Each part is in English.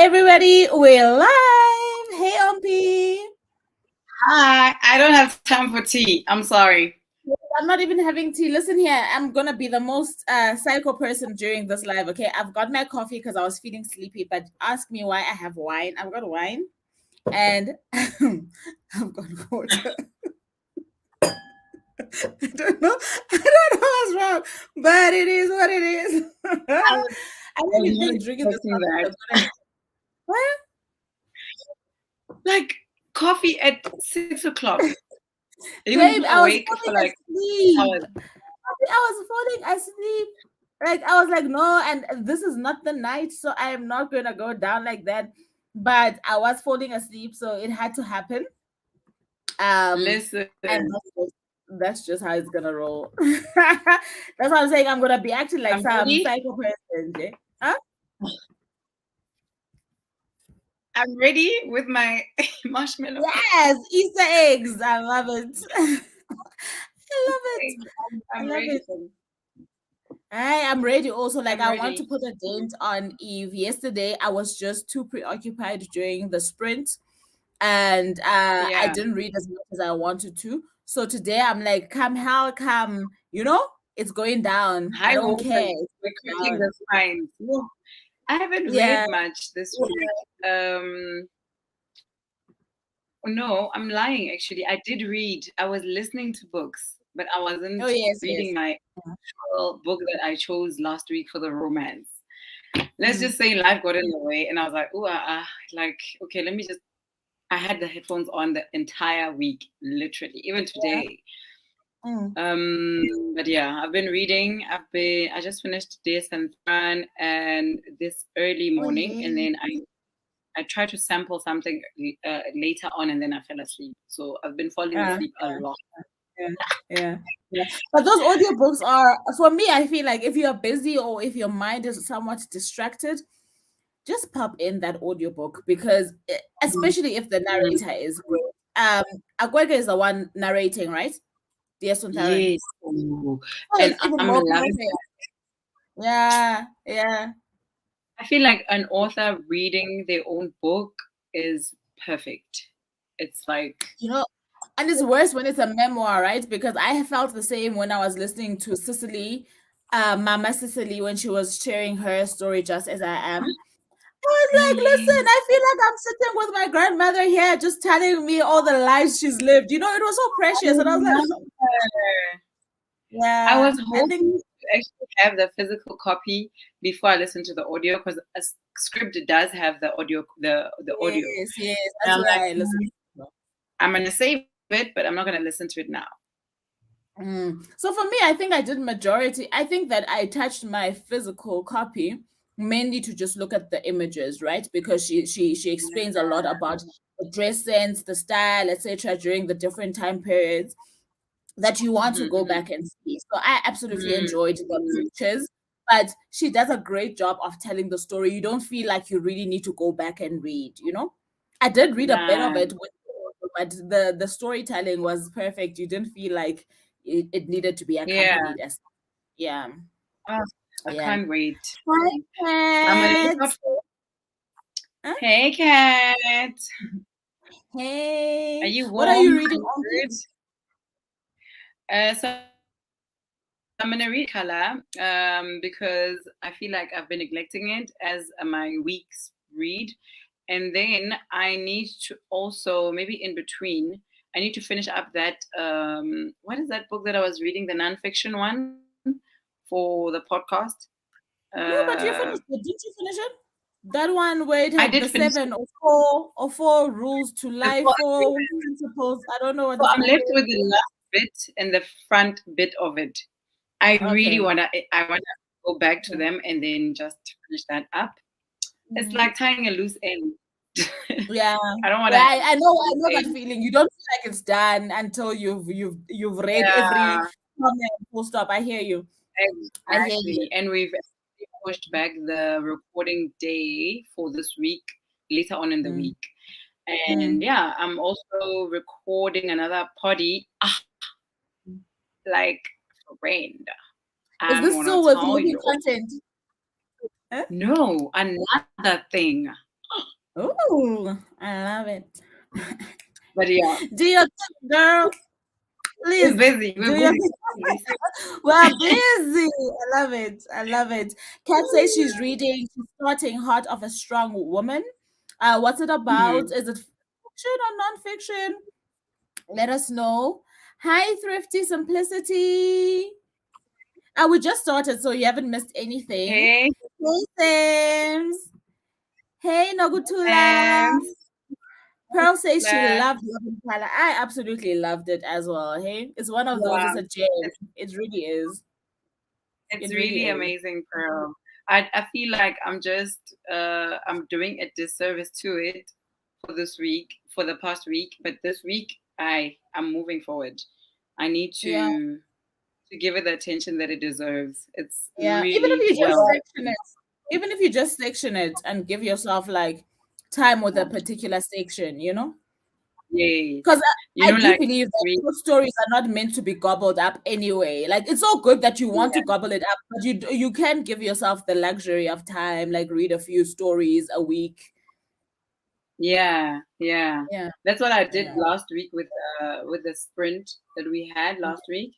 everybody, we're live. Hey, Ompi. Hi, I don't have time for tea. I'm sorry. I'm not even having tea. Listen here, I'm gonna be the most psycho person during this live. Okay, I've got my coffee because I was feeling sleepy. But ask me why I have wine. I've got wine, and I've got water. I don't know. I don't know what's wrong, but it is what it is. I was, I I was really not think drinking this expecting coffee that. is gonna. What? Like coffee at 6 o'clock. You've Babe, been I was awake for falling like asleep. hours. I was falling asleep. Like I was like, no, and this is not the night, so I am not gonna go down like that. But I was falling asleep, so it had to happen. Listen, And that's just how it's gonna roll. That's why I'm saying I'm gonna be acting like I'm some ready. psycho person. Yeah? Huh? I'm ready with my marshmallow. Yes, Easter eggs. I love it. I love it. I I'm love ready it. for this. I am ready also. Like, I'm I want to ready. put a dent on Eve. Yesterday, I was just too preoccupied during the sprint and I Yeah. didn't read as much as I wanted to. So today, I'm like, come hell, come, it's going down. I High don't care. waters. It's We're going cracking down. the spines. No, I haven't Yeah. read much this week. No, I'm lying actually. I did read. I was listening to books, but I wasn't Oh, yes, yes. reading my actual book that I chose last week for the romance. Let's Mm. just say life got in the way, and I was like, oh, like, okay, let me just. I had the headphones on the entire week, literally, even Yeah. today. Mm. But yeah, I've been reading. I just finished this and fun and this early Oh, morning, yeah. and then I tried to sample something later on, and then I fell asleep. So I've been falling Yeah. asleep a lot. Yeah. Yeah. Yeah. But those audiobooks are, for me, I feel like if you're busy or if your mind is somewhat distracted, just pop in that audiobook because especially if the Mm, narrator is great. Agwega is the one narrating, right? Yes, Taryn. yes. Ooh. Oh, And it's even I'm more loving. perfect. Yeah, yeah. I feel like an author reading their own book is perfect. It's like, You know, and it's worse when it's a memoir, right? Because I have felt the same when I was listening to Cicely, Mama Cicely, when she was sharing her story just as I am. I was like, listen, mm, I feel like I'm sitting with my grandmother here, just telling me all the lives she's lived. It was so I precious. And I was like, love her. I yeah, was I think, hoping to actually have the physical copy before I listen to the audio because a script does have the audio, the audio. yes, yes, And that's I'm what like, I listen to. I'm gonna save it, but I'm not gonna listen to it now. So for me, I think I did majority. I think that I touched my physical copy mainly to just look at the images, right? Because she explains a lot about the dress sense, the style, etc. during the different time periods that you want to go Mm-hmm, back and see. So I absolutely mm-hmm, enjoyed the pictures, but she does a great job of telling the story. You don't feel like you really need to go back and read. I did read a bit of nah, it, but the storytelling was perfect. You didn't feel like it needed to be yeah. accompanied as yeah. Oh, I Yeah. can't wait. Hi, I'm gonna look out Cat. for. Huh? Hey, cat. Are Hey, you what are warm? you Are reading you on? good? So I'm gonna read color because I feel like I've been neglecting it as my week's read, and then I need to also maybe in between. I need to finish up that what is that book that I was reading, the nonfiction one for the podcast. No, but you Uh, finished it. Did you finish it? That one where it I had did the finish seven or four rules to the life, four 4 agreements. principles. I don't know what So it's I'm called. left with the last bit and the front bit of it. I really Okay. wanna go back to Okay. them and then just finish that up. It's Mhm. like tying a loose end. Yeah, I don't wanna yeah. have I loose know that end. feeling. You don't feel like it's done until you've read every Yeah, comment, full stop. I hear you. I hear you. exactly. And we've actually pushed back the recording day for this week later on in the Mm. week. And Mm. yeah, I'm also recording another potty. Like friend. Is I'm this gonna still with tell living you. content? Huh? No, another thing. Ooh, I love it. But yeah, Do your thing, girl. we're Please busy. do We're your busy. thing. We're busy. I love it. I love it. Kat says she's reading, she's starting Heart of a Strong Woman. What's it about? Mhm. Is it fiction or non-fiction? Let us know. Hi, Thrifty Simplicity. We just started, so you haven't missed anything. Hey, Hey, Sims. Hey, Nogutula. Thames. Pearl says she Wow. loved Loving Color. I absolutely loved it as well. Hey, it's one of those. It's a gem. It really is. It's It really really is. amazing, Pearl. I feel like I'm doing a disservice to it for this week, for the past week, but this week I'm moving forward. I need Yeah, to give it the attention that it deserves. It's yeah. Even really if you just well. section it, even if you just section it and give yourself like time with a particular section, you know. Yes. Because You I know, do like believe that read, short stories are not meant to be gobbled up anyway. Like it's so good that you want to gobble it up, but you can give yourself the luxury of time, like read a few stories a week. yeah, yeah. Yeah, That's what I did yeah. last week with the sprint that we had last week.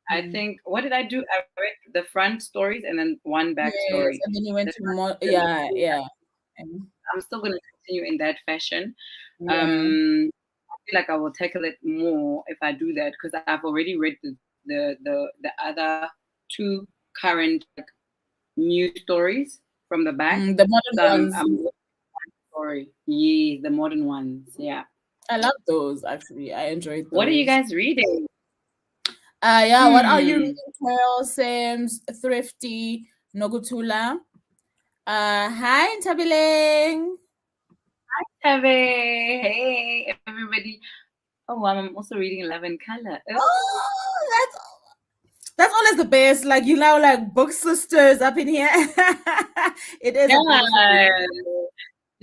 I Mm. think what did I do? I read the front stories and then one Yes, backstory. and then you went The to front more. is a little Yeah, bit. yeah, and- I'm still going to continue in that fashion. yeah. I feel like I will tackle it more if I do that because I've already read the other two current like new stories from the back. The modern So ones. I'm sorry. Yeah, the modern ones. Yeah. I love those actually. I enjoyed What are you those. guys reading? Yeah. What are you Hmm. reading? Pearl, Sims, Thrifty, Nogutula. Hi, Tabileng. Have hey everybody. Oh wow, I'm also reading Love and Color. Oh, Oh, that's always the best. Like you know, like book sisters up in here. It is a beautiful read.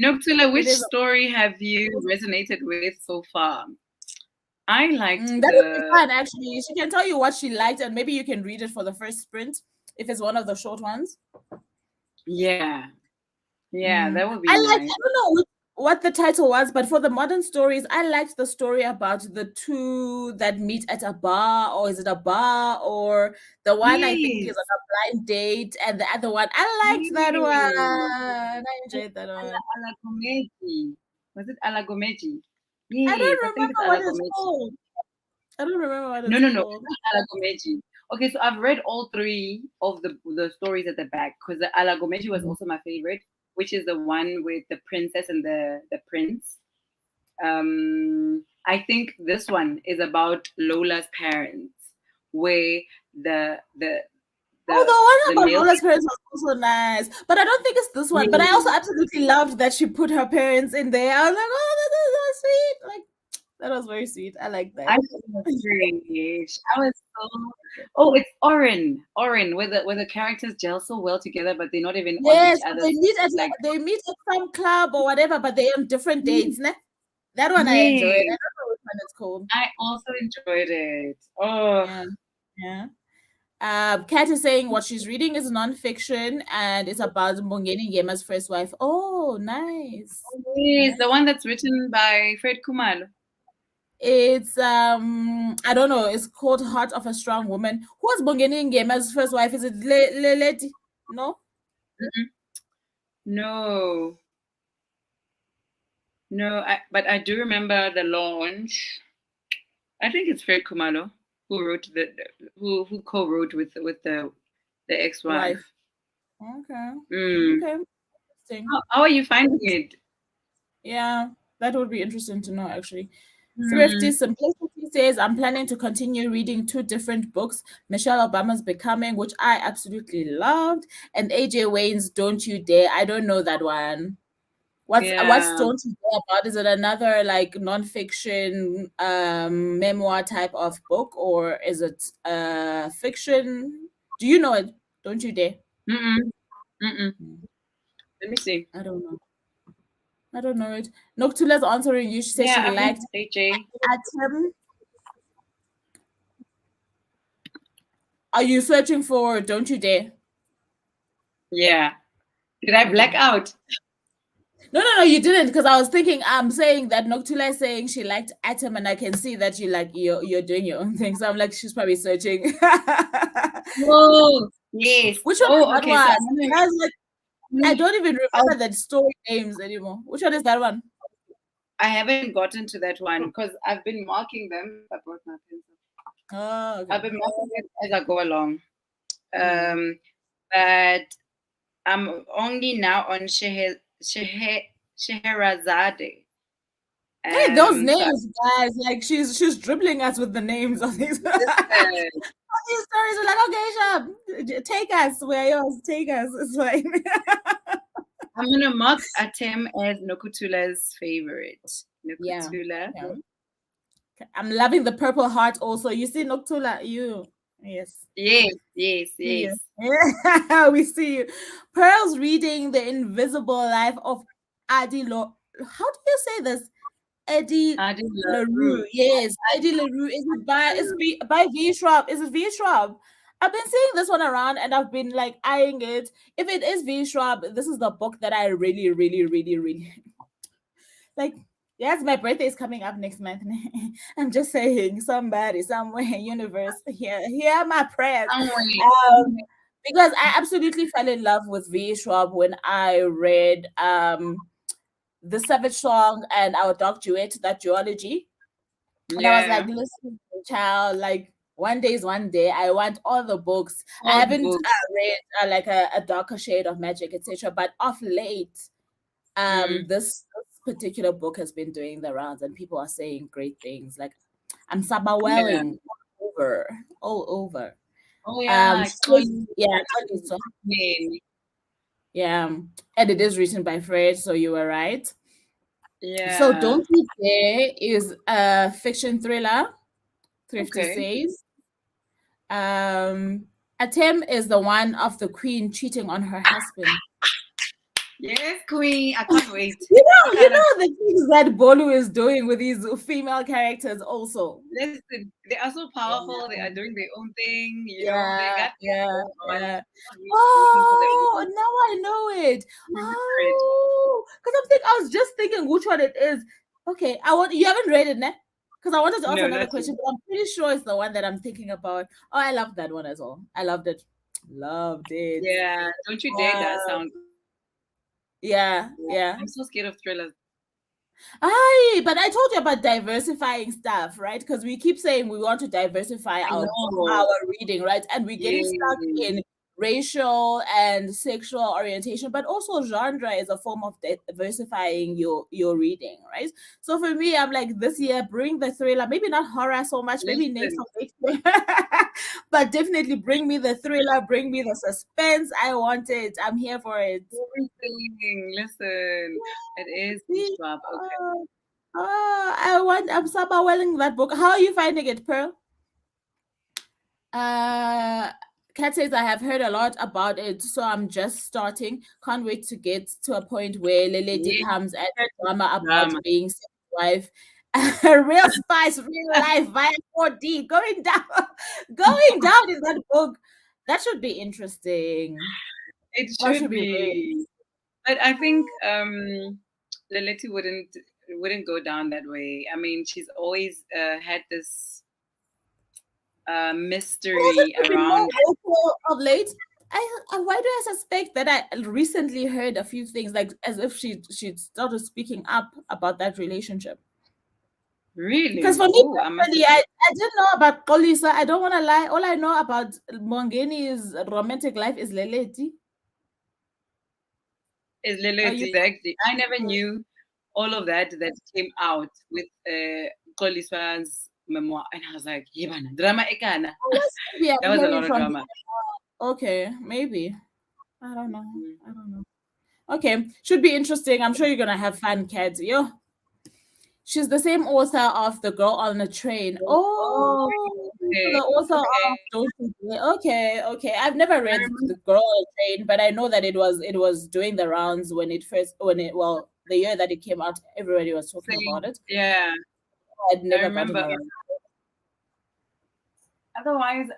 yeah. Noctula, It which is. story have you resonated with so far? I liked That would be the fun, actually. She can tell you what she liked, and maybe you can read it for the first sprint if it's one of the short ones. yeah, yeah, that would be I nice. don't know what the title was, but for the modern stories, I liked the story about the two that meet at a bar, or is it a bar, or the one I think is on Yes, a blind date, and the other one. I liked that one. yes. I enjoyed that one. Alagomeji. Was it Alagomeji? I Yes, I don't think it's remember what it's Alagomeji. called. I don't remember what No, it's no, no, called. it's not Alagomeji. Okay, so I've read all three of the stories at the back because the Alagomeji was Mm. also my favorite, which is the one with the princess and the prince. I think this one is about Lola's parents, where the the Oh, the the the one about male. Lola's parents was also nice, but I don't think it's this one. But I also absolutely loved that she put her parents in there. I was like, oh, that is so sweet. Like that was very sweet. I like I that. wish I was so. Oh, it's Oren, where the characters gel so well together, but they're not even on each Yes, but other's like. they meet at some club or whatever, but they're on different dates. Ne? That one I enjoyed. I Yes, don't know which one it's called. I also enjoyed it. Oh, Yeah, yeah. Kat is saying what she's reading is nonfiction and it's about Mongeni Yema's first wife. Oh, nice. yes, the Nice. one that's written by Fred Kumalo. It's I don't know, it's called Heart of a Strong Woman. Who was Mongeni Yema's first wife? Is it Leti? No? Mm-mm. No, no, but I do remember the launch. I think it's Fred Kumalo who wrote who co-wrote with the Wife. ex-wife. Okay. Mm. Okay. Interesting. How are you finding it? Yeah, that would be interesting to know actually. Thrifty Mm. Simplicity says, I'm planning to continue reading two different books, Michelle Obama's Becoming, which I absolutely loved, and AJ Wayne's Don't You Dare. I don't know that one. What's Yeah. Don't You Dare about? Is it another like nonfiction memoir type of book, or is it fiction? Do you know it? Don't You Dare? Mm-mm. Mm-mm. Hmm, Let me see. I don't know. I don't know it. Noctula's answering you. She says Yeah, she I think liked AJ. Atom. Are you searching for Don't You Dare? Yeah. Did I black Okay. out? No, you didn't, because I was thinking I'm saying that Noctula is saying she liked Atom, and I can see that you're doing your own thing. So I'm like, she's probably searching. Oh, yes. Which one is Oh, that okay. So one? I'm gonna. I was like, I don't even I'll, remember that story names anymore. Which one is that one? I haven't gotten to that one because I've been marking them. I brought my pencil. Oh, I've okay. been marking them as I go along. Mm. Um, but I'm only now on Scheherazade. Hey, those So names, guys! Like she's dribbling us with the names of these. listen, These stories are like, okay, Shab, take us. We're yours. Take us. It's fine. I'm gonna mark Atem as Nokutula's favorite. Yeah. Nokutula. Yeah. I'm loving the purple heart also. You see Noctula, you. Yes. Yes, yes, See you. yes. Yeah, we see you. Pearl's reading The Invisible Life of Adilo. How do you say this? Eddie Adi LaRue. LaRue. Yes, Eddie LaRue. Is it by V Shrub? Is it V Shrub? I've been seeing this one around and I've been like eyeing it. If it is V Shrub, this is the book that I really, really, really, really like. Yes, my birthday is coming up next month. I'm just saying, somebody, somewhere, universe, hear my prayers. Somewhere. Um, because I absolutely fell in love with V Schwab when I read the Savage Song and Our Dog Duet, that duology. And I was like, Yeah. listen, child, like one day is one day. I want all the books. I All the haven't books. read like a darker shade of magic, etc. But of late, Mm. this particular book has been doing the rounds, and people are saying great things. Like I'm Yeah. sabawelling all over. Oh yeah, Yeah, Xoliso. name. Yeah, and it is written by Fred, so you were right. So Yeah. Don't Be There is a fiction thriller, Thrifty Okay. says. Atem is the one of the queen cheating on her husband. Yes, Queen. I can't wait. I You kind of know the things that Bolu is doing with these female characters also. listen. They are so powerful. They are doing their own thing. They Yeah, got yeah, going on. yeah. I'm not really looking for their Oh, own now I know it. secret. Oh, because I was just thinking which one it is. Okay, you haven't read it, ne? Because I wanted to ask No, another not yet. question, but I'm pretty sure it's the one that I'm thinking about. Oh, I loved that one as well. I loved it. Loved it. Yeah. Don't you dare that Uh, sound. yeah, yeah. I'm so scared of thrillers. But I told you about diversifying stuff, right? Because we keep saying we want to diversify I our know. reading, right? And we're getting stuck Yes. in racial and sexual orientation, but also genre is a form of diversifying your reading, right? So for me, I'm like this year, bring the thriller, maybe not horror so much, maybe next Listen. week, but definitely bring me the thriller, bring me the suspense. I want it. I'm here for it. Everything. Listen. It is See? Schwab. Okay. I'm somehow welling that book. How are you finding it, Pearl? Uh, Kat says I have heard a lot about it, so I'm just starting. Can't wait to get to a point where Leleti Yes. comes and drama about Drama. being wife. Real spice, real life via 4D going down, going down in that book. That should be interesting. It That should should be very be. But I think Lilith wouldn't go down that way. I mean, she's always had this hasn't mystery there been more around. vocal of late? Why do I suspect that I recently heard a few things like as if she started speaking up about that relationship? Because Really? for me Oh, I must personally, I didn't know about Kolisa. I don't want to lie. All I know about Mongeni's romantic life is Leleti. is Are Lilith you? exactly. I never knew all of that came out with Koliswa's memoir, and I was like, "Yebana, drama ekana." Maybe That I'm was a hearing lot of from. drama. Okay, maybe. I don't know. Mm. I don't know. Okay, should be interesting. I'm sure you're gonna have fun, kids. Yo, she's the same author of The Girl on the Train. Oh, Oh, okay, the author okay. of Don't You Dare. Okay, okay. I've never I read remember The Girl on the Train, but I know that it was doing the rounds the year that it came out, everybody was talking saying, about it. yeah, I'd I never gotten remember. around. Otherwise,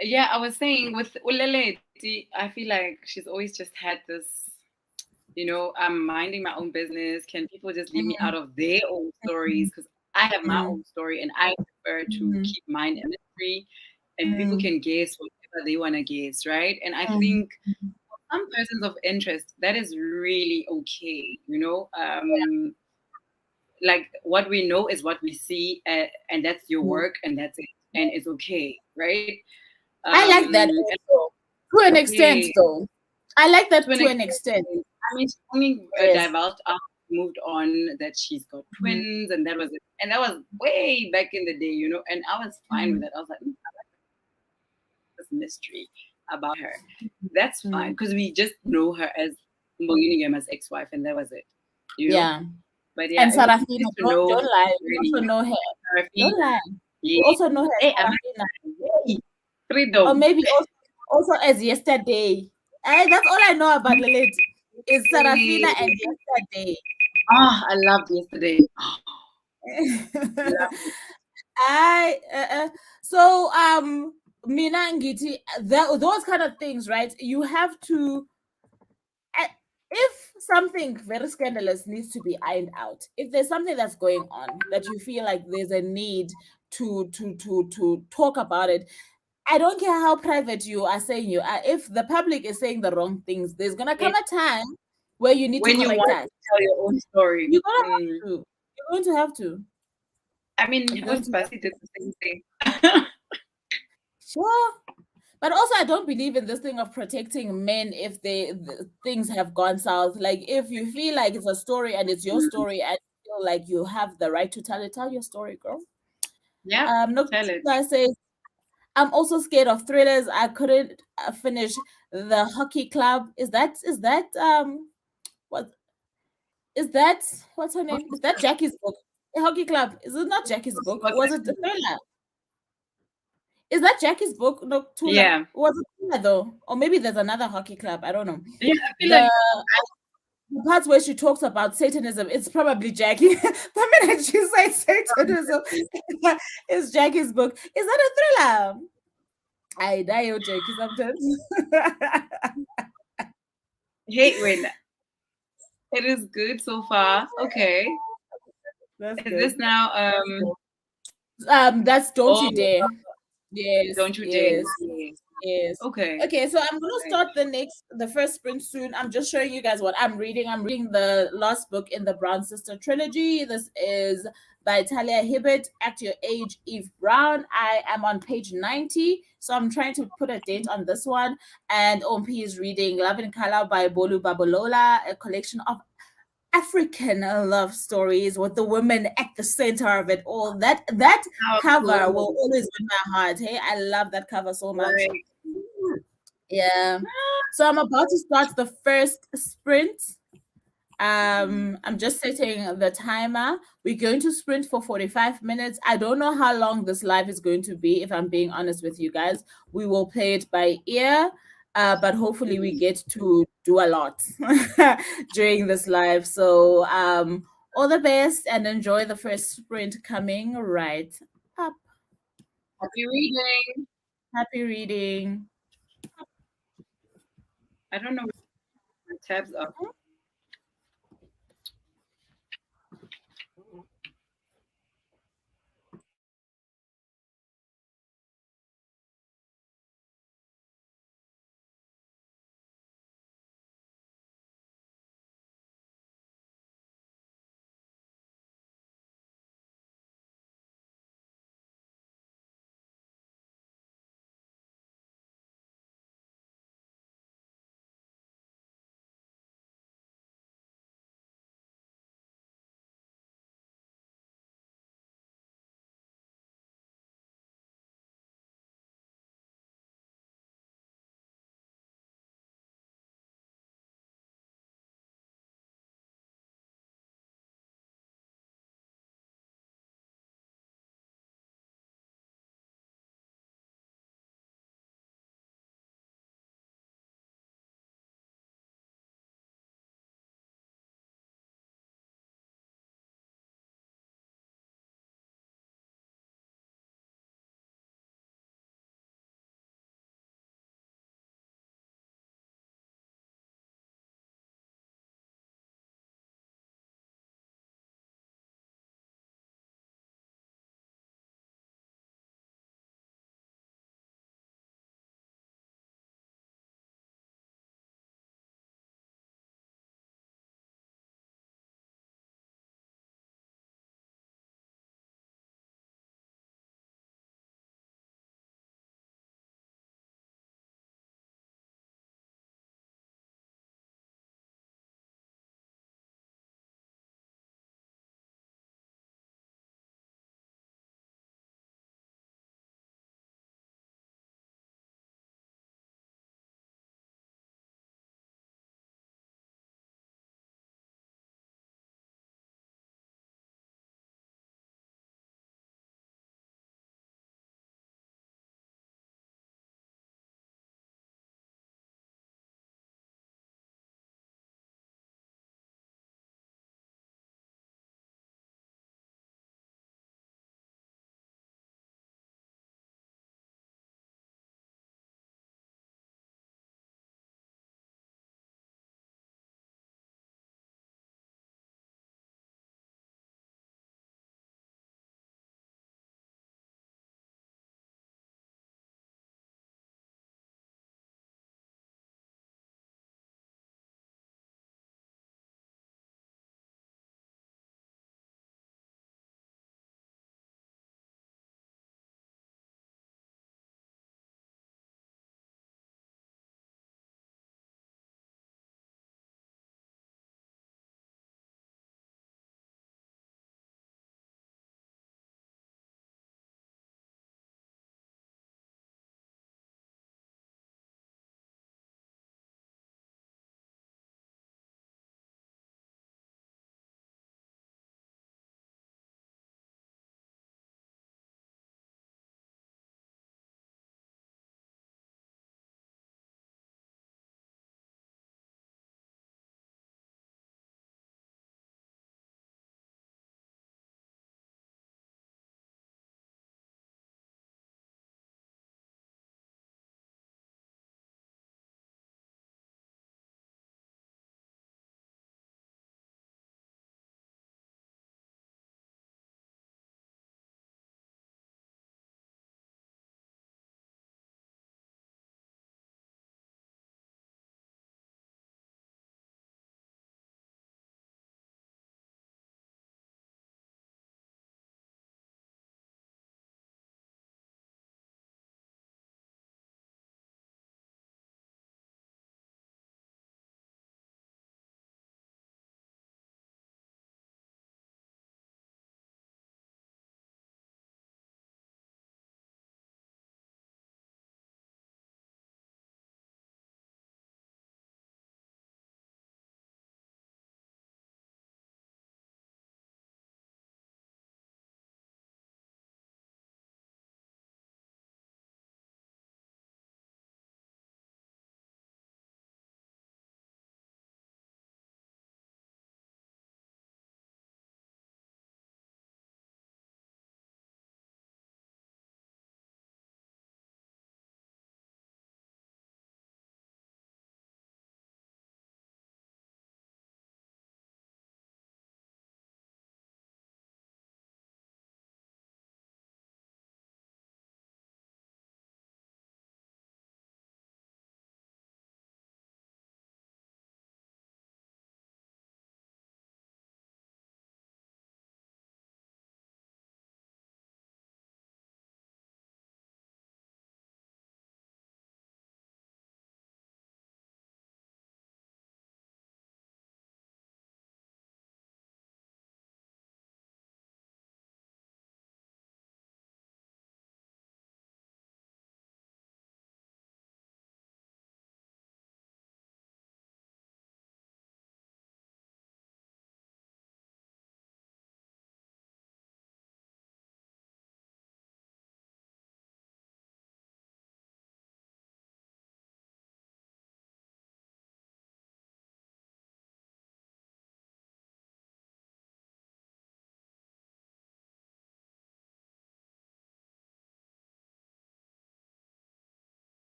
yeah, I was saying with Uleleti, I feel like she's always just had this. I'm minding my own business. Can people just leave me out Mm, of their own stories? Because I have my mm, own story and I prefer to mm, keep mine a mystery and people mm, can guess whatever they want to guess, right? And I mm. think for some persons of interest, that is really okay. Like what we know is what we see, and that's your Mm. work and that's it. And it's okay, right? I like that And also to an extent, okay, though. I like to that an to an extent. extent. I mean, she only Yes. divulged after she moved on that she's got Mm, twins, and that was it. And that was way back in the day. And I was fine with mm, it. I was like, I like this mystery about her. That's fine mm. because we just know her as Mbonginigama's ex-wife, and that was it. You know. Yeah. But yeah, And it would be Sarafina, nice to know don't lie. You really. also know her. Sarafina, Don't lie. yeah. You also know her as Hey, I'm Sarafina. hey, Or freedom. maybe also as yesterday. That's all I know about Lilith is Sarafina Hey. and yesterday. Ah, I loved yesterday. Loved it. I so Mina and Giti, those kind of things, right? You have to uh, if something very scandalous needs to be ironed out, if there's something that's going on that you feel like there's a need to talk about it, I don't care how private you are saying you are. If the public is saying the wrong things, there's gonna come It, a time where you need to when you correct want us. to tell your own story. You're gonna Mm. have to. You're going to have to. I mean, You're going Host to have Basi did the same thing. sure. But also, I don't believe in this thing of protecting men if things have gone south. Like, if you feel like it's a story and it's your Mm. story, and you feel like you have the right to tell it, tell your story, girl. Yeah, Look, tell it. I say I'm also scared of thrillers. I couldn't finish the hockey club. What is that? What's her name? Is that Jackie's book? The hockey club. Is it not Jackie's book? What's Was it the that? thriller? Is that Jackie's book? No, Tula. Yeah. Was it Tula though? Or maybe there's another hockey club. I don't know. Yeah, I feel like The the parts where she talks about Satanism, it's probably Jackie. The minute she says Satanism, it's Jackie's book. Is that a thriller? I die, oh, Jackie, sometimes. hate when it is good so far. Okay. That's Is this good. now That's Don't oh You Dare. Yes, don't you dare. yes. Yes. Yes. Okay. Okay, so I'm gonna Okay. start the first sprint soon. I'm just showing you guys what I'm reading. I'm reading the last book in the Brown Sister trilogy. This is by Talia Hibbert, Act Your Age, Eve Brown. I am on page 90, so I'm trying to put a date on this one. And OMP is reading Love in Color by Bolu Babalola, a collection of African love stories with the women at the center of it all. That How cover cool. will always win my heart. Hey, I love that cover so much. Right. Yeah. So I'm about to start the first sprint. I'm just setting the timer. We're going to sprint for 45 minutes. I don't know how long this live is going to be, if I'm being honest with you guys. We will play it by ear, but hopefully we get to do a lot during this live. So all the best and enjoy the first sprint coming right up. Happy reading. Happy reading. I don't know where my tabs are.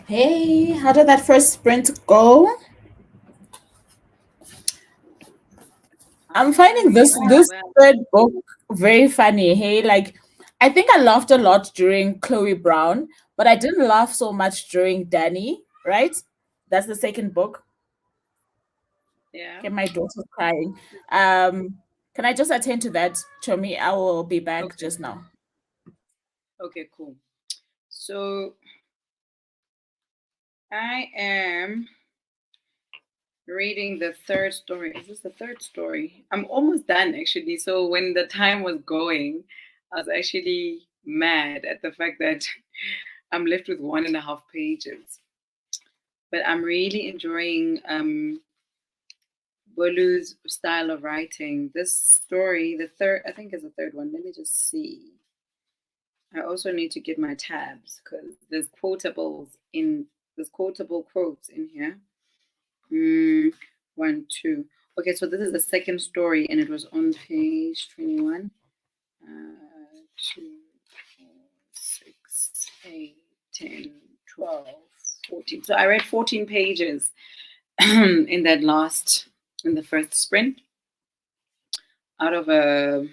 Hey, how did that first sprint go? I'm finding this Well. third book very funny. Hey, like I think I laughed a lot during Chloe Brown, but I didn't laugh so much during Danny, right? That's the second book. Yeah. Okay, my daughter's crying. Um, can I just attend to that, Chomi? I will be back Okay. just now. Okay. Cool. So I am reading the third story. Is this the third story? I'm almost done actually. So when the time was going, I was actually mad at the fact that I'm left with 1.5 pages. But I'm really enjoying Bolu's style of writing. This story, the third, I think is the third one. Let me just see. I also need to get my tabs because there's quotable quotes in here. Mm, one, two. Okay, so this is the second story, and it was on page 21. 2, 4, 6, 8, 10, 12, 14. So I read 14 pages in in the first sprint out of I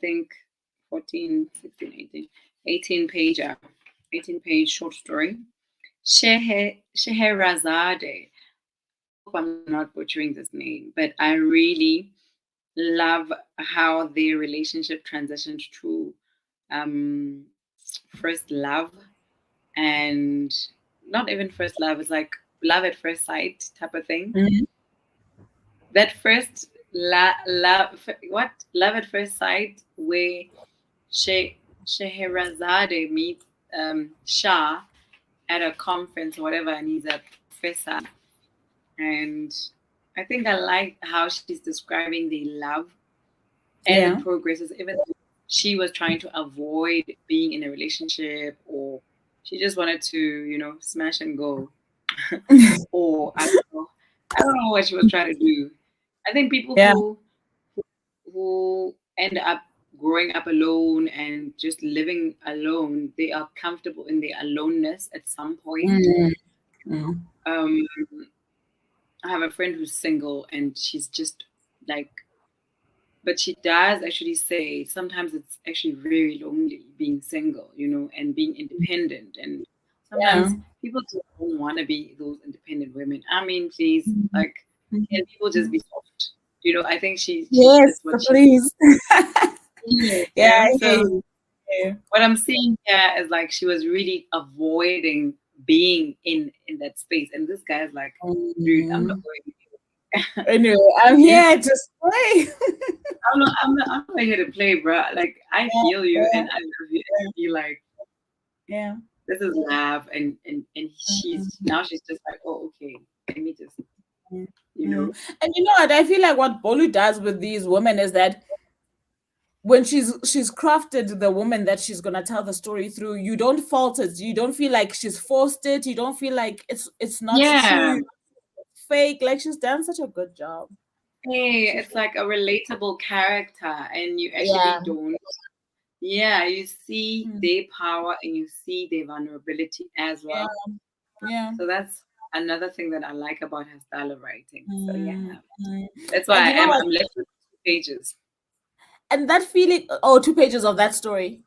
think 14, 16, 18, 18 pager, 18 page short story. Scheherazade. Hope I'm not butchering this name, but I really love how their relationship transitioned to um, first love and not even first love. It's like love at first sight type of thing. Mhm. That first love, what love at first sight, where Scheherazade meets Shah at a conference or whatever, and he's a professor. And I think I like how she's describing the love as it Yeah. progresses, even though she was trying to avoid being in a relationship, or she just wanted to, smash and go. Or I don't know what she was trying to do. I think people Yeah. who end up growing up alone and just living alone, they are comfortable in their aloneness at some point. Mm, mm. Um, I have a friend who's single, and she's just like, but she does actually say sometimes it's actually very lonely being single, and being independent. And Yeah. sometimes people just don't want to be those independent women. I mean, please, Mhm. like, can people just Mhm. be soft? I think Yes, that's what she. please. Yeah, Yeah. I hear So you. Yeah. what I'm seeing here is like she was really avoiding being in that space, and this guy's like, dude, I'm not Mm. going. Anyway, I'm you know, here to play. I'm not here to play, bro. Like I Yeah, feel you yeah, and I love you. And I feel like yeah. this is love, and she's just like, oh, okay, let me just, Mm, you mm. know, And you know what? I feel like what Bolu does with these women is that when she's crafted the woman that she's gonna tell the story through, you don't fault it. You don't feel like she's forced it. You don't feel like it's not yeah. true, fake. Like she's done such a good job. Hey, She's it's like a relatable character, and you yeah, actually don't. Yeah, you see mm, their power and you see their vulnerability as yeah, well. yeah. So that's another thing that I like about her style of writing. So Mm, yeah, mm. that's And why you know what? I'm left with 2 pages. And that feeling, oh, 2 pages of that story.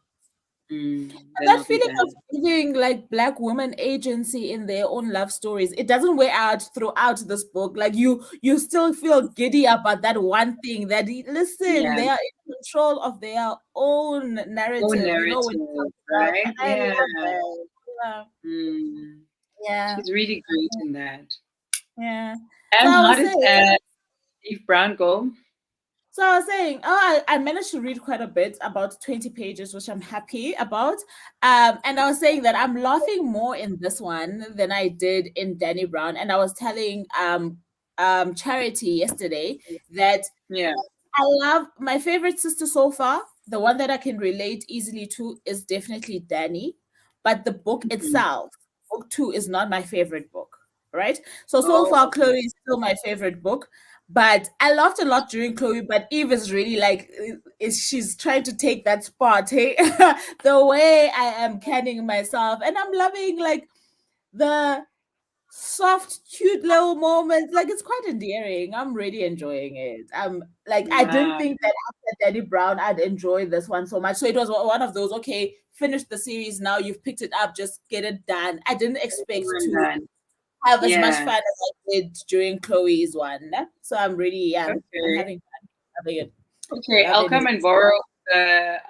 And Then that I'll be feeling of done. giving like black women agency in their own love stories, it doesn't wear out throughout this book. Like you still feel giddy about that one thing that listen, Yeah, they are in control of their own own narrative, when it comes narrative, to love. right? And I Yeah. love that. Yeah. Mm. Yeah. She's really great in that. Yeah. So And I how was did saying, Steve Brown go? So I was saying, I managed to read quite a bit, about 20 pages, which I'm happy about. And I was saying that I'm laughing more in this one than I did in Danny Brown. And I was telling Charity yesterday that Yeah. I love my favorite sister so far. The one that I can relate easily to is definitely Danny, but the book Mhm. itself, book two, is not my favorite book. Right? So Oh, far, okay. Chloe is still my favorite book, but I laughed a lot during Chloe. But Eve is really like, is she's trying to take that spot? Hey, the way I am canning myself, and I'm loving like. the soft, cute little moments. Like it's quite endearing. I'm really enjoying it. Like I didn't Yeah. think that after Danny Brown I'd enjoy this one so much. So it was one of those, okay, finish the series now, you've picked it up, just get it done. I didn't expect Well to done. have as much Yeah. fun as I did during Chloe's one. So I'm really, I'm Okay. having fun, having it, Okay. loving it.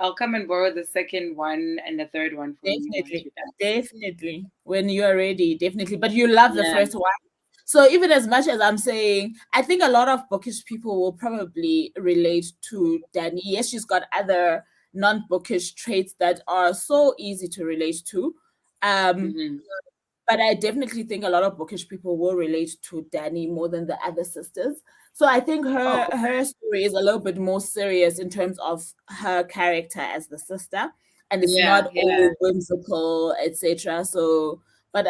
I'll come and borrow the second one and the third one from you once Definitely, you're done. definitely. When you are ready, definitely. But you love the Yeah. first one. So even as much as I'm saying, I think a lot of bookish people will probably relate to Danny. Yes, she's got other non-bookish traits that are so easy to relate to. Um, Mm-hmm. but I definitely think a lot of bookish people will relate to Danny more than the other sisters. So I think Oh, her story is a little bit more serious in terms of her character as the sister, and it's yeah. not Yeah. all whimsical, etc. So, but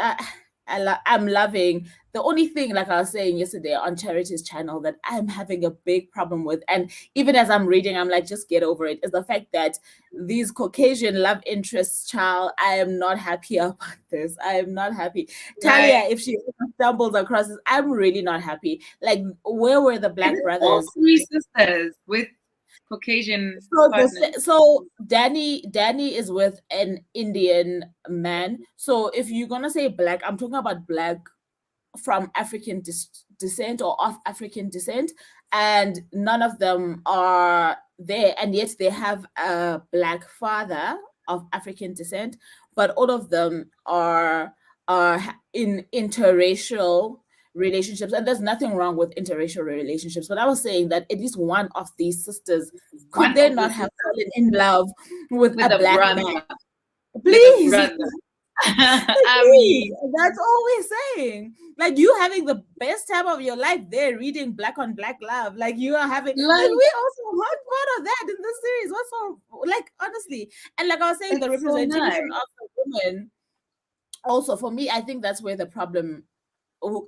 I'm loving the only thing, like I was saying yesterday on Charity's channel, that I'm having a big problem with, and even as I'm reading, I'm like, just get over it, is the fact that these Caucasian love interests, child, I am not happy about this. I am not happy. Right. Talia, if she stumbles across this, I'm really not happy. Like, where were the Is Black it all brothers? three sisters with Caucasian So partners? so Danny is with an Indian man. So if you're gonna say black, I'm talking about black from African descent or of African descent, and none of them are there, and yet they have a black father of African descent, but all of them are in interracial relationships, and there's nothing wrong with interracial relationships. But I was saying that at least one of these sisters, could One they of the not have sisters fallen in love with with a a black brother. man? With a Please. brother. I Please, mean, that's all we're saying. Like you having the best time of your life there reading Black on Black Love. Like you are having, like like we also want part of that in this series. What's so, like, honestly? And like I was saying, the it's so representation nice. of the women also, for me, I think that's where the problem,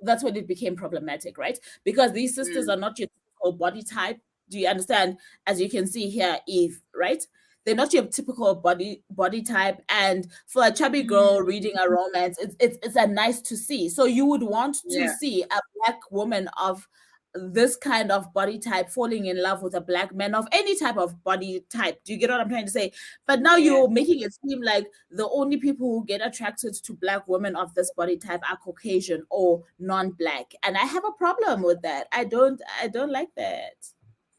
that's when it became problematic, right? Because these sisters Mm, are not your typical body type. Do you understand? As you can see here, Eve, right? They're not your typical body type. And for a chubby girl mm, reading a romance, it's a nice to see. So you would want to yeah, see a black woman of this kind of body type falling in love with a black man of any type of body type. Do you get what I'm trying to say? But now yeah. you're making it seem like the only people who get attracted to black women of this body type are Caucasian or non-black. And I have a problem with that. I don't like that.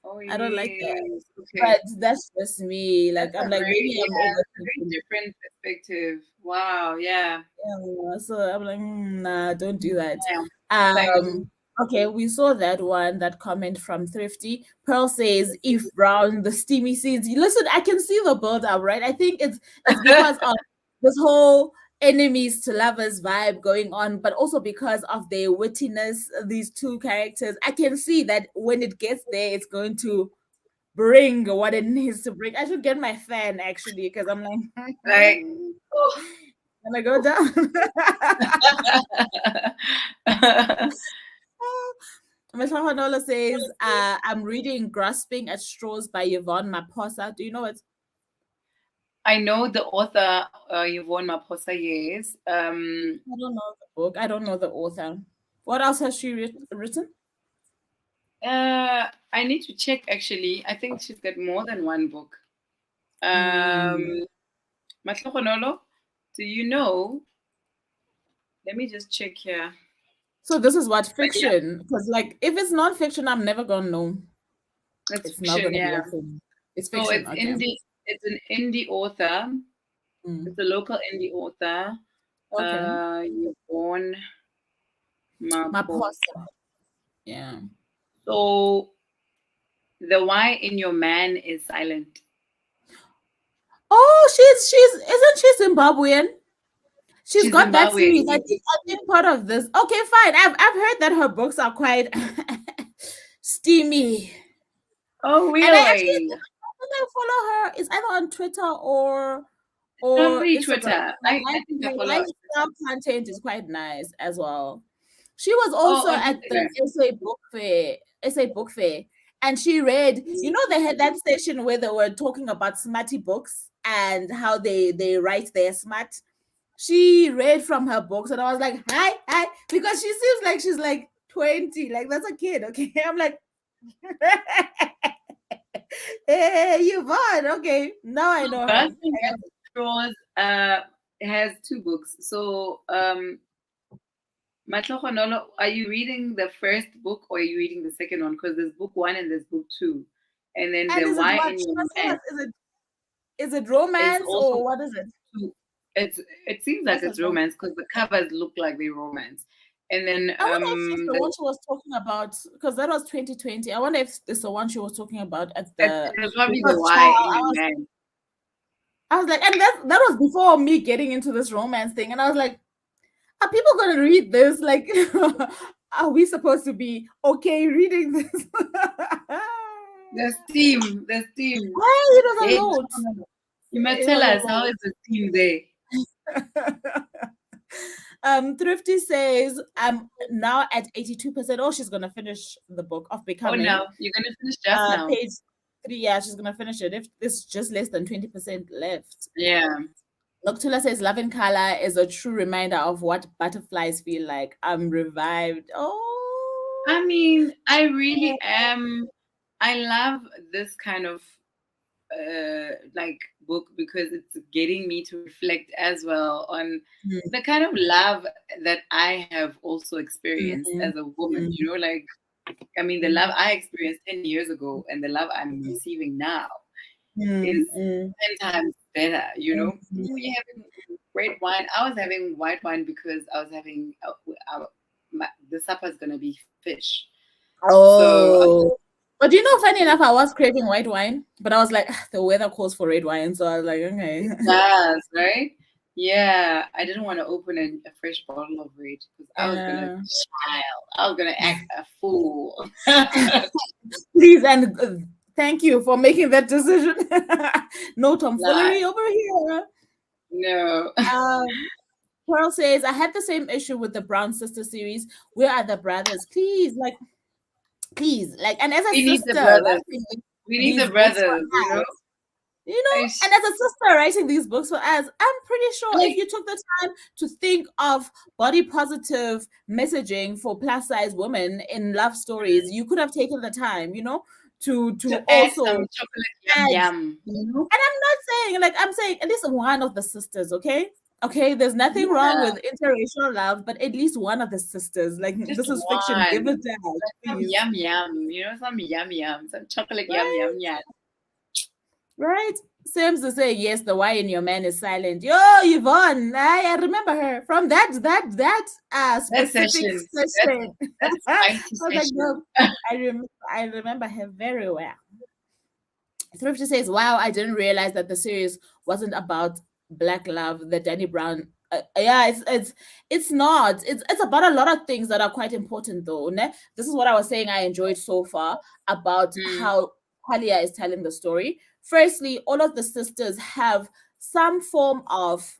Oh I don't like that. yes. Okay. But that's just me. Like That's I'm a like, maybe I'm very overthinking. different perspective. Wow. Yeah. Yeah, so I'm like, nah, don't do that. Yeah. Thanks. Um, okay, we saw that one, that comment from Thrifty. Pearl says, "If Brown, the steamy seeds." Listen, I can see the build up, right? I think it's because of this whole enemies to lovers vibe going on, but also because of their wittiness. These two characters, I can see that when it gets there, it's going to bring what it needs to bring. I should get my fan actually, because I'm like, Like, oh. gonna go down. Michelle Honola says, I'm reading Grasping at Straws by Yvonne Maposa. Do you know it? I know the author, Yvonne Maposa, yes. I don't know the book. I don't know the author. What else has she written? I need to check actually. I think she's got more than one book. Mm. Matlogonolo, do you know? Let me just check here. So this is what But yeah, fiction? Because like if it's non-fiction, I'm never gonna know. it's It's not fiction, gonna be yeah. a thing. It's So fiction, okay. it's an indie author. Mm. It's a local indie author. Okay. Yvonne Maposa. Maposa. Yeah. So the Y in your man is silent. Oh, she's isn't she Zimbabwean? She's She's got that Zimbabwean. series. I think part of this. Okay, fine. I've heard that her books are quite steamy. Oh, And I really? think I follow her. It's either on Twitter It's or probably Instagram. Twitter. I think I Her follow her. lifestyle content is quite nice as well. She was Oh, also on at the Instagram. essay book fair, and she read. You know, they had that session where they were talking about smarty books and how they write their smart. she read from her books, and I was like, hi, hi, because she seems like she's like 20, like that's a kid, okay? I'm like, hey, Yvonne, okay, now I know her. Girlfriend Cross has two books. So Matlogonolo, are you reading the first book or are you reading the second one? Because there's book one and there's book two. And then And the is it Why what? in She Your must tell Man us, is it is romance also or what is it? two. It seems like What's the it's genre? romance because the covers look like they romance. And then I wonder if it's the one she was talking about, because that was 2020. I wonder if it's the one she was talking about at the, it was probably the because Why child, in Your Man. I was like, and that was before me getting into this romance thing, and I was like, are people gonna read this? Like, are we supposed to be okay reading this? The steam. Hey, it was a Hey, lot. you must It tell was us a how is the steam there? lot. Thrifty says, I'm now at 82%. Oh, she's gonna finish the book of Oh Becoming. no, you're gonna finish just now. Page 3, yeah, she's gonna finish it. If there's just less than 20% left. Yeah. Noctula says, Love in Color is a true reminder of what butterflies feel like. I'm revived. Oh, I mean, I really am. I love this kind of like book because it's getting me to reflect as well on the kind of love that I have also experienced as a woman. You know, like I mean, the love I experienced 10 years ago and the love I'm receiving now is 10 times better. You know, you're having red wine. I was having white wine because I was having the supper is gonna be fish. So Oh. But you know, funny enough, I was craving white wine, but I was like, "Ah, the weather calls for red wine." So I was like, okay. it does, right? Yeah, I didn't want to open a fresh bottle of red because I was gonna Yeah. child. I was gonna act a fool. Please, and thank you for making that decision. No tomfoolery Lie. over here. No. Um, Pearl says, I had the same issue with the Brown Sister series. Where are the brothers? Please, like, and as a We need the sister brothers. writing We need the these books for brothers, you know? us, you know, I and as a sister writing these books for us, I'm pretty sure if like you took the time to think of body positive messaging for plus size women in love stories, you could have taken the time, you know, to to add some also chocolate yum add, yum, you know? and I'm not saying, like, I'm saying at least one of the sisters, okay? Okay, there's nothing wrong Yeah, with interracial love, but at least one of the sisters, like, just this is fiction, give one. it to us, Like some please. yum yum, you know, some yum yum, some chocolate yum Right? yum yum. Right? Seems to say, yes, the why in your man is silent. Yo, Yvonne, I remember her from that That specific session, session. that I spicy was like, no, session. I remember her very well. Thrifty says, wow, I didn't realize that the series wasn't about black love, the Danny Brown. Yeah, it's not. It's about a lot of things that are quite important though. Ne? This is what I was saying I enjoyed so far about Mm, how Qualia is telling the story. Firstly, all of the sisters have some form of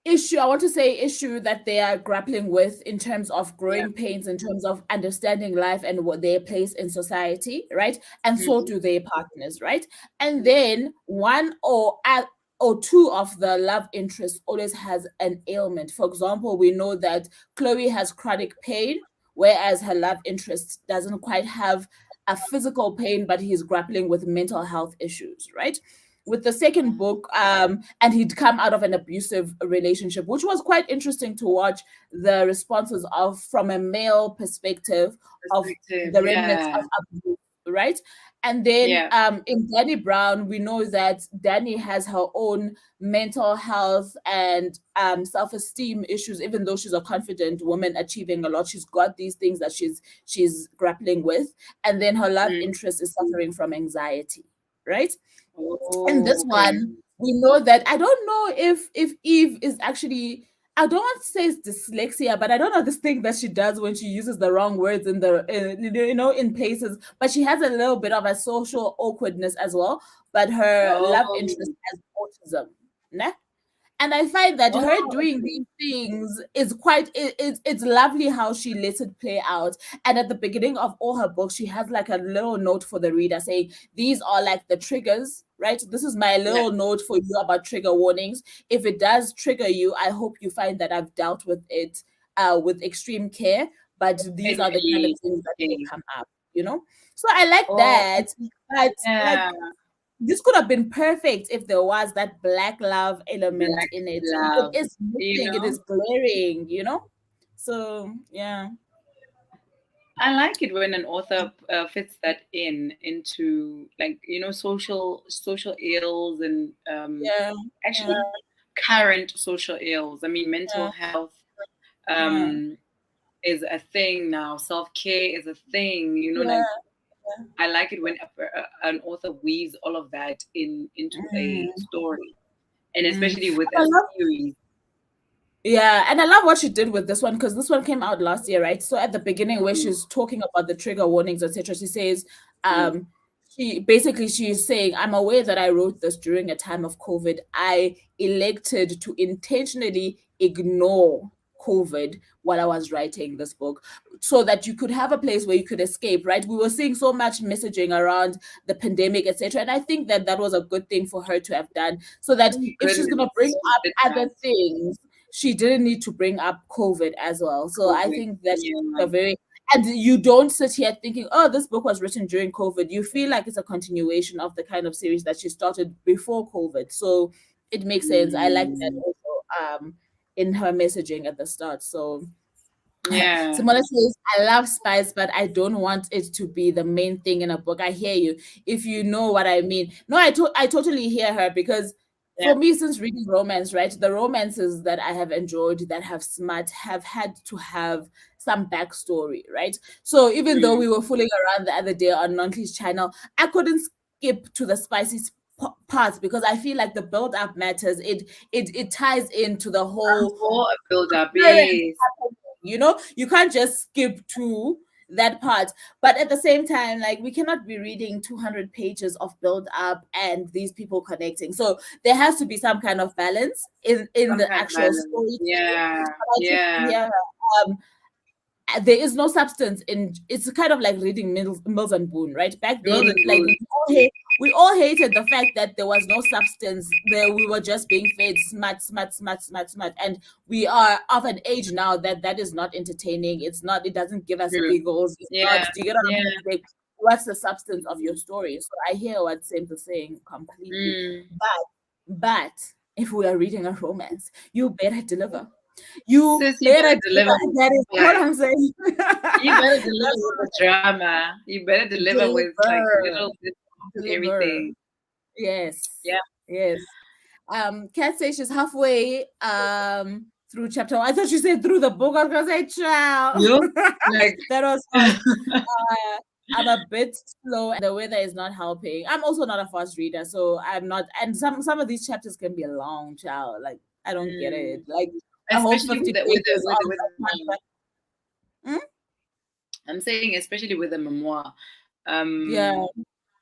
issue, I want to say issue that they are grappling with in terms of yeah. growing pains, in terms of understanding life and what their place in society, right? And so Mm-hmm. do their partners, right? And then one or two of the love interests always has an ailment. For example, we know that Chloe has chronic pain, whereas her love interest doesn't quite have a physical pain, but he's grappling with mental health issues, right? With the second book, and he'd come out of an abusive relationship, which was quite interesting to watch the responses of from a male perspective of Perspective, the remnants yeah. of abuse, right? And then Yeah. in Danny Brown, we know that Danny has her own mental health and self-esteem issues, even though she's a confident woman achieving a lot. She's got these things that she's grappling with. And then her love Mm. interest is suffering from anxiety, right? And Oh, this okay. one, we know that I don't know if Eve is actually, I don't want to say it's dyslexia, but I don't know this thing that she does when she uses the wrong words in the in places. But she has a little bit of a social awkwardness as well. But her love interest Oh, has autism, ne? And I find that oh, her doing okay. these things is quite it's lovely how she lets it play out. And at the beginning of all her books, she has like a little note for the reader saying these are like the triggers, right? This is my Yeah. little note for you about trigger warnings. If it does trigger you, I hope you find that I've dealt with it with extreme care. But these are the kind of Okay. things that will Okay. come up, you know? So I like Oh, that. But yeah. like this could have been perfect if there was that black love element Black in it. It love. is You missing, it know, is glaring, you know? So yeah. I like it when an author fits that into, like, social ills and Yeah. actually Yeah. current social ills. I mean, mental Yeah. health Yeah. um is a thing now. Self care is a thing. Yeah. Like, I like it when an author weaves all of that into a Mm, story, and mm. especially with I a love series. Yeah, and I love what she did with this one because this one came out last year, right? So at the beginning, where Mm, she's talking about the trigger warnings, etc., she says, mm, um, she's saying, "I'm aware that I wrote this during a time of COVID. I elected to intentionally ignore COVID while I was writing this book, so that you could have a place where you could escape." Right? We were seeing so much messaging around the pandemic, etc., and I think that that was a good thing for her to have done, so that thank if she's gonna goodness bring she up did other that. things she didn't need to bring up COVID as well. So I COVID. think that she took Yeah. a very and you don't sit here thinking, oh, this book was written during COVID. You feel like it's a continuation of the kind of series that she started before COVID. So it makes sense. I like that Mm, also in her messaging at the start. So yeah. Simona says, I love spice, but I don't want it to be the main thing in a book. I hear you. If you know what I mean. No, I totally hear her because Yeah. for me, since reading romance, right, the romances that I have enjoyed that have smart have had to have some backstory, right? So even though Mm, we were fooling around the other day on Nonkli's channel, I couldn't skip to the spicy parts because I feel like the build up matters. It ties into the whole for a build up, current yes. happening, you know, you can't just skip to that part. But at the same time, like we cannot be reading 200 pages of build up and these people connecting. So there has to be some kind of balance in Some the kind of actual balance. storytelling. Yeah. But I totally Yeah. hear her. There is no substance in it's kind of like reading Mills and Boone, right? Back Girls then, and like Boone. we all hated the fact that there was no substance there. We were just being fed smart, smart, smart, smart, smart. And we are of an age now that that is not entertaining. It's not, it doesn't give us True. giggles. It's not, Yeah. do you get what I'm Yeah. trying to say? What's the substance of your story? So I hear what Sam is saying completely. Mm. But if we are reading a romance, you better deliver. You Sis, you better better deliver. deliver with That is all spice. I'm saying. You better That's deliver with all the drama. You better I'm deliver with like deliver. little bits of Deliver. everything. Yes. Yeah. Yes. Kat says she's halfway through chapter one. I thought she said through the book. I was gonna say child. You like That was fast. I'm a bit slow and the weather is not helping. I'm also not a fast reader, so I'm not and some of these chapters can be a long child. Like I don't get it. mm, Like a whole especially 50 with pages on with the that memoir. chapter. Mm? I'm saying especially with the memoir. Yeah, Um,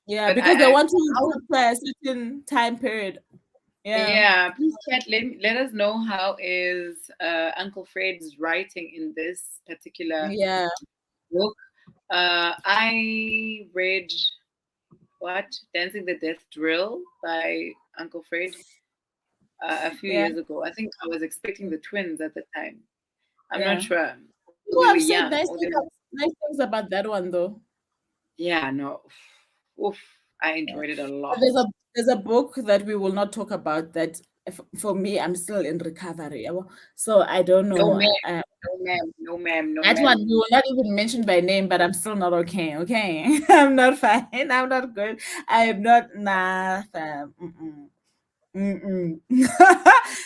yeah, but because they want to how capture a certain time period. Yeah, yeah, please chat. Let us know how is Uncle Fred's writing in this particular yeah, book. I read what Dancing the Death Drill by Uncle Fred a few yeah, years ago. I think I was expecting the twins at the time. I'm not yeah. sure. People They were have said young, or they were, nice things about that one though. yeah, no. Oof, I Yeah. enjoyed it a But lot. there's a book that we will not talk about that for me I'm still in recovery. So I don't No know. ma'am, no ma'am, no ma'am, no That one ma'am. we will not even mention by name, but I'm still not okay. Okay, I'm not fine. I'm not good. I am not nah. Fam. Mm-mm. Mm-mm.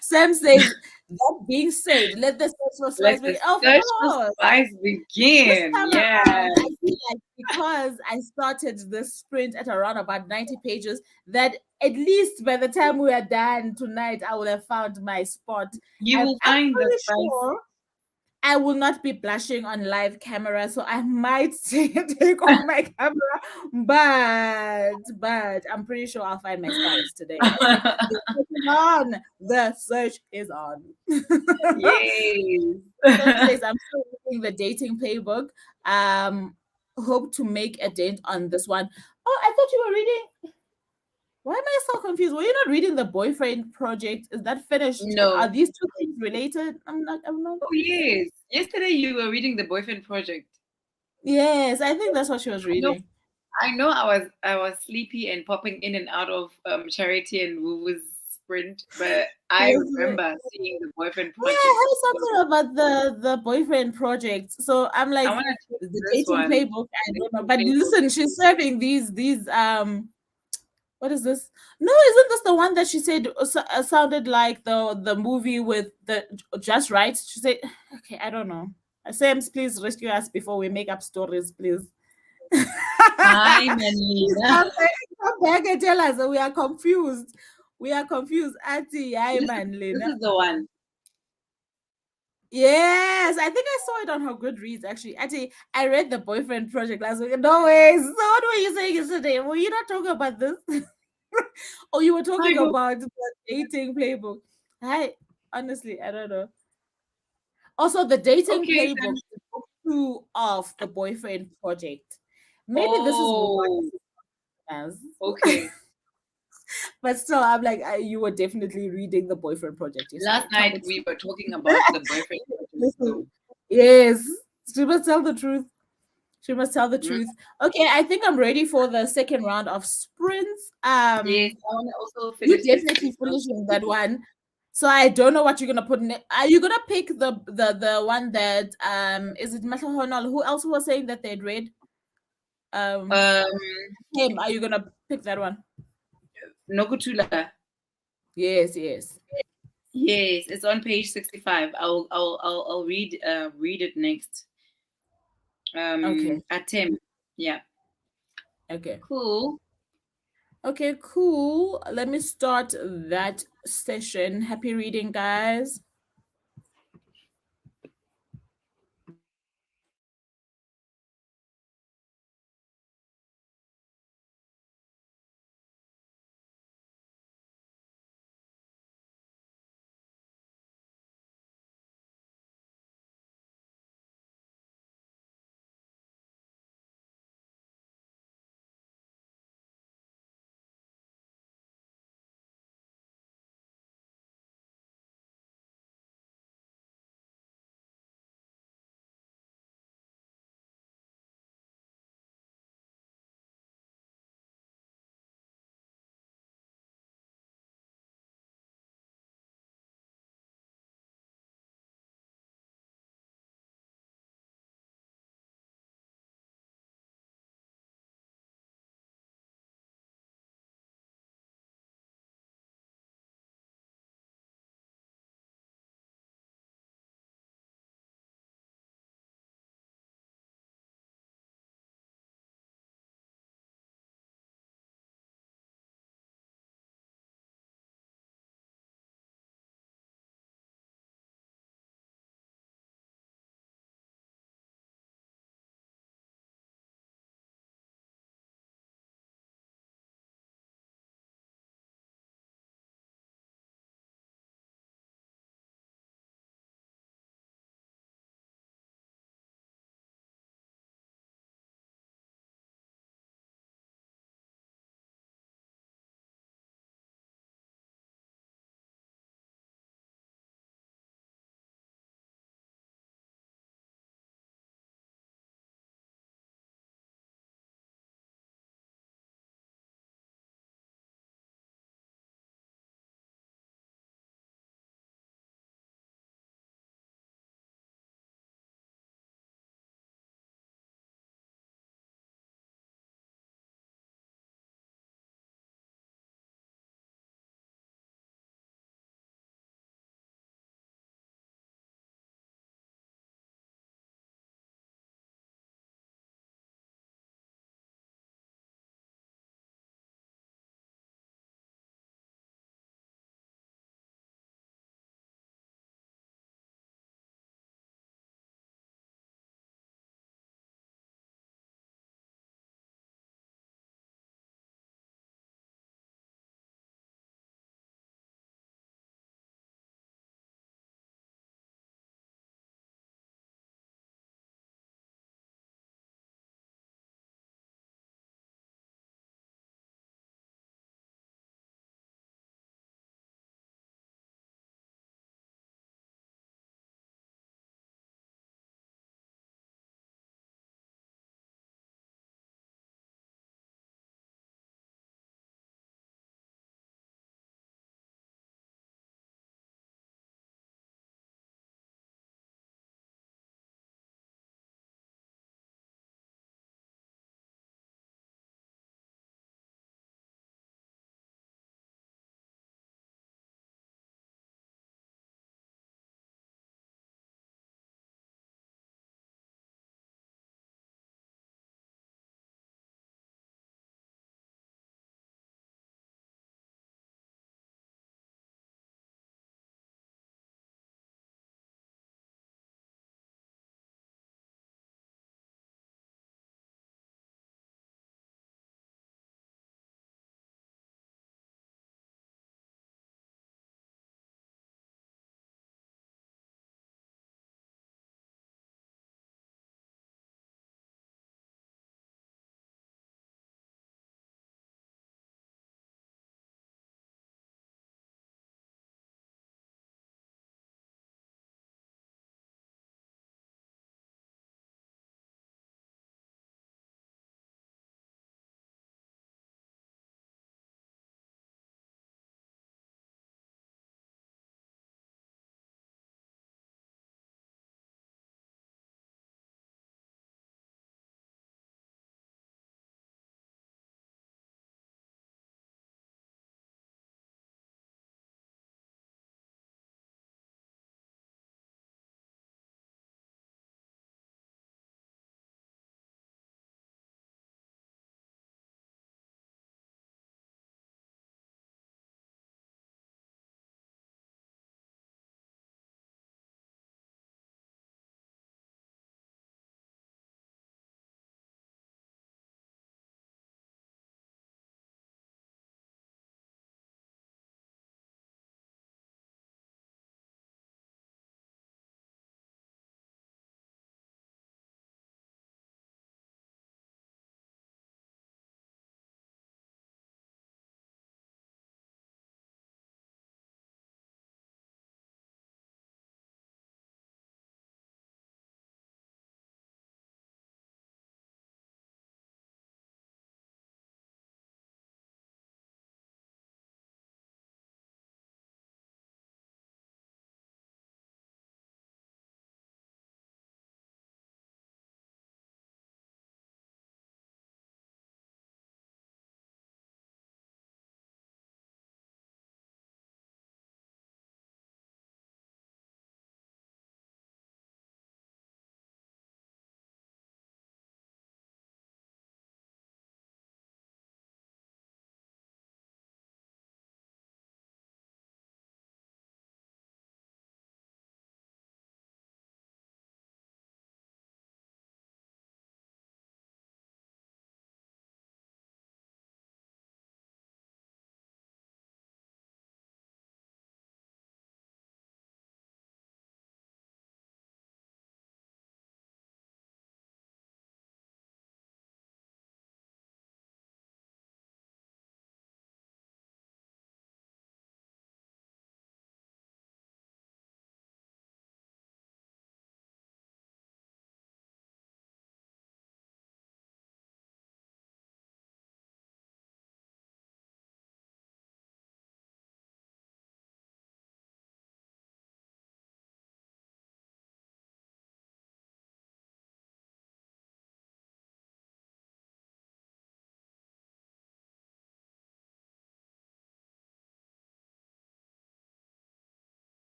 Sam says, that being said, let the search for Let spice the begin. Of search for course. spice This begin. time Yes. around, I feel like because I started the sprint at around about 90 pages, that at least by the time we are done tonight, I would have found my spot. You I'm will find the pretty spice. sure I will not be blushing on live camera, so I might take off my camera, but I'm pretty sure I'll find my spice today. Okay, the search is on. The search is on. Yes. Sam says I'm still reading the dating playbook. Hope to make a dent on this one. Oh, I thought you were reading. Why am I so confused? Were you not reading the boyfriend project? Is that finished? Are No. these two things related? I'm not. I'm not. Oh yes. Yesterday you were reading the boyfriend project. Yes, I think that's what she was I know reading. I know I was sleepy and popping in and out of Charity and Wuvu's sprint, but I Yes, remember seeing the boyfriend yeah, project. I heard So something about the boyfriend project. So I'm I like, wanna check the this dating one. playbook. I don't know, Dating but playbook. listen, she's serving these. What is this? No, isn't this the one that she said sounded like the movie with the Just Right? She said, okay, I don't know. Sams, please rescue us before we make up stories, please. Hi, Please Manlina. come back and tell us that we are confused. We are confused. Auntie, hi, man, This Lena. is the one. Yes, I think I saw it on her Goodreads actually. Actually, I read the boyfriend project last week. No ways. So what were you saying yesterday? Were you not talking about this? Oh, you were talking Playbook. about the dating playbook. I honestly, I don't know. Also, the dating Okay, playbook then. is book two of the boyfriend project. Maybe this is what Oh, it has. okay. But still, I'm like, you were definitely reading the boyfriend project yesterday. Last Tell the night truth. we were talking about the boyfriend project, Listen, though. yes, she must tell the truth. She must tell the Mm. truth. Okay, I think I'm ready for the second round of sprints. Yes, I want to also You finish definitely this. finishing that one. So I don't know what you're gonna put in it. Are you gonna pick the one that is it Matahonol? Who else was saying that they'd read? Um Um, him. Are you gonna pick that one? Nokutula. Yes, yes. Yes, it's on page 65. I'll read it next. Okay, Attempt. Yeah. okay. Cool. Okay, cool. Let me start that session. Happy reading, guys.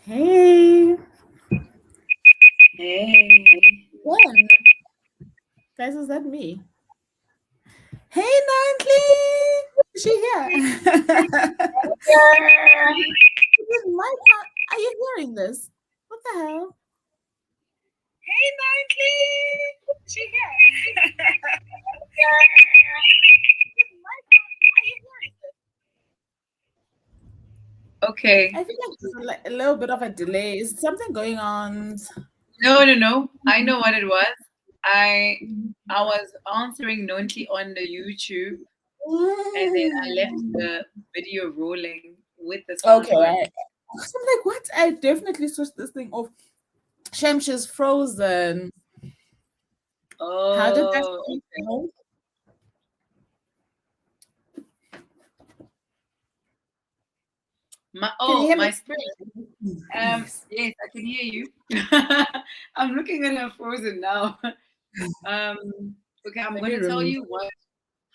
Hey, Hey. one. Guys, is that me? Hey, Nightly! Is she here? This is my part. Are you hearing this? What the hell? Hey, Nightly! Is she here? This is my part. Are you hearing this? Okay. I feel like there's a little bit of a delay. Is something going on? No, no, no. I know what it was. I I was answering Nonti on the YouTube, and then I left Mm. the video rolling with the sound Okay, on. right. So I'm like, what? I definitely switched this thing off. Shem, she's frozen. How did that Oh, okay. go? Can you hear me? My spirit. Yes. Yes, I can hear you. I'm looking at her frozen now. Um, okay, I'm Let me gonna tell remove. you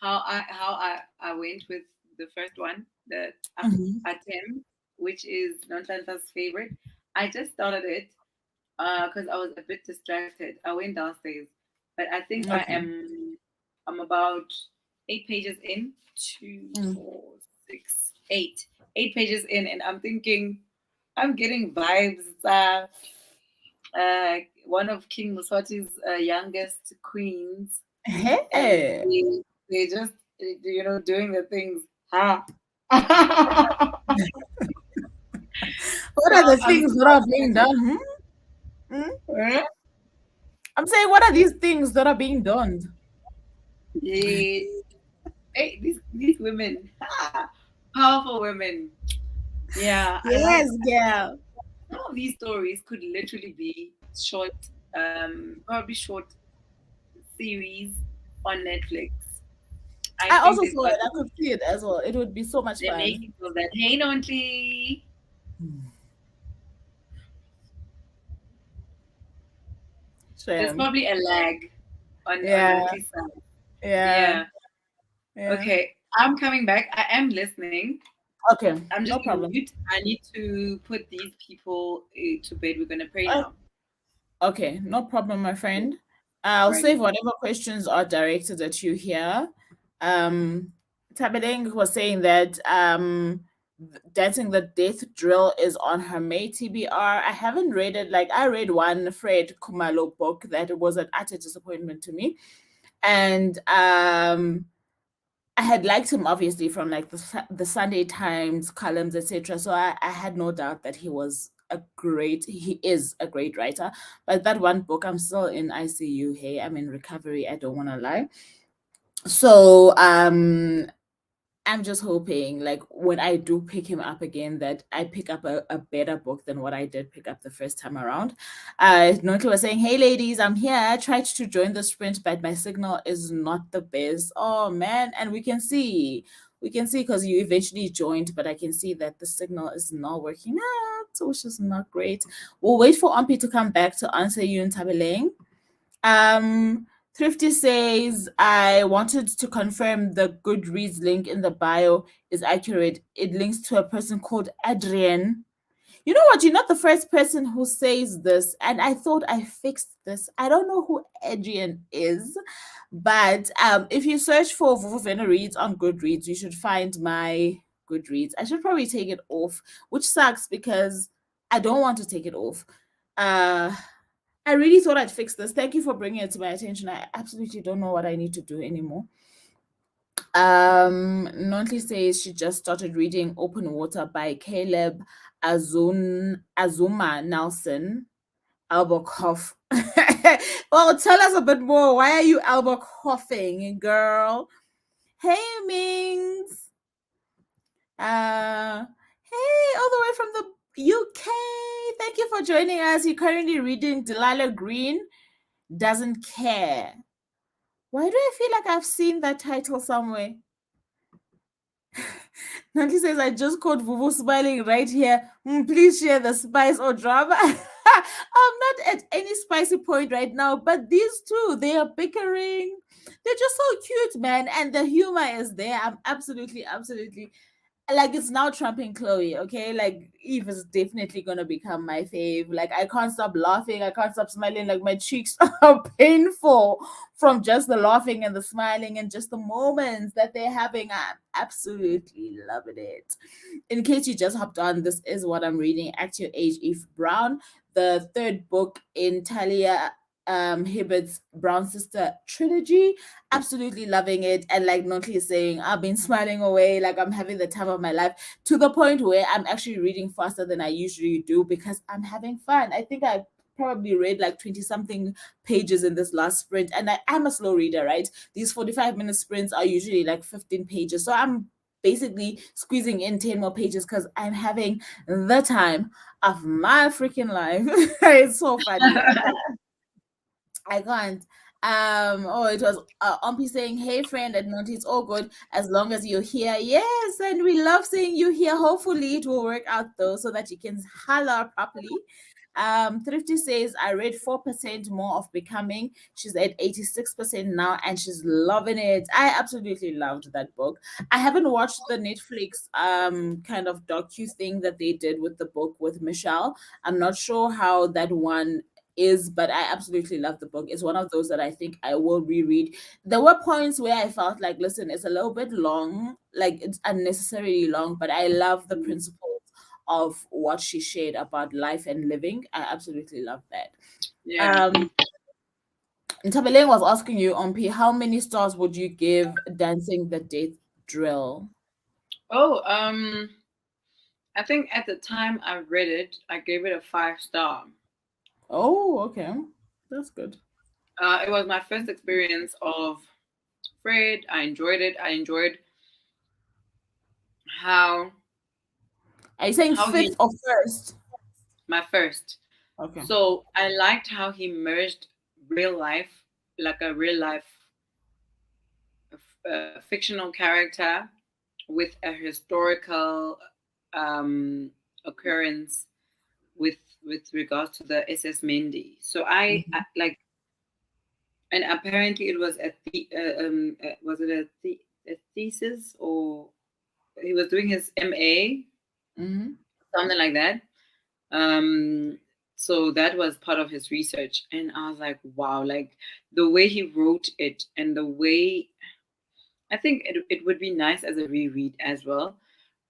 how I went with the first one, the Mhm. attempt, which is Nontanta's favorite. I just started it because I was a bit distracted. I went downstairs, but I think Okay. I'm about 8 pages in. Two, Mm. four, six, eight. 8 pages in, and I'm thinking I'm getting vibes. One of King Muswati's youngest queens, and Hey. they just doing the things. Ha. What So are the I'm things so that are being excited. done? Hmm? Hmm? Eh? I'm saying, what are these things that are being done? Yeah. Hey, these women, powerful women. Yeah, I like Yes, girl. some of these stories could literally be short, probably short series on Netflix. I I think also they've saw it. got I could see it as well. It would be so much the fun. makings of that. Hey, Nonty. There's Shame. probably a lag on Yeah, Nonty's side. yeah, Yeah. yeah. Okay. I'm coming back. I am listening. Okay, I'm just no gonna problem. mute. I need to put these people to bed. We're gonna pray Uh, now. Okay, no problem, my Okay. friend. I'll save Alrighty. whatever questions are directed at you here. Um, Tabedeng was saying that Dancing the Death Drill is on her May TBR. I haven't read it. Like, I read one Fred Kumalo book that was an utter disappointment to me. And I had liked him obviously from like the Sunday Times columns, etc. So I had no doubt that he is a great writer. But that one book, I'm still in ICU. Hey, I'm in recovery. I don't want to lie. So I'm just hoping, like, when I do pick him up again, that I pick up a better book than what I did pick up the first time around. Noti was saying, "Hey, ladies, I'm here. I tried to join the sprint, but my signal is not the best. Oh, man." And we can see because you eventually joined, but I can see that the signal is not working out, which is not great. We'll wait for Ompi to come back to answer you in Tabeleng. Um, Thrifty says, I wanted to confirm the Goodreads link in the bio is accurate. It links to a person called Adrian. You know what? You're not the first person who says this, and I thought I fixed this. I don't know who Adrian is, but if you search for Vuvu Vena reads on Goodreads, you should find my Goodreads. I should probably take it off, which sucks because I don't want to take it off. Uh, I really thought I'd fix this. Thank you for bringing it to my attention. I absolutely don't know what I need to do anymore. Nontly says she just started reading Open Water by Caleb Azuma Nelson. Albacoff. Well, tell us a bit more. Why are you albacoffing, girl? Hey, Mings. Hey, all the way from the UK. Thank you for joining us. You're currently reading Delilah Green Doesn't Care. Why do I feel like I've seen that title somewhere? Nancy says, I just caught Vuvu smiling right here. Please share the spice or drama. I'm not at any spicy point right now, but these two, they are bickering. They're just so cute, man. And the humor is there. I'm absolutely like it's now trumping Chloe, okay? Like Eve is definitely gonna become my fave. Like I can't stop laughing, I can't stop smiling, like my cheeks are painful from just the laughing and the smiling and just the moments that they're having. I'm absolutely loving it. In case you just hopped on, this is what I'm reading, Act Your Age, Eve Brown, the third book in Talia Hibbert's Brown Sister trilogy. Absolutely loving it. And like Notli is saying, I've been smiling away, like I'm having the time of my life, to the point where I'm actually reading faster than I usually do because I'm having fun. I think I probably read like 20 something pages in this last sprint, and I am a slow reader, right? These 45-minute sprints are usually like 15 pages, so I'm basically squeezing in 10 more pages because I'm having the time of my freaking life. It's so funny. I can't. Oh, it was Ompi saying, "Hey, friend, and not it's all good as long as you're here." Yes, and we love seeing you here. Hopefully, it will work out though, so that you can holler properly. Thrifty says, "I read 4% more of Becoming." She's at 86% now, and she's loving it. I absolutely loved that book. I haven't watched the Netflix kind of docu thing that they did with the book with Michelle. I'm not sure how that one is, but I absolutely love the book. It's one of those that I think I will reread. There were points where I felt like, listen, it's a little bit long, like it's unnecessarily long, but I love the principles of what she shared about life and living. I absolutely love that. Yeah. Um, Ntabeleng was asking you, Ompi, how many stars would you give Dancing the Death Drill? Oh, I think at the time I read it, I gave it a 5 star. Oh, okay. That's good. It was my first experience of Fred. I enjoyed it. I enjoyed how Are you saying how he fifth or first? my first. Okay. So I liked how he merged real life, like a real life fictional character, with a historical um, occurrence with regards to the SS Mendy. So I Mhm. like, and apparently it was was it a thesis, or he was doing his MA, Mhm. something like that. Um, so that was part of his research, and I was like, wow, like the way he wrote it and the way, I think it would be nice as a reread as well.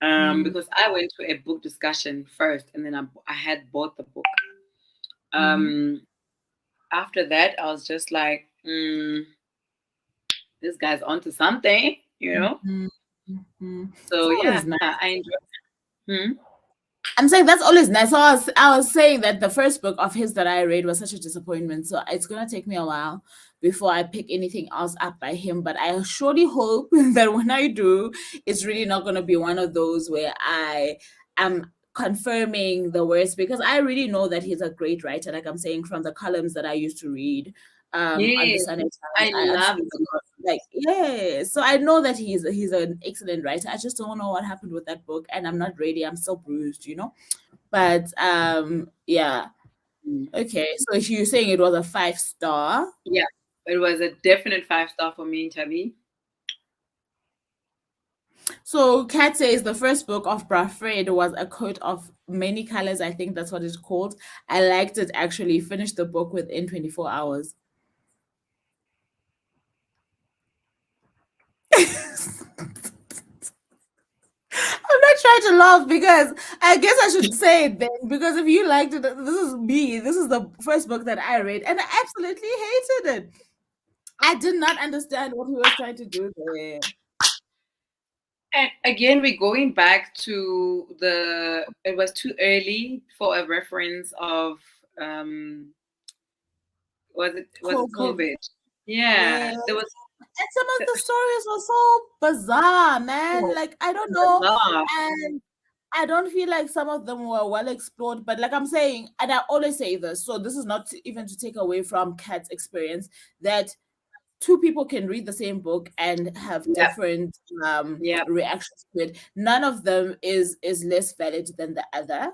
Mhm. Because I went to a book discussion first, and then I had bought the book. Mhm. Um, After that, I was just like, this guy's onto something. Mhm. Mhm. It's So yeah, always nice. I enjoyed. Hmm? I'm saying that's always nice. So I was saying that the first book of his that I read was such a disappointment. So it's gonna take me a while before I pick anything else up by him. But I surely hope that when I do, it's really not gonna be one of those where I am confirming the worst, because I really know that he's a great writer. Like I'm saying, from the columns that I used to read on the Yes, Sunday Times, I I love absolutely the book. like, yeah. So I know that he's an excellent writer. I just don't know what happened with that book, and I'm not ready. I'm so bruised. But yeah. Mm. Okay, so if you're saying it was a 5 star. Yeah, it was a definite 5 star for me, Tabi. So Kat says the first book of Brafred was a coat of many colors. I think that's what it's called. I liked it actually. Finished the book within 24 hours. I'm not trying to laugh because I guess I should say it then. Because if you liked it, this is me. This is the first book that I read, and I absolutely hated it. I did not understand what he was trying to do there. And again, we're going back to the. It was too early for a reference of was it COVID. COVID? Yeah. Yeah, there was And some of the stories were so bizarre, man. so Like, I don't know. bizarre. And I don't feel like some of them were well explored. But like I'm saying, and I always say this, so this is not even to take away from Kat's experience, that two people can read the same book and have Yep, different yep. reactions to it. None of them is less valid than the other.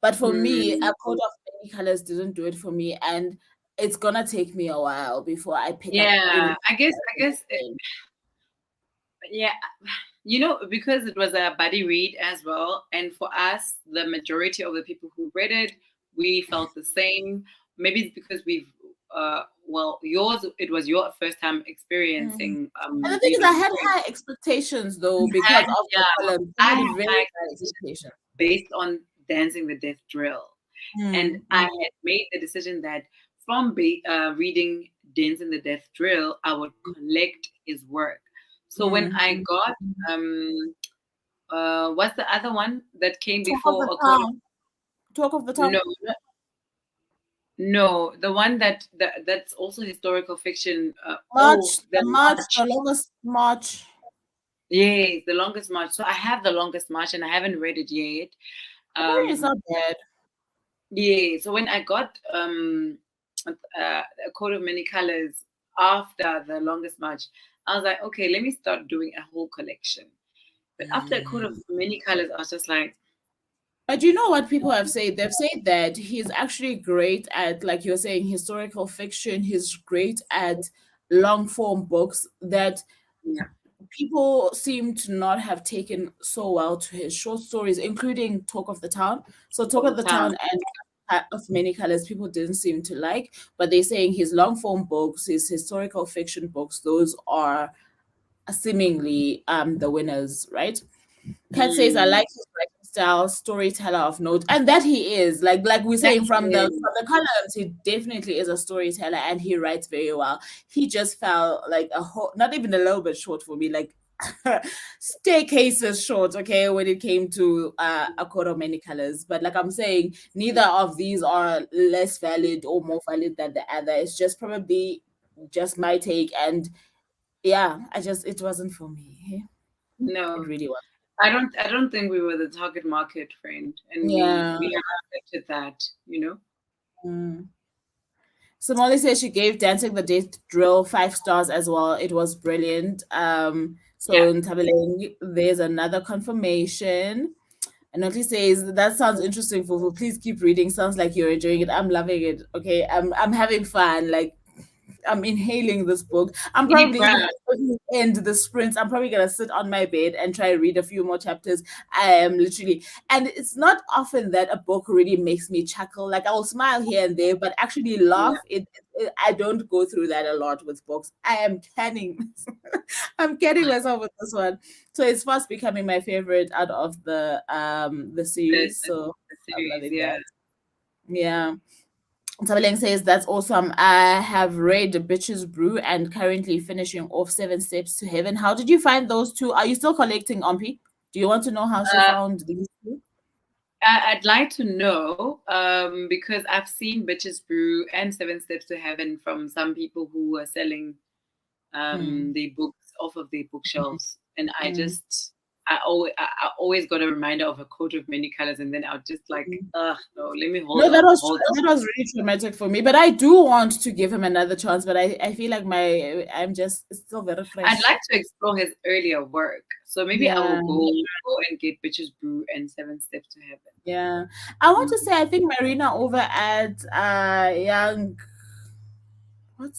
But for me, a Mm, coat of many colors didn't do it for me, and it's gonna take me a while before I pick up any. yeah, I guess. Yeah, because it was a buddy read as well, and for us, the majority of the people who read it, we felt the same. Maybe it's because yours, it was your first time Mm. experiencing And the thing is, I reading. had high expectations though You because had, of the yeah, column. I I had had very high high expectations expectations. based on Dancing the Death Drill. And Mm, I mm, had made the decision that from reading Dancing the Death Drill, I would collect his work. So when mm, I mm. got, what's the other one that came Talk of the before A Code of, town. Talk of the town. no, no, the one that's also historical fiction. March, The the March, March. the longest March. Yes, The Longest March. So I have The Longest March and I haven't read it yet. Apparently, it's Um, not bad. yeah, so when I got A Coat of Many Colors after The Longest March, I was like, okay, let me start doing a whole collection. But after A Coat of Mm. Many Colors, I was just like, But you know what people have said? They've said that he's actually great at, like you're saying, historical fiction. He's great at long form books that yeah, people seem to not have taken so well to his short stories, including Talk of the Town. So Talk all of the the time. Town and of Many Colors, people didn't seem to like, but they're saying his long form books, his historical fiction books, those are seemingly the winners, right? Kat says, I Mm, like his writing style, storyteller of note, and that he is. Like we're that saying from the is, from the columns, he definitely is a storyteller and he writes very well. He just felt like a whole, not even a little bit short for me, like staircases short, okay, when it came to A Coat of Many Colors. But like I'm saying, neither of these are less valid or more valid than the other. It's just probably just my take, and yeah, it wasn't for me. It no. really was. I don't think we were the target market, friend, and we Yeah. we have accepted that. Mm. Somali says she gave Dancing the Death Drill 5 stars as well. It was brilliant. Yeah. So in Tabeling, there's another confirmation. And Notly says that sounds interesting, Fufu. Please keep reading. Sounds like you're enjoying it. I'm loving it. Okay. I'm having fun. Like I'm inhaling this book. I'm Deep probably even breath. at the end the sprints. I'm probably gonna sit on my bed and try to read a few more chapters. I am literally, and it's not often that a book really makes me chuckle. Like I'll smile here and there, but actually Yeah. laugh. I don't go through that a lot with books. I am canning. I'm kidding myself with this one. So it's fast becoming my favorite out of the The, series. the, So the I'm series. loving Yeah. that. Yeah. Tabeling says that's awesome. I have read Bitches Brew and currently finishing off 7 Steps to Heaven. How did you find those two? Are you still collecting, Ompi? Do you want to know how she Uh, found these two? I'd like to know because I've seen Bitches Brew and Seven Steps to Heaven from some people who are selling Mm, the books off of their mm, bookshelves, and mm, I always got a reminder of A Coat of Many Colors, and then I would just like, mm. ugh, no, let me hold No, off, hold off. that was really traumatic for me. But I do want to give him another chance. But I feel like I'm just still very I'd fresh. like to explore his earlier work, so maybe I will Yeah, go and get Bitches Brew and Seven Steps to Heaven. yeah. I want to Mm. say I think Marina over at Young what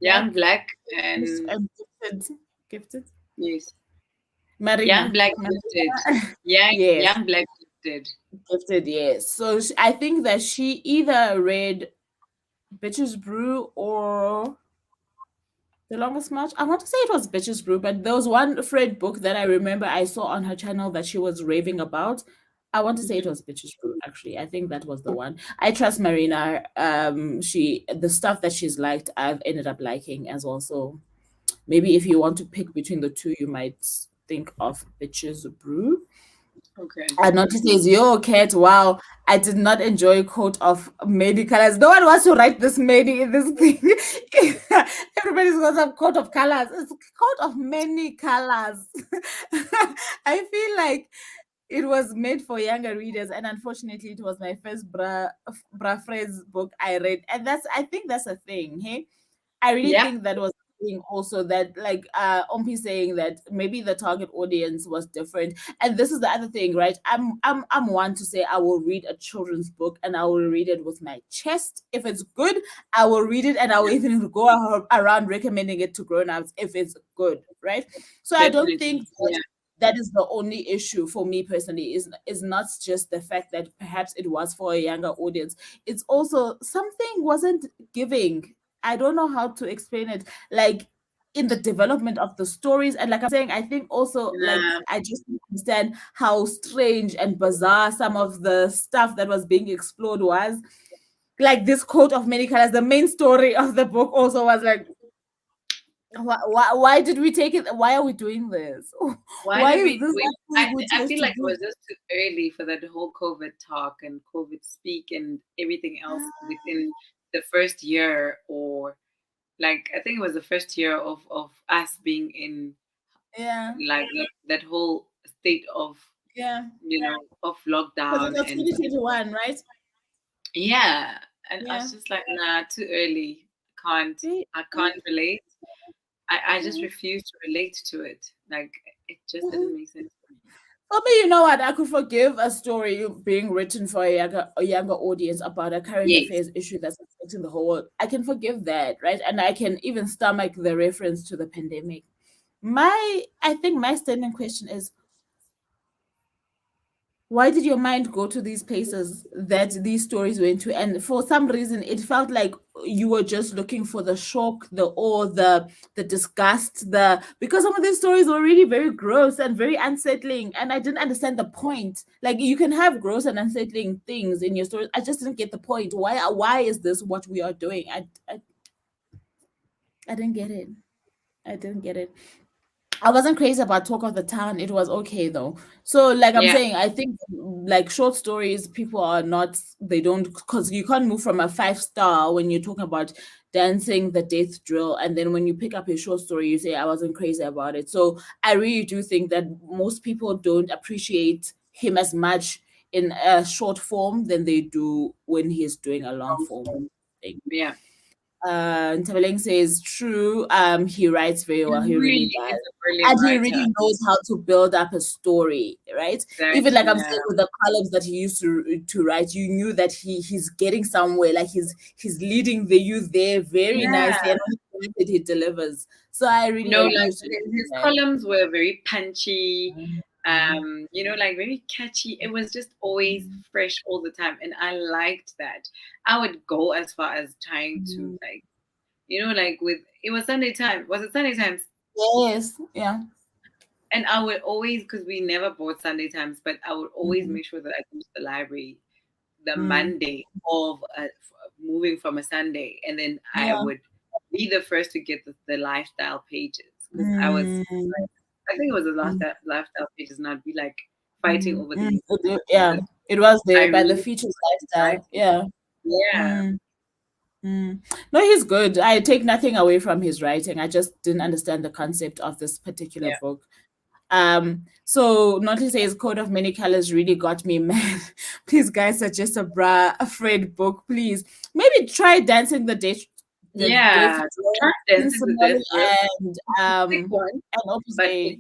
Young Black Black Miss and Gifted yes, Young Marina. Black Gifted, Young Yes, Young Black Gifted. Gifted. Yes. So I think that she either read Bitches Brew or The Longest March. I want to say it was Bitches Brew, but there was one Fred book that I remember I saw on her channel that she was raving about. I want to say it Mhm. was Bitches Brew. Actually, I think that was the one. I trust Marina. She the stuff that she's liked, I've ended up liking as well. So maybe if you want to pick between the two, you might think of Bitches Brew. Okay. I noticed says, yo, Kat, wow, I did not enjoy Coat of Many Colors. No one wants to write this many in this thing. Everybody's got some coat of colors. It's coat of many colors. I feel like it was made for younger readers, and unfortunately, it was my first bra phrase book I read, and I think that's a thing. Hey, I really Yep. think that was a thing also that like Ompi saying that maybe the target audience was different. And this is the other thing, right? I'm one to say I will read a children's book and I will read it with my chest. If it's good, I will read it and I will even go around recommending it to grown-ups if it's good, right? So I don't think Definitely. Yeah. that is the only issue for me personally, is not just the fact that perhaps it was for a younger audience. It's also something wasn't giving. I don't know how to explain it. Like in the development of the stories, and like I'm saying, I think also like Nah, I just don't understand how strange and bizarre some of the stuff that was being explored was. Like this coat of many colors, the main story of the book also was like, why did we take it? Why are we doing this? why Why did is we? this We actually we I chose feel to like it do? was just too early for that whole COVID talk and COVID speak and everything else within the first year, or like I think it was the first year of us being in Yeah, like that whole state of yeah. of Because it lockdown was and 2021, right? yeah, and I Yeah. was just like, nah, too early. Can't See? I can't relate. I just Mhm. refuse to relate to it. Like it just Mhm. didn't make sense for me. For me, you know what? I could forgive a story being written for a younger audience about a current Yes. affairs issue that's affecting the whole world. I can forgive that, right? And I can even stomach the reference to the pandemic. I think my standing question is, why did your mind go to these places that these stories went to? And for some reason it felt like you were just looking for the shock, the awe, the disgust, the because some of these stories were really very gross and very unsettling, and I didn't understand the point. Like you can have gross and unsettling things in your stories. I just didn't get the point. Why is this what we are doing? I didn't get it. I didn't get it. I wasn't crazy about Talk of the Town. It was okay though. So, like I'm Yeah. saying, I think like short stories, people are not, they don't, because you can't move from a 5 star when you're talking about dancing the death drill. And then when you pick up a short story, you say, I wasn't crazy about it. So, I really do think that most people don't appreciate him as much in a short form than they do when he's doing a long Long form form. thing. Yeah. Ntabeleng says true. He writes very He well. He really really is does, a brilliant and he writer. really knows how to build up a story, right? Even Exactly. like I'm Yeah. saying with the columns that he used to write, you knew that he's getting somewhere. Like he's leading the youth there very Yeah. nicely, and when he delivers. So I really Like agree with you on his that. columns were very punchy, Mhm. like very catchy. It was just always fresh all the time, and I liked that. I would go as far as trying to Mhm. like, like with it was Sunday time. Was it Sunday times? Yes, yeah. And I would always, because we never bought Sunday times, but I would always Mhm. make sure that I go to the library the Mm. Monday of moving from a Sunday, and then I Yeah. would be the first to get the lifestyle pages because Mm. I think it was the Mm. lifestyle pages, and I'd be like fighting Mm. over Mm. these Yeah, because it was I there by the really features liked lifestyle. it. Yeah. Yeah, Mm. Mm. No, he's good. I take nothing away from his writing. I just didn't understand the concept of this particular yeah, book. So Naughty says Coat of Many Colors really got me mad. Please, guys, suggest a Fred book, please. Maybe try Dancing the Death yeah. Drill Try in dancing to death Somali drill. and It's a thick one, Opus but A.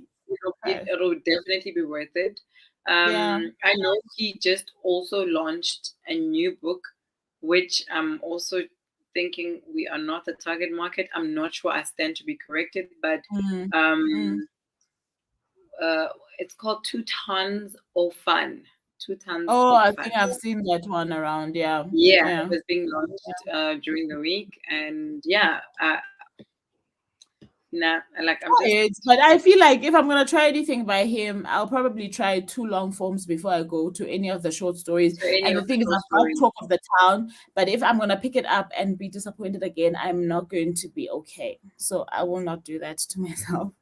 it'll definitely be worth it. Yeah. I know he just also launched a new book, which I'm also thinking we are not the target market. I'm not sure. I stand to be corrected, but Mm. Mm. um, uh, it's called Two Tons of Fun. Two Tons Oh, of I Fun. think I've seen that one around. Yeah. Yeah, it Yeah. was being launched during the week, and yeah, nah, like I'm just It, but I feel like if I'm gonna try anything by him, I'll probably try two long forms before I go to any of the short stories. to any And of the the thing is, short I've got stories. Talk of the Town, but if I'm gonna pick it up and be disappointed again, I'm not going to be okay. So I will not do that to myself.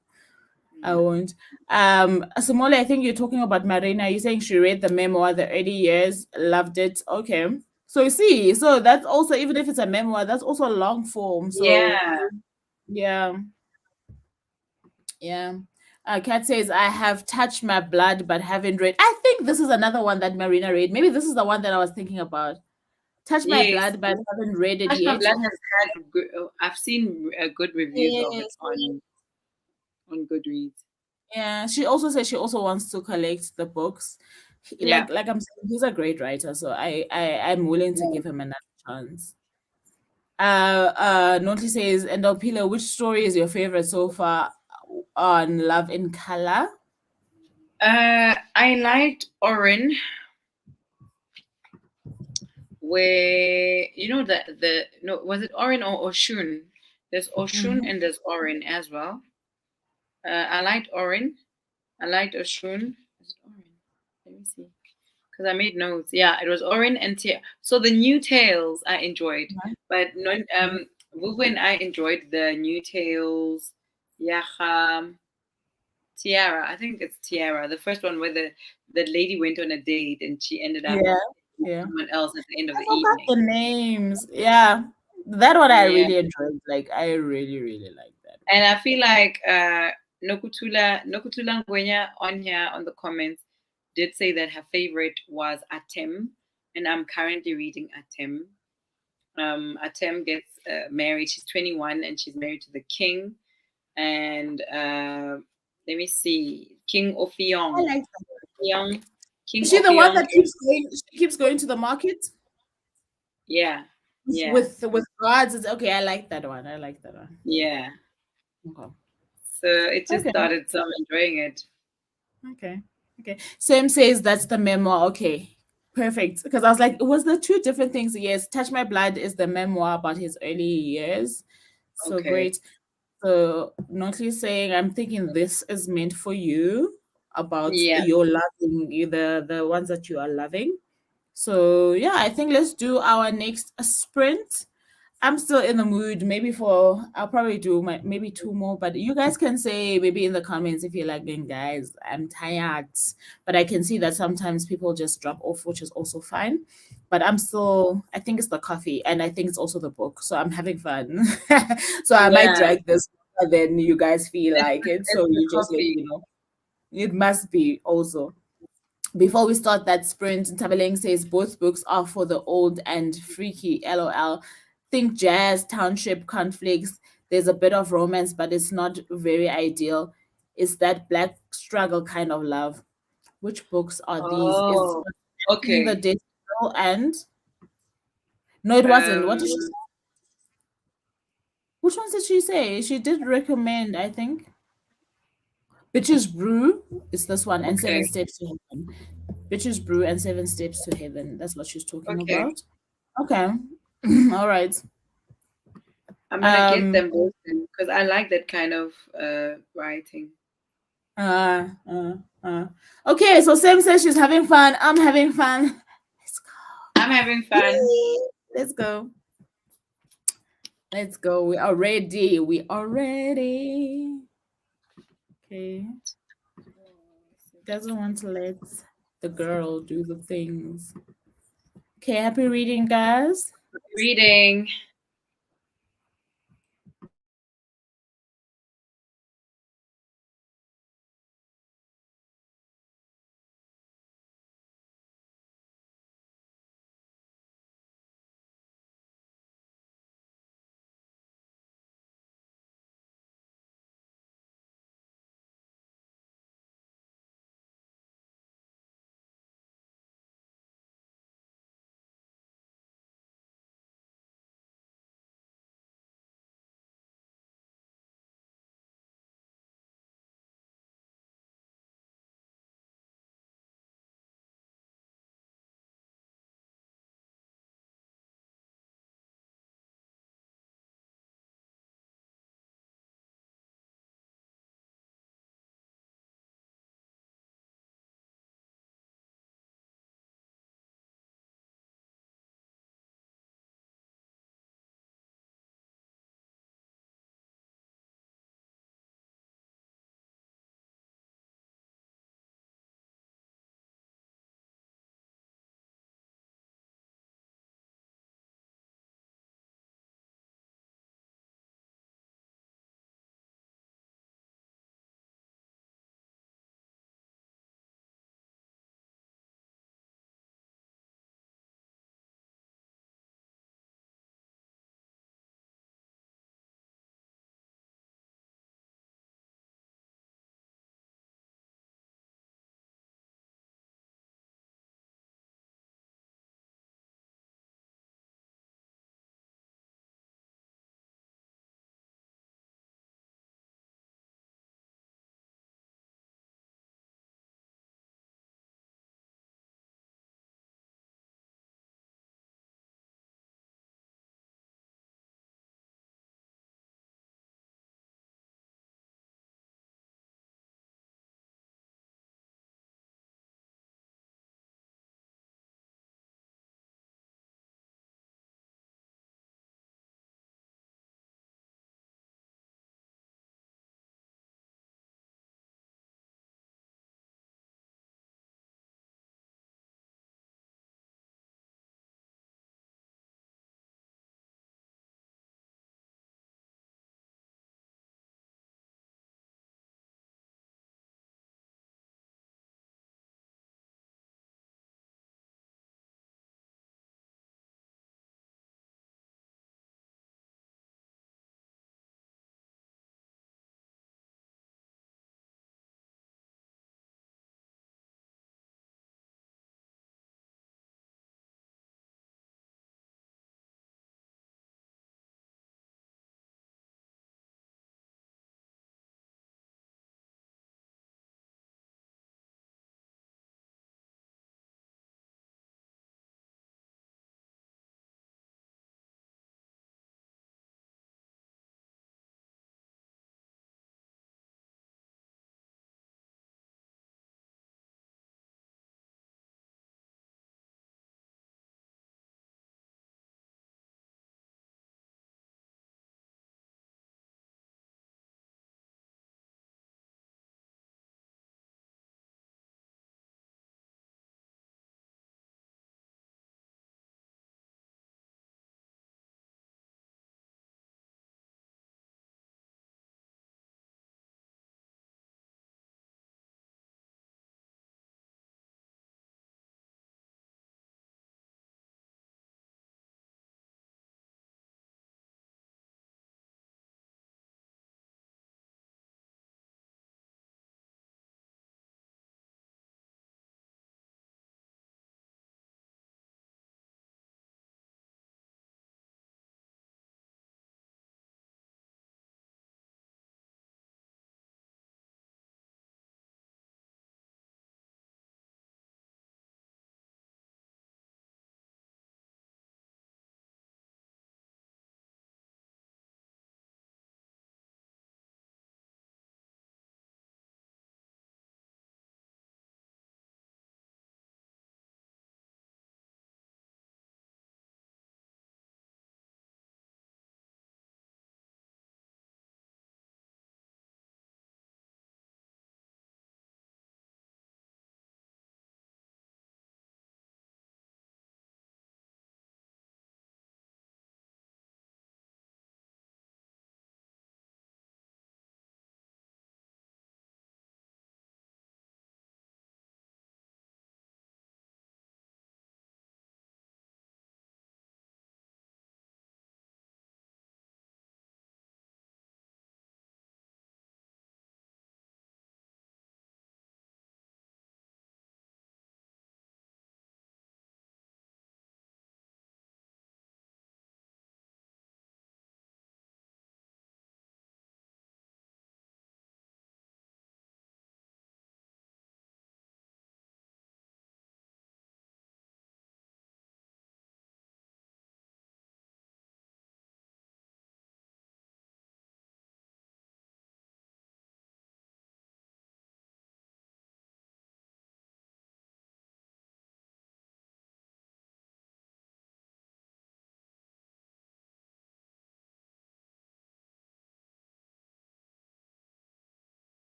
I Yeah. won't. Samole, I think you're talking about Marina. You're saying she read the memoir the early years, loved it. Okay. So you see, so that's also, even if it's a memoir, that's also a long form. So Yeah. yeah. Yeah. Kat says, I have touched my blood but haven't read. I think this is another one that Marina read. Maybe this is the one that I was thinking about. Touch my Yes. blood but haven't read it Touch My yet. Blood has had good, I've seen good reviews of it Yes. on Goodreads. Yeah. She also says she also wants to collect the books. Yeah. Like I'm saying, he's a great writer, so I'm willing to Yeah. give him another chance. Noti says, and Pila, which story is your favorite so far on Love in Color? I liked Orin, where the no, was it Orin or Oshun? There's Oshun Mhm. and there's Orin as well. I liked Orin. I liked Oshun. Was it Orin? Let me see. Because I made notes. Yeah, it was Orin and Tia. So the new tales I enjoyed, Yeah. but non Yeah. Vuvu and I enjoyed the new tales. Yeah, Tiara. I think it's Tiara. The first one where the lady went on a date and she ended up Yeah. with Yeah. someone else at the end of I the forgot evening. the names. Yeah. That one I Yeah, really enjoyed. Like I really, really like that and I feel like Nokutula Ngwenya on here on the comments did say that her favorite was Atem, and I'm currently reading Atem. Atem gets married. She's 21 and she's married to the king. And let me see, King one. Ophiong. I like Ophiong, King Is she the one Ophiong. that keeps going? She keeps going to the market Yeah, yeah, with guards. It's okay. I like that one. I like that one. yeah. Okay. So it just Okay. started, so I'm enjoying it. Okay. Okay. Sam says that's the memoir. Okay. Perfect. Because I was like, was there two different things? Yes. Touch My Blood is the memoir about his early years. So Okay. great. So Notly saying, I'm thinking this is meant for you about Yeah. your loving the ones that you are loving. So yeah, I think let's do our next sprint. I'm still in the mood. Maybe for I'll probably do maybe two more, but you guys can say maybe in the comments if you're like, "Then guys, I'm tired." But I can see that sometimes people just drop off, which is also fine. But I'm still. I think it's the coffee, and I think it's also the book. So I'm having fun. So I might Yeah. drag this, but then you guys feel It's like it. it's So the you just let coffee. me know. It must be also. Before we start that sprint, Tabeleng says both books are for the old and freaky. LOL. Think jazz, township conflicts. There's a bit of romance, but it's not very ideal. It's that black struggle kind of love. Which books are these? Is Oh, in the okay. Dead Girl and no, it wasn't. What did she say? Um, Which ones did she say? She did recommend, I think. Bitches Brew is this one, and Seven okay, Steps to Heaven. Bitches Brew and Seven Steps to Heaven. That's what she's talking okay. about. Okay. All right. I'm gonna get Um them both because I like that kind of writing. uh, uh, uh. Okay, so Sam says she's having fun. I'm having fun. Let's go. I'm having fun. Yay. Let's go. Let's go. We are ready. We are ready. Okay. Doesn't want to let the girl do the things. Okay, happy reading, guys. Reading.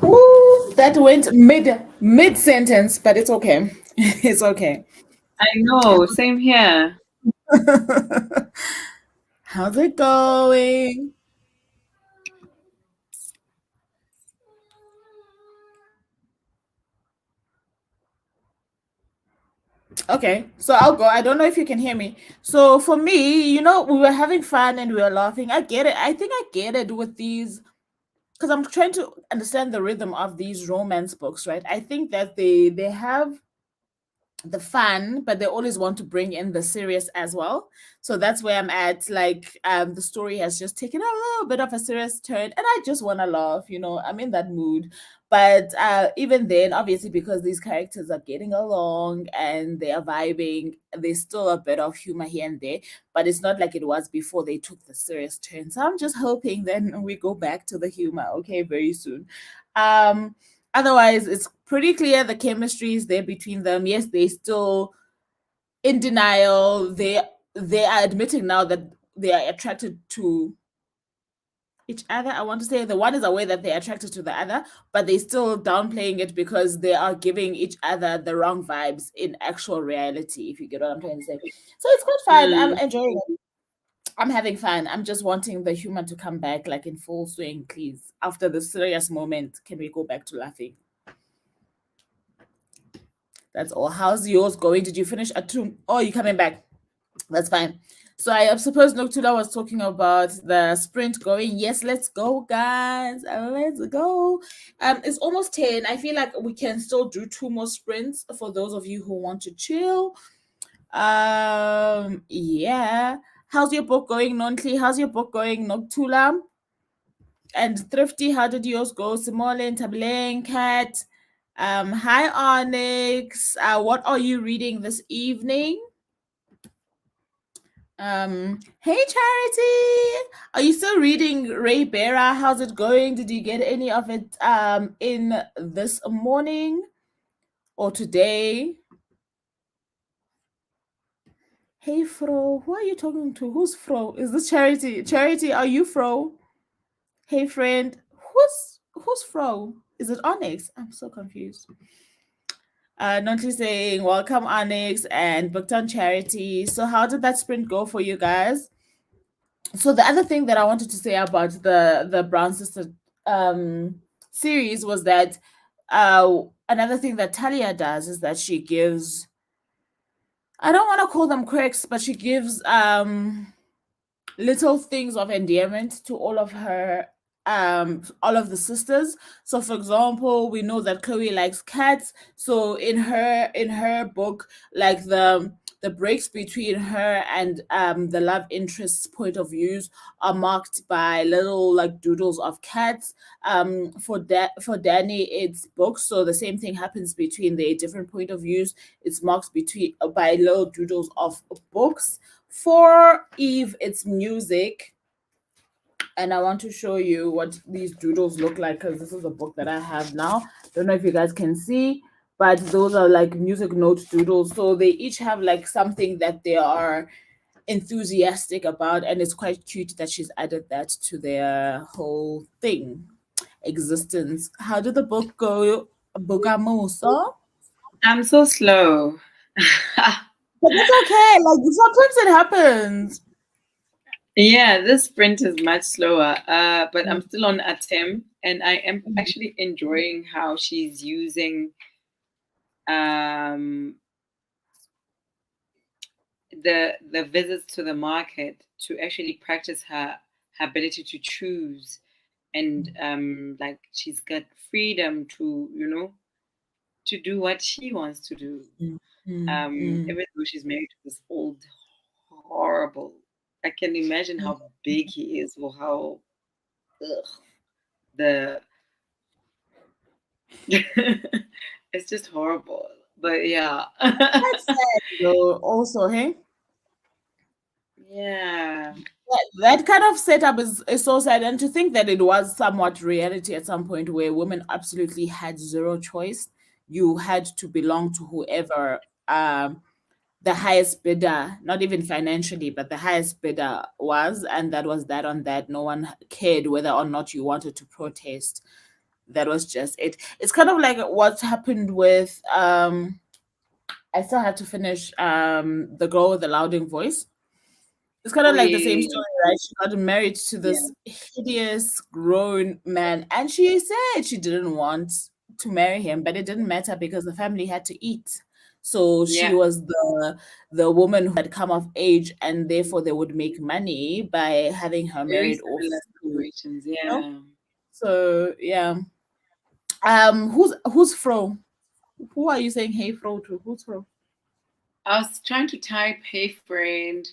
Ooh, that went mid sentence, but it's okay. It's okay. I know, same here. How's it going? Okay, so I'll go. I don't know if you can hear me. So for me, we were having fun and we were laughing. I get it. I think I get it with these because I'm trying to understand the rhythm of these romance books, right? I think that they have the fun, but they always want to bring in the serious as well. So that's where I'm at. Like, the story has just taken a little bit of a serious turn, and I just want to laugh. I'm in that mood. But even then, obviously, because these characters are getting along and they are vibing, there's still a bit of humor here and there. But it's not like it was before they took the serious turn. So I'm just hoping then we go back to the humor, okay, very soon. Um, Otherwise, it's pretty clear the chemistry is there between them. Yes, they still in denial. They are admitting now that they are attracted to each other. I want to say the one is aware that they're attracted to the other, but they still downplaying it because they are giving each other the wrong vibes in actual reality, if you get what I'm trying to say. So it's quite fun. I'm Mm. enjoying it. I'm having fun. I'm just wanting the humor to come back like in full swing, please. After the serious moment, can we go back to laughing? That's all. How's yours going? Did you finish at 2? Oh, you coming back? That's fine. So I suppose Noctula was talking about the sprint going. Yes, let's go, guys. Let's go. It's almost 10. I feel like we can still do 2 more sprints for those of you who want to chill. Yeah. How's your book going, Nontli? How's your book going, Noctula? And Thrifty, how did yours go? Simone, Tableng, Cat. Hi Onyx. What are you reading this evening? Hey Charity. Are you still reading Ray Bera? How's it going? Did you get any of it in this morning or today? Hey Fro, who are you talking to? Who's Fro? Is this Charity? Charity, are you Fro? Hey friend, who's Fro? Is it Onyx? I'm so confused. Nonty saying, welcome Onyx and booked on Charity. So how did that sprint go for you guys? So the other thing that I wanted to say about the Brown Sister series was that another thing that Talia does is that she gives, I don't want to call them quirks, but she gives little things of endearment to all of the sisters. So for example, we know that Chloe likes cats, so in her book, like the breaks between her and the love interest's point of views are marked by little like doodles of cats. For Danny it's books, so the same thing happens between the different point of views. It's marked between by little doodles of books. For Eve, it's music. And I want to show you what these doodles look like because this is a book that I have now. Don't know if you guys can see, but those are like music note doodles. So they each have like something that they are enthusiastic about, and it's quite cute that she's added that to their whole thing existence. How did the book go, Bugamuso? I'm so slow. But that's okay. Like sometimes it happens. Yeah, this sprint is much slower, but I'm still on attempt, and I am actually enjoying how she's using um, the visits to the market to actually practice her ability to choose, and like she's got freedom to to do what she wants to do. Mm, mm, mm, Even though she's married to this old horrible, I can imagine mm. how big he is or how ugh, the it's just horrible. But yeah. That's sad though, also, hey? Yeah. That kind of setup is so sad. And to think that it was somewhat reality at some point where women absolutely had zero choice. You had to belong to whoever the highest bidder, not even financially, but the highest bidder was, and that was that on that. No one cared whether or not you wanted to protest. that was just it. It's kind of like what happened with I still have to finish the girl with the louding voice. It's kind Oh of yeah, like the same yeah, story, right? She got married to yeah, this hideous grown man, and she said she didn't want to marry him, but it didn't matter because the family had to eat. So she yeah. was the woman who had come of age, and therefore they would make money by having her Very married off similar to, situations. know. Yeah. So yeah. Who's Fro? Who are you saying hey Fro to? Who's Fro? I was trying to type "Hey friend."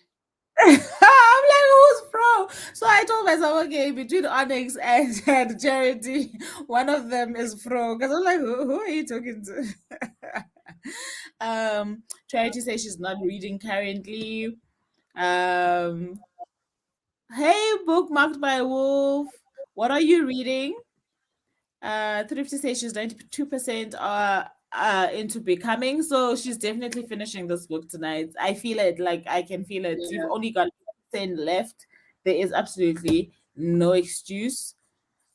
I'm like, who's Fro? So I told myself, okay, between Onyx and Charity, one of them is Fro. Because I'm like, who are you talking to? Charity says she's not reading currently. Um, hey, bookmarked by Wolf. What are you reading? Thrifty says she's 92% into becoming, so she's definitely finishing this book tonight. I feel it, like I can feel it. You've Yeah. only got 10 left. There is absolutely no excuse.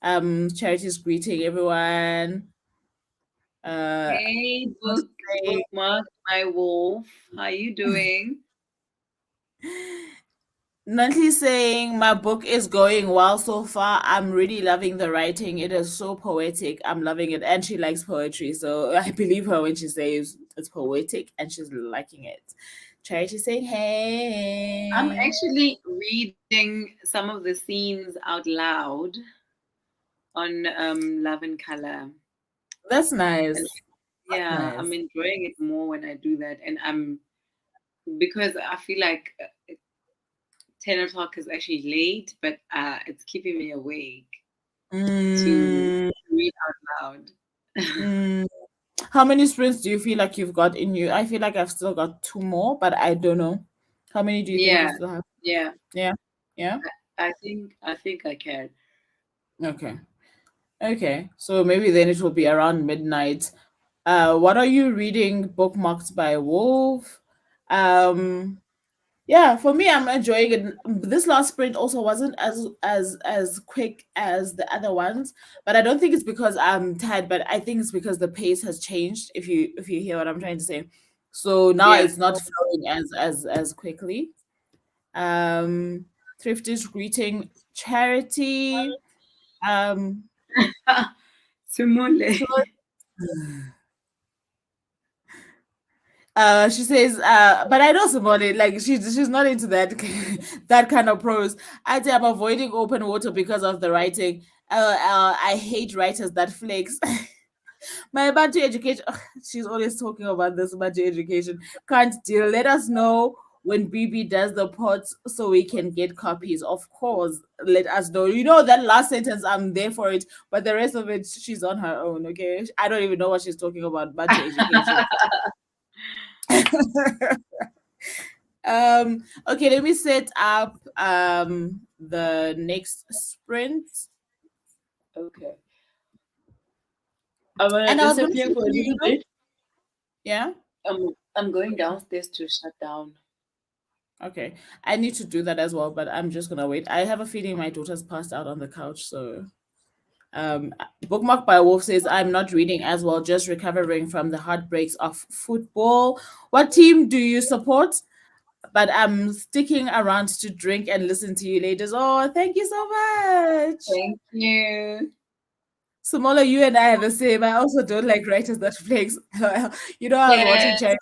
Charity's greeting everyone. Uh Hey, bookmark my wolf. How you doing? Nancy saying my book is going well so far. I'm really loving the writing. It is so poetic. I'm loving it. And she likes poetry. So I believe her when she says it's poetic and she's liking it. Charity saying, I'm hey. actually reading some of the scenes out loud on Love and Color. That's And nice. That's yeah, I'm nice. enjoying it more when I do that. And because I feel like 10 o'clock is actually late, but it's keeping me awake to Mm, read out loud. mm. How many sprints do you feel like you've got in you? I feel like I've still got two more, but I don't know. How many do you think you Yeah, still have? yeah. Yeah. Yeah. I think I can. Okay. Okay. So maybe then it will be around midnight. What are you reading? Bookmarked by Wolf. Um, yeah, for me, I'm enjoying it. This last sprint also wasn't as quick as the other ones, but I don't think it's because I'm tired. But I think it's because the pace has changed. If you hear what I'm trying to say, so now Yeah. it's not flowing as quickly. Um, Thrift is greeting Charity. Um, Sumule. so she says, but I know somebody like she's not into that that kind of prose. I say I'm avoiding open water because of the writing. I hate writers that flex. My Bantu education. Ugh, she's always talking about this Bantu education. Can't deal. Let us know when BB does the pots so we can get copies. Of course, let us know. You know that last sentence, I'm there for it, but the rest of it, she's on her own. Okay, I don't even know what she's talking about Bantu education. Okay, let me set up the next sprint. Okay. I'm gonna And I was gonna disappear say for a to you, little bit. yeah. I'm going downstairs to shut down. Okay. I need to do that as well, but I'm just gonna wait. I have a feeling my daughter's passed out on the couch, so bookmark by Wolf says I'm not reading as well, just recovering from the heartbreaks of football. What team do you support? But I'm sticking around to drink and listen to you ladies. Oh, thank you so much. Thank you. Samola, you and I are the same. I also don't like writers that flex. I was watching Yes.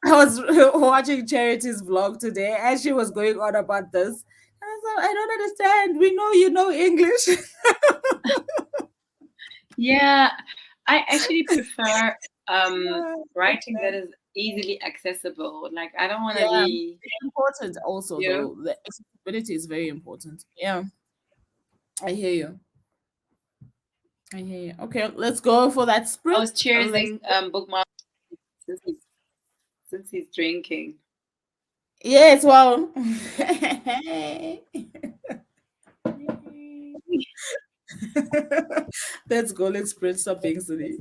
I was watching Charity's vlog today, and she was going on about this. And I was like, I don't understand. We know you know English. Yeah. I actually prefer writing that is easily accessible. Like I don't want to Yeah, be, important also you know, though. The accessibility is very important. Yeah, I hear you. I hear you. Okay, let's go for that I sprint. was Let's. cheersing bookmark since he's drinking. Yes, well. Let's go. Let's sprint. Stop being silly.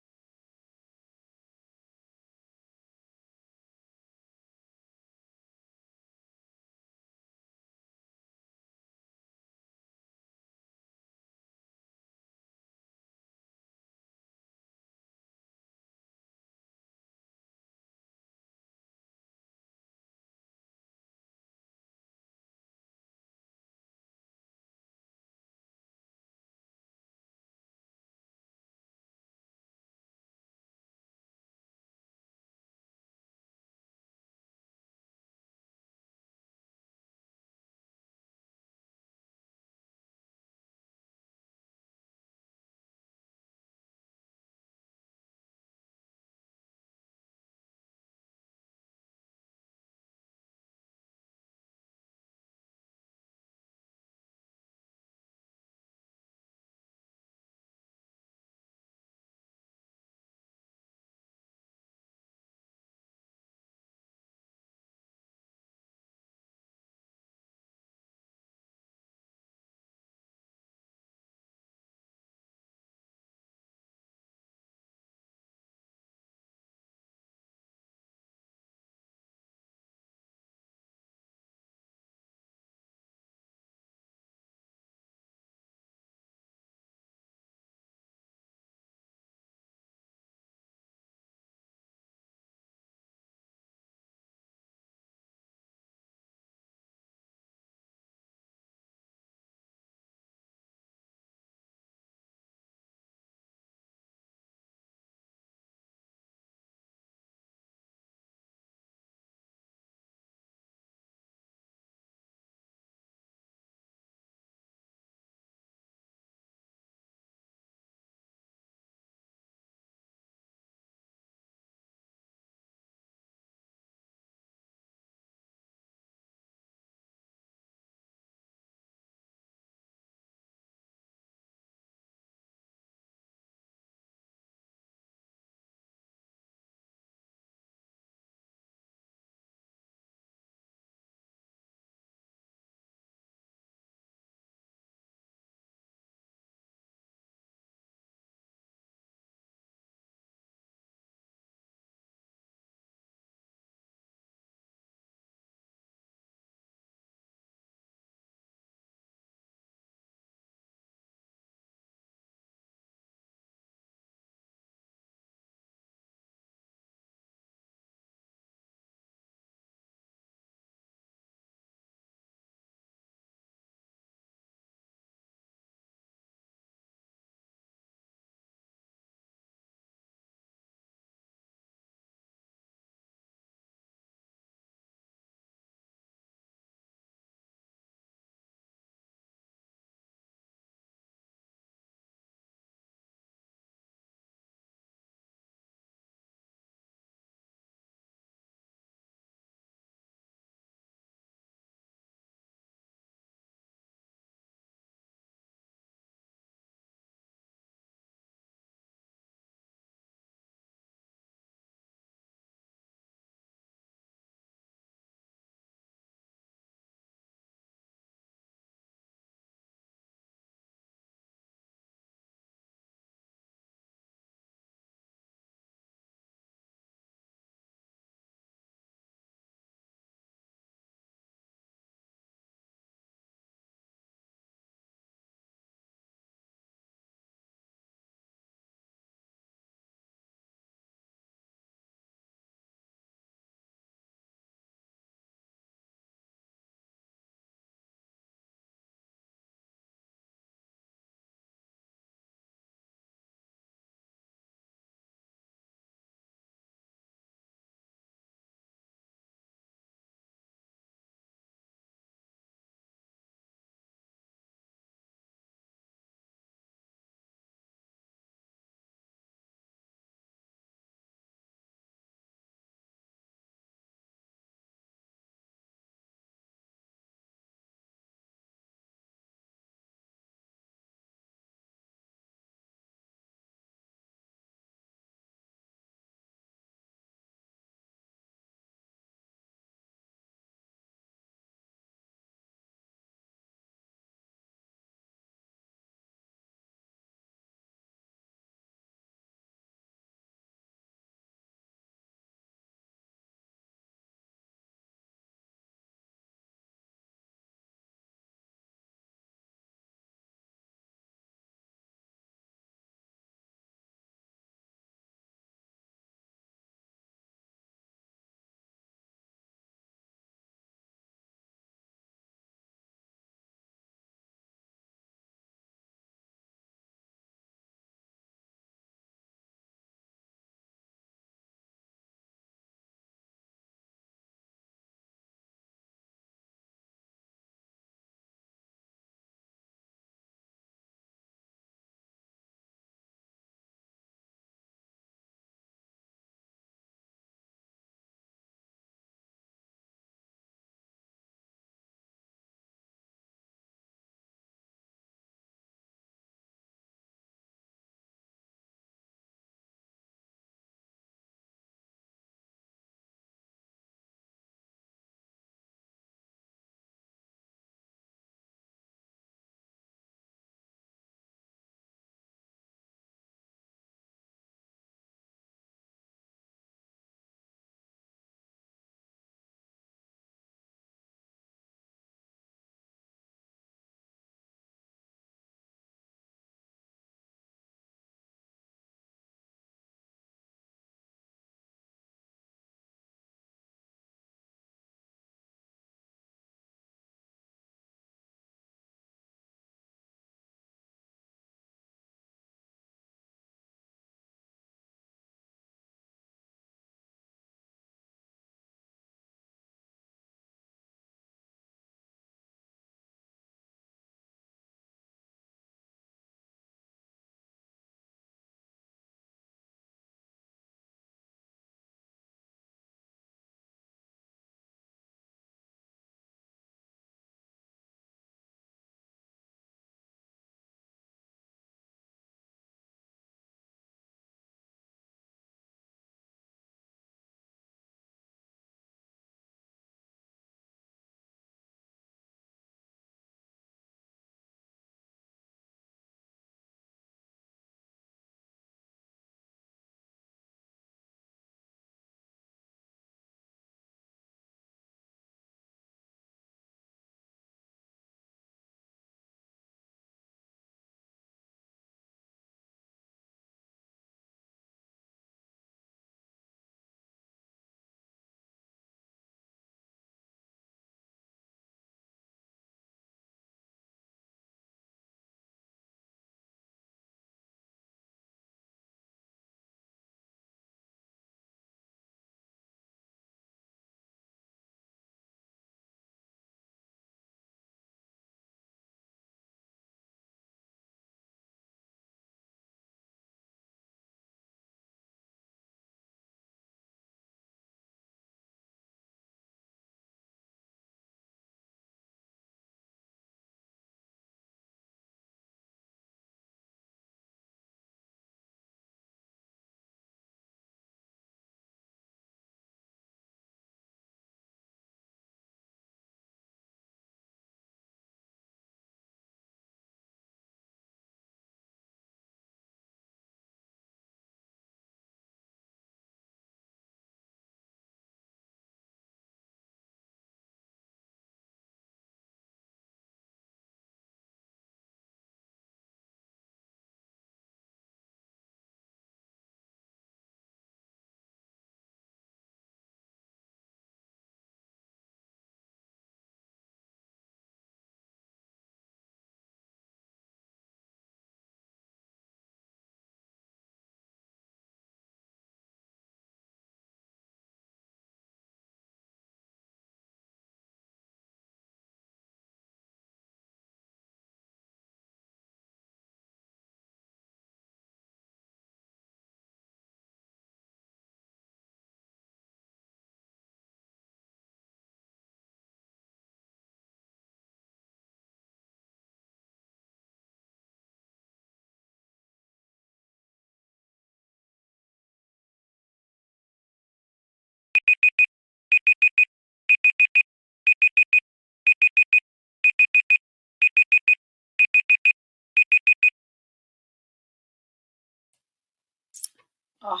Oh,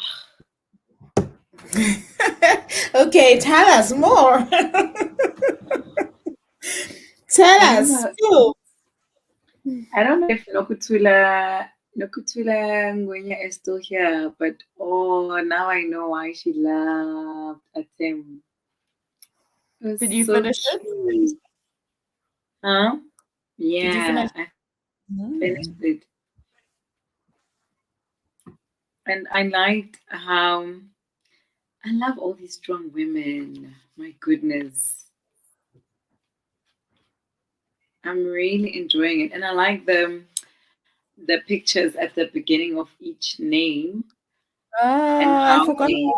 Okay, tell us more. Tell I don't us. know. Spill. I don't know if Nokutula Ngwenya is still here, but oh, now I know why she loved Atem. It was Did you so finish it? cute. Huh? Did you Yeah, finish? I finished Mm. it. And I liked how I love all these strong women. My goodness. I'm really enjoying it. And I like the pictures at the beginning of each name and I how forgot they about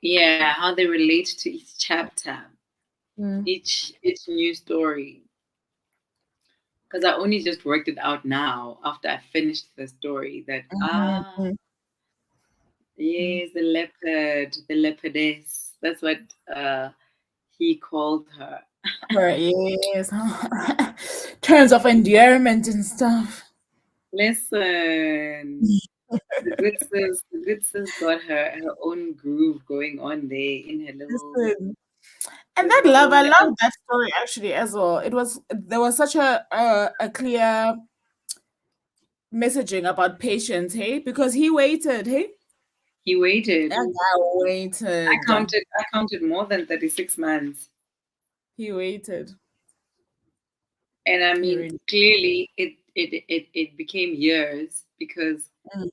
yeah, how they relate to each chapter, mm. each new story. Because I only just worked it out now after I finished the story that Mhm, mm, mm. yes, the leopardess. That's what uh he called her. Right, yes. Terms of endearment and stuff. Listen, the good sis got her own groove going on there in her little Listen. And with that her love, I own love that story actually as well. It was there was such a clear messaging about patience, hey, because he waited, hey, he waited. that guy waited. I counted more than 36 months. He waited. And I He mean really. clearly it became years because Mm,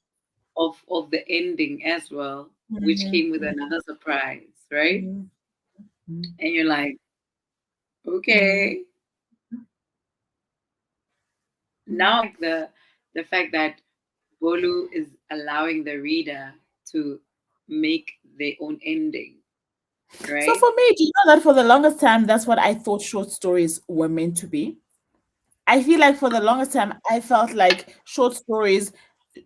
of the ending as well, which mhm, came with another surprise, right? mhm, mhm, And you're like, mhm, okay. mhm. Now like the fact that Bolu is allowing the reader to make their own ending, So right? for me, do you know that for the longest time, that's what I thought short stories were meant to be? I feel like for the longest time, I felt like short stories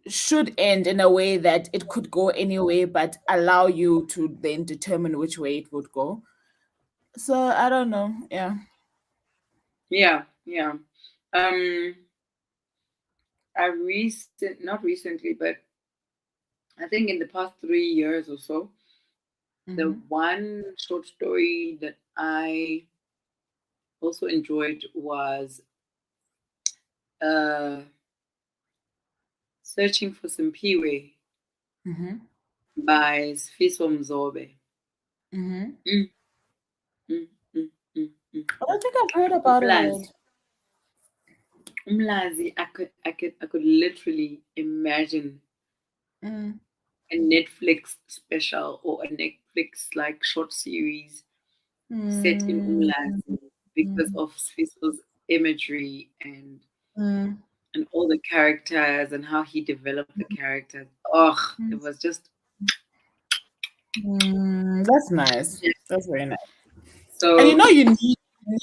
should end in a way that it could go any way, but allow you to then determine which way it would go. So I don't know. Yeah. Yeah, yeah. Um, not recently, but I think in the past 3 years or so, the Hmm. one short story that I also enjoyed was uh, Searching for Simpiwe Hmm. by Sfiso Mzobe. Hmm. Mm, mm, mm, mm, mm, I mm. don't think I've heard about Umlazi, it. I could literally imagine Mm. a Netflix special or a Netflix like short series set in Mm. Umlazi because Mm. of Sfiso's imagery Mm. and all the characters and how he developed the characters. Oh, it Mm. was just That's nice. yeah. That's very nice. And you So know, you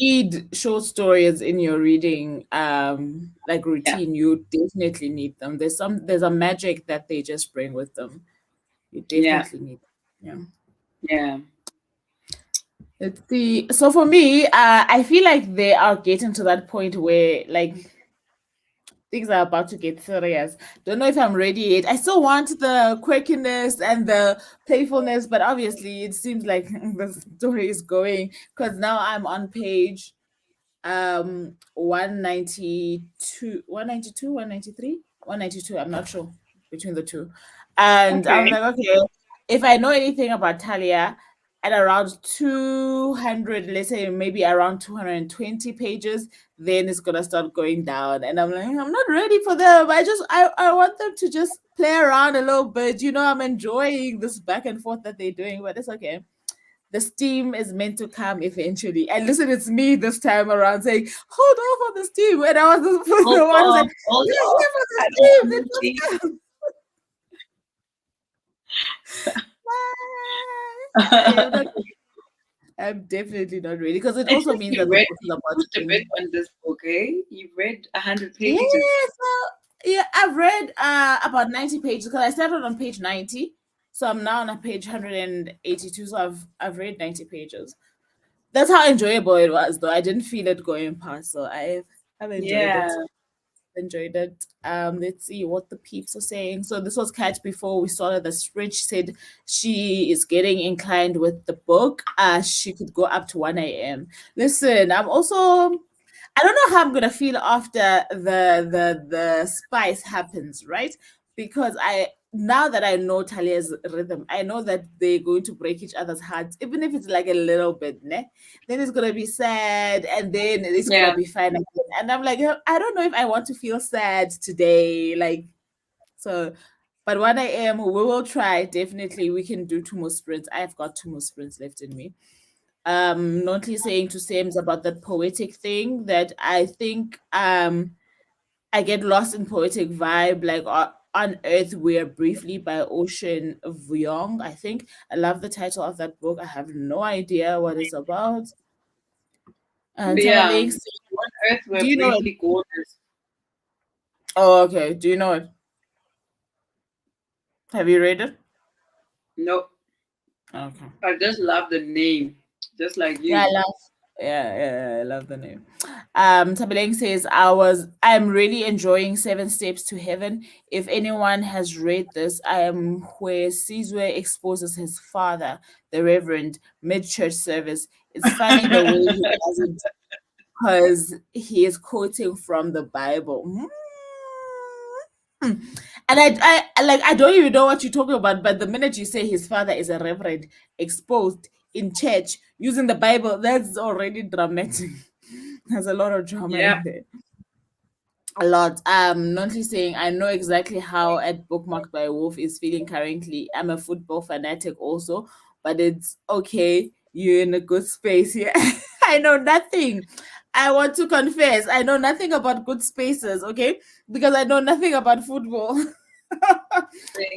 need short stories in your reading like yeah, routine. You definitely need them. There's a magic that they just bring with them. You yeah, definitely need them. yeah. Yeah. Let's see. So for me, I feel like they are getting to that point where like things are about to get serious. Don't know if I'm ready yet. I still want the quirkiness and the playfulness, but obviously it seems like the story is going because now I'm on page 192, 192, 193, 192. I'm not sure between the two. And I'm Okay. like, okay, if I know anything about Talia at around 200, let's say maybe around 220 pages, then it's gonna start going down. And I'm like, I'm not ready for them. I want them to just play around a little bit. You know, I'm enjoying this back and forth that they're doing, but it's okay. The steam is meant to come eventually. And listen, it's me this time around saying, hold off on the steam. And I was the one who's like, Hold we're off. here for the I don't steam. want Let to see. us go. I am not I'm definitely not ready because it At also least means you that the read, book is you about to pushed a bit end. on this book, eh? You read 100 pages. Yeah, so yeah, I've read about 90 pages because I started on page 90. So I'm now on a page 182. So I've read 90 pages. That's how enjoyable it was, though. I didn't feel it going past, so I've enjoyed Yeah, it. enjoyed it. Let's see what the peeps are saying. So this was Kat before we started the sprint. She said she is getting inclined with the book. She could go up to 1 a.m. Listen, I'm also I don't know how I'm gonna feel after the spice happens, right? Because I now that I know Talia's rhythm, I know that they're going to break each other's hearts, even if it's like a little bit, ne? Then it's gonna be sad, and then it's gonna Yeah. be fine again. And I'm like, I don't know if I want to feel sad today, like so. But 1 a.m. we will try. Definitely, we can do two more sprints. I've got two more sprints left in me. Notly saying to Sims about that poetic thing that I think I get lost in poetic vibe like on Earth We're Briefly by Ocean Vuong, I think. I love the title of that book. I have no idea what it's about. And But Taba yeah, Links, on Earth do we're you know it? briefly gorgeous. Oh, okay. Do you know it? Have you read it? No, Okay. I just love the name, just like Yeah, I you. love. Yeah, I love the name. Tabeleng says, I'm really enjoying Seven Steps to Heaven. If anyone has read this, I am where Sizwe exposes his father, the Reverend, mid-church service. It's funny the way he does it because he is quoting from the Bible. And I don't even know what you're talking about, but the minute you say his father is a reverend exposed in church using the Bible, that's already dramatic. There's a lot of drama Yeah. in there. A lot. Nonly saying I know exactly how at Bookmark by Wolf is feeling currently. I'm a football fanatic also, but it's okay. You're in a good space here. I know nothing. I want to confess, I know nothing about good spaces, okay? Because I know nothing about football.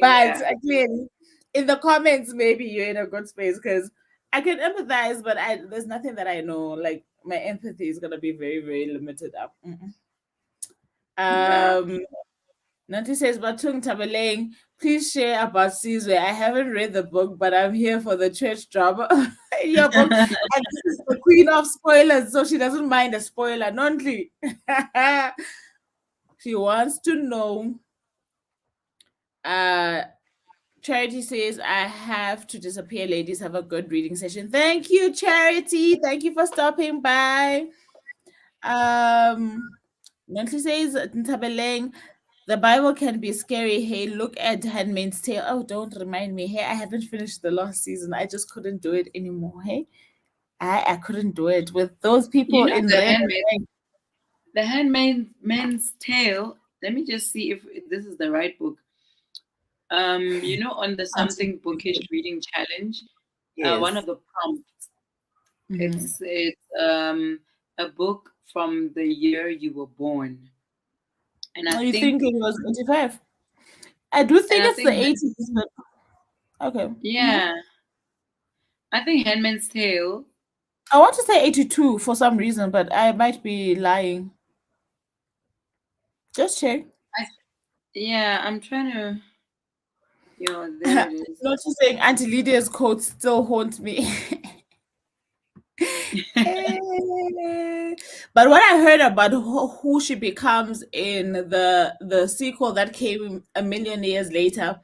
But Yeah. clearly, in the comments, maybe you're in a good space because I can empathize, but there's nothing that I know. Like my empathy is gonna be very, very limited. Yeah. Um, Nanti says, Batung Tabaleng, please share about Caesar. I haven't read the book, but I'm here for the church drama in your book. And this is the queen of spoilers, so she doesn't mind a spoiler. Nonly. She wants to know. Uh, Charity says, I have to disappear. Ladies, have a good reading session. Thank you, Charity. Thank you for stopping by. Nancy says, Ntabeleng, the Bible can be scary. Hey, look at Handmaid's Tale. Oh, don't remind me. Hey, I haven't finished the last season. I just couldn't do it anymore. Hey, I couldn't do it with those You people know in the red. handmaid's tale. Let me just see if this is the right book. On the something bookish reading challenge, one Yes. of the prompts, Mhm. it's a book from the year you were born, and I Oh, you think think it was 25? I do and think I it's the think 80s, but okay. Mhm. yeah, I think Handmaid's Tale. I want to say 82 for some reason, but I might be lying. Just check. I, yeah, I'm trying to. There it is. Noticing Auntie Lydia's quote still haunts me. Eh. But what I heard about who she becomes in the sequel that came a million years later,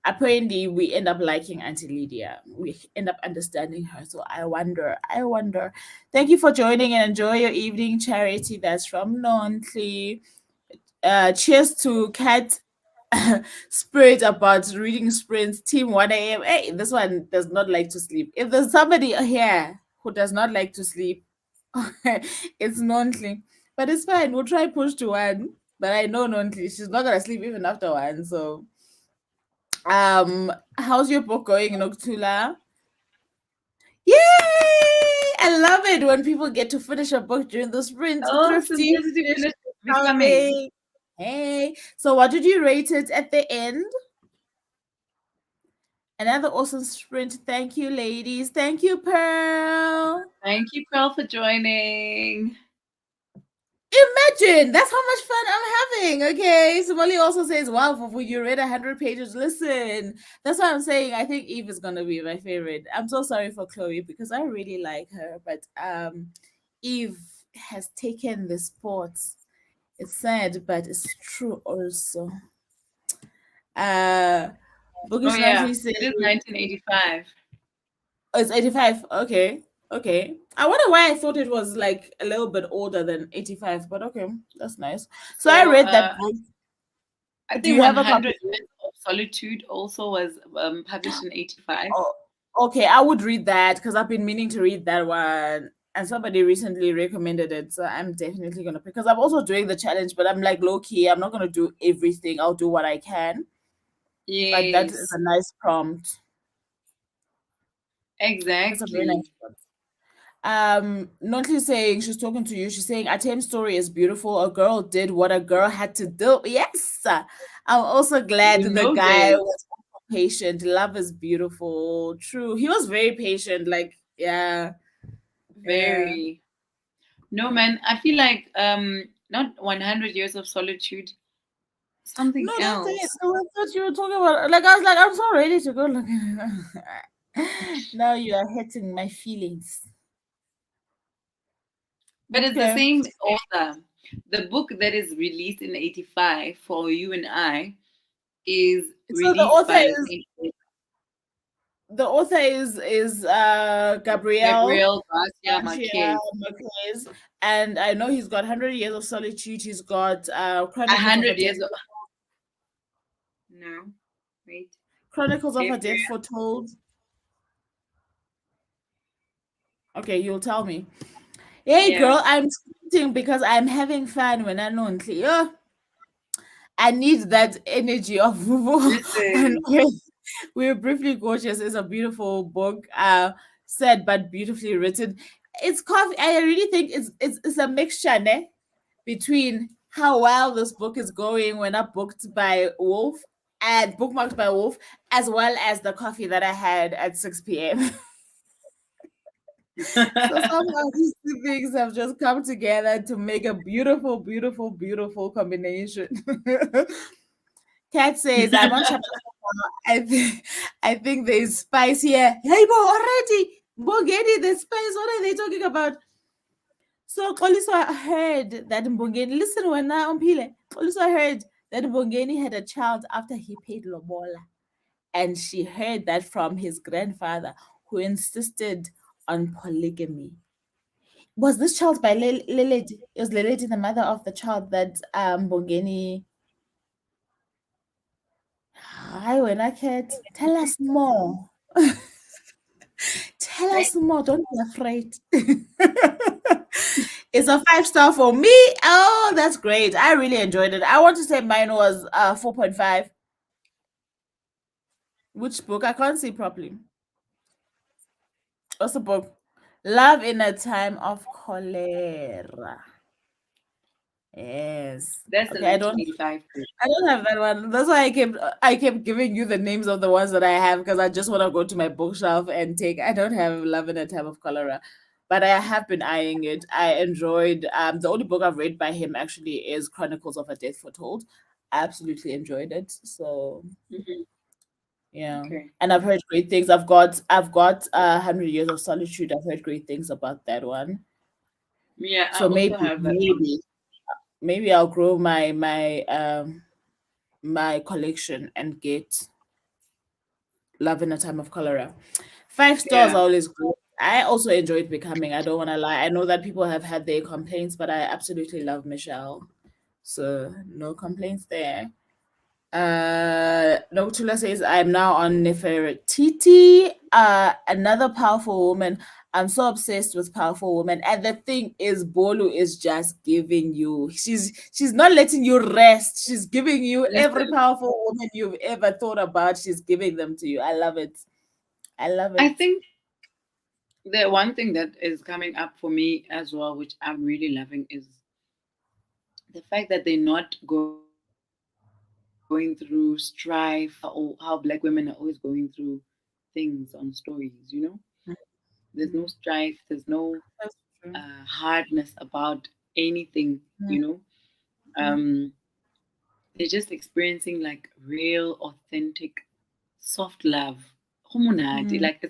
apparently we end up liking Auntie Lydia. We end up understanding her. So I wonder. I wonder. Thank you for joining and enjoy your evening, Charity. That's from Nontly. Cheers to Kat spirit about reading sprints, team 1 a.m. Hey, this one does not like to sleep. If there's somebody here who does not like to sleep, it's Nontly. But it's fine. We'll try push to one. But I know Nontly. She's not gonna sleep even after one. So how's your book going, Noctula? Yay! I love it when people get to finish a book during the sprint. Oh, Thrifty Simplicity finish finished becoming. coming. Hey, so what did you rate it at the end? Another awesome sprint. Thank you, ladies. Thank you, Pearl. Thank you, Pearl, for joining. Imagine that's how much fun I'm having. Okay, Somali also says, "Wow, Vuvu, you read 100 pages." Listen, that's what I'm saying. I think Eve is gonna be my favorite. I'm so sorry for Chloe because I really like her, but Eve has taken the sports It's sad, but it's true also. Uh, Oh Bookish yeah, nicely says, it is 1985. oh, it's 85. Okay. Okay. I wonder why I thought it was like a little bit older than 85, but okay. That's nice. So I So read that book. I Do think you have a copy? 100 Years of Solitude also was published in 85. Oh, okay. I would read that because I've been meaning to read that one. And somebody recently recommended it. So I'm definitely going to pick because I'm also doing the challenge, but I'm like low key. I'm not going to do everything. I'll do what I can. But that is Yes, a nice prompt. That's a very nice exactly. prompt. Notly saying she's talking to you. She's saying Atem's story is beautiful. A girl did what a girl had to do. Yes. I'm also glad You the know guy this. was patient. Love is beautiful. True. He was very patient. Like, yeah. Yeah. Very. No, man, I feel like not 100 Years of Solitude, something No, don't say it. else. No, I thought you were talking about like I was like, I'm so ready to go look at it. Now you are hitting my feelings. But it's the Okay. same author. The book that is released in 85 for you and I is So released by the same the author is Gabriel Gabriel Garcia Garcia Marquez. Marquez, and I know he's got 100 Years of Solitude. He's got A Chronicles of a hundred Death, years of no, wait, Chronicles of a Death Gabriel. Foretold. Okay, you'll tell me. Hey Yeah, girl, I'm tweeting because I'm having fun when I know. Oh, I need that energy of Vuvu on listen. Earth. We're Briefly Gorgeous is a beautiful book, said but beautifully written. It's coffee. I really think it's a mixture, ne? Between how well this book is going when I booked by Wolf and bookmarked by Wolf, as well as the coffee that I had at 6 p.m. So somehow these two things have just come together to make a beautiful, beautiful, beautiful combination. Kat says, I'm on chapter 4 now. I think there's spice here. Hey, bo, already. Bogeni, the spice. What are they talking about? So, Koliso heard that Mbongeni, listen, when I umpile, Koliso heard that Mbongeni had a child after he paid Lobola. And she heard that from his grandfather, who insisted on polygamy. Was this child by Lilith? Was Lilith the mother of the child that Mbongeni? Hi, when I cat, tell us more. Tell Right? us more. Don't be afraid. It's a 5 star for me. Oh, that's great. I really enjoyed it. I want to say mine was 4.5. Which book? I can't see properly. What's the book? Love in a Time of Cholera. Yes. That's the Okay, I don't 1985 book. I don't have that one. That's why I kept giving you the names of the ones that I have because I just want to go to my bookshelf and take. I don't have Love in a Time of Cholera, but I have been eyeing it. I enjoyed the only book I've read by him actually is Chronicles of a Death Foretold. I absolutely enjoyed it. So Mhm. yeah. Okay. And I've heard great things. I've got 100 Years of Solitude. I've heard great things about that one. Yeah, I So also maybe have that one. maybe I'll grow my collection and get Love in a Time of Cholera. 5 stars Yeah. are always good. I also enjoyed Becoming. I don't want to lie. I know that people have had their complaints, but I absolutely love Michelle. So no complaints there. Noctula says, I'm now on Nefertiti, another powerful woman. I'm so obsessed with powerful women. And the thing is, Bolu is just giving you, she's not letting you rest. She's giving you every Listen, powerful woman you've ever thought about. She's giving them to you. I love it. I love I it. think the one thing that is coming up for me as well, which I'm really loving, is the fact that they're not going through strife or how black women are always going through things on stories, There's no strife, there's no That's true. hardness about anything, Mm, mm, Um, they're just experiencing like real, authentic, soft love. Homonati, mm, like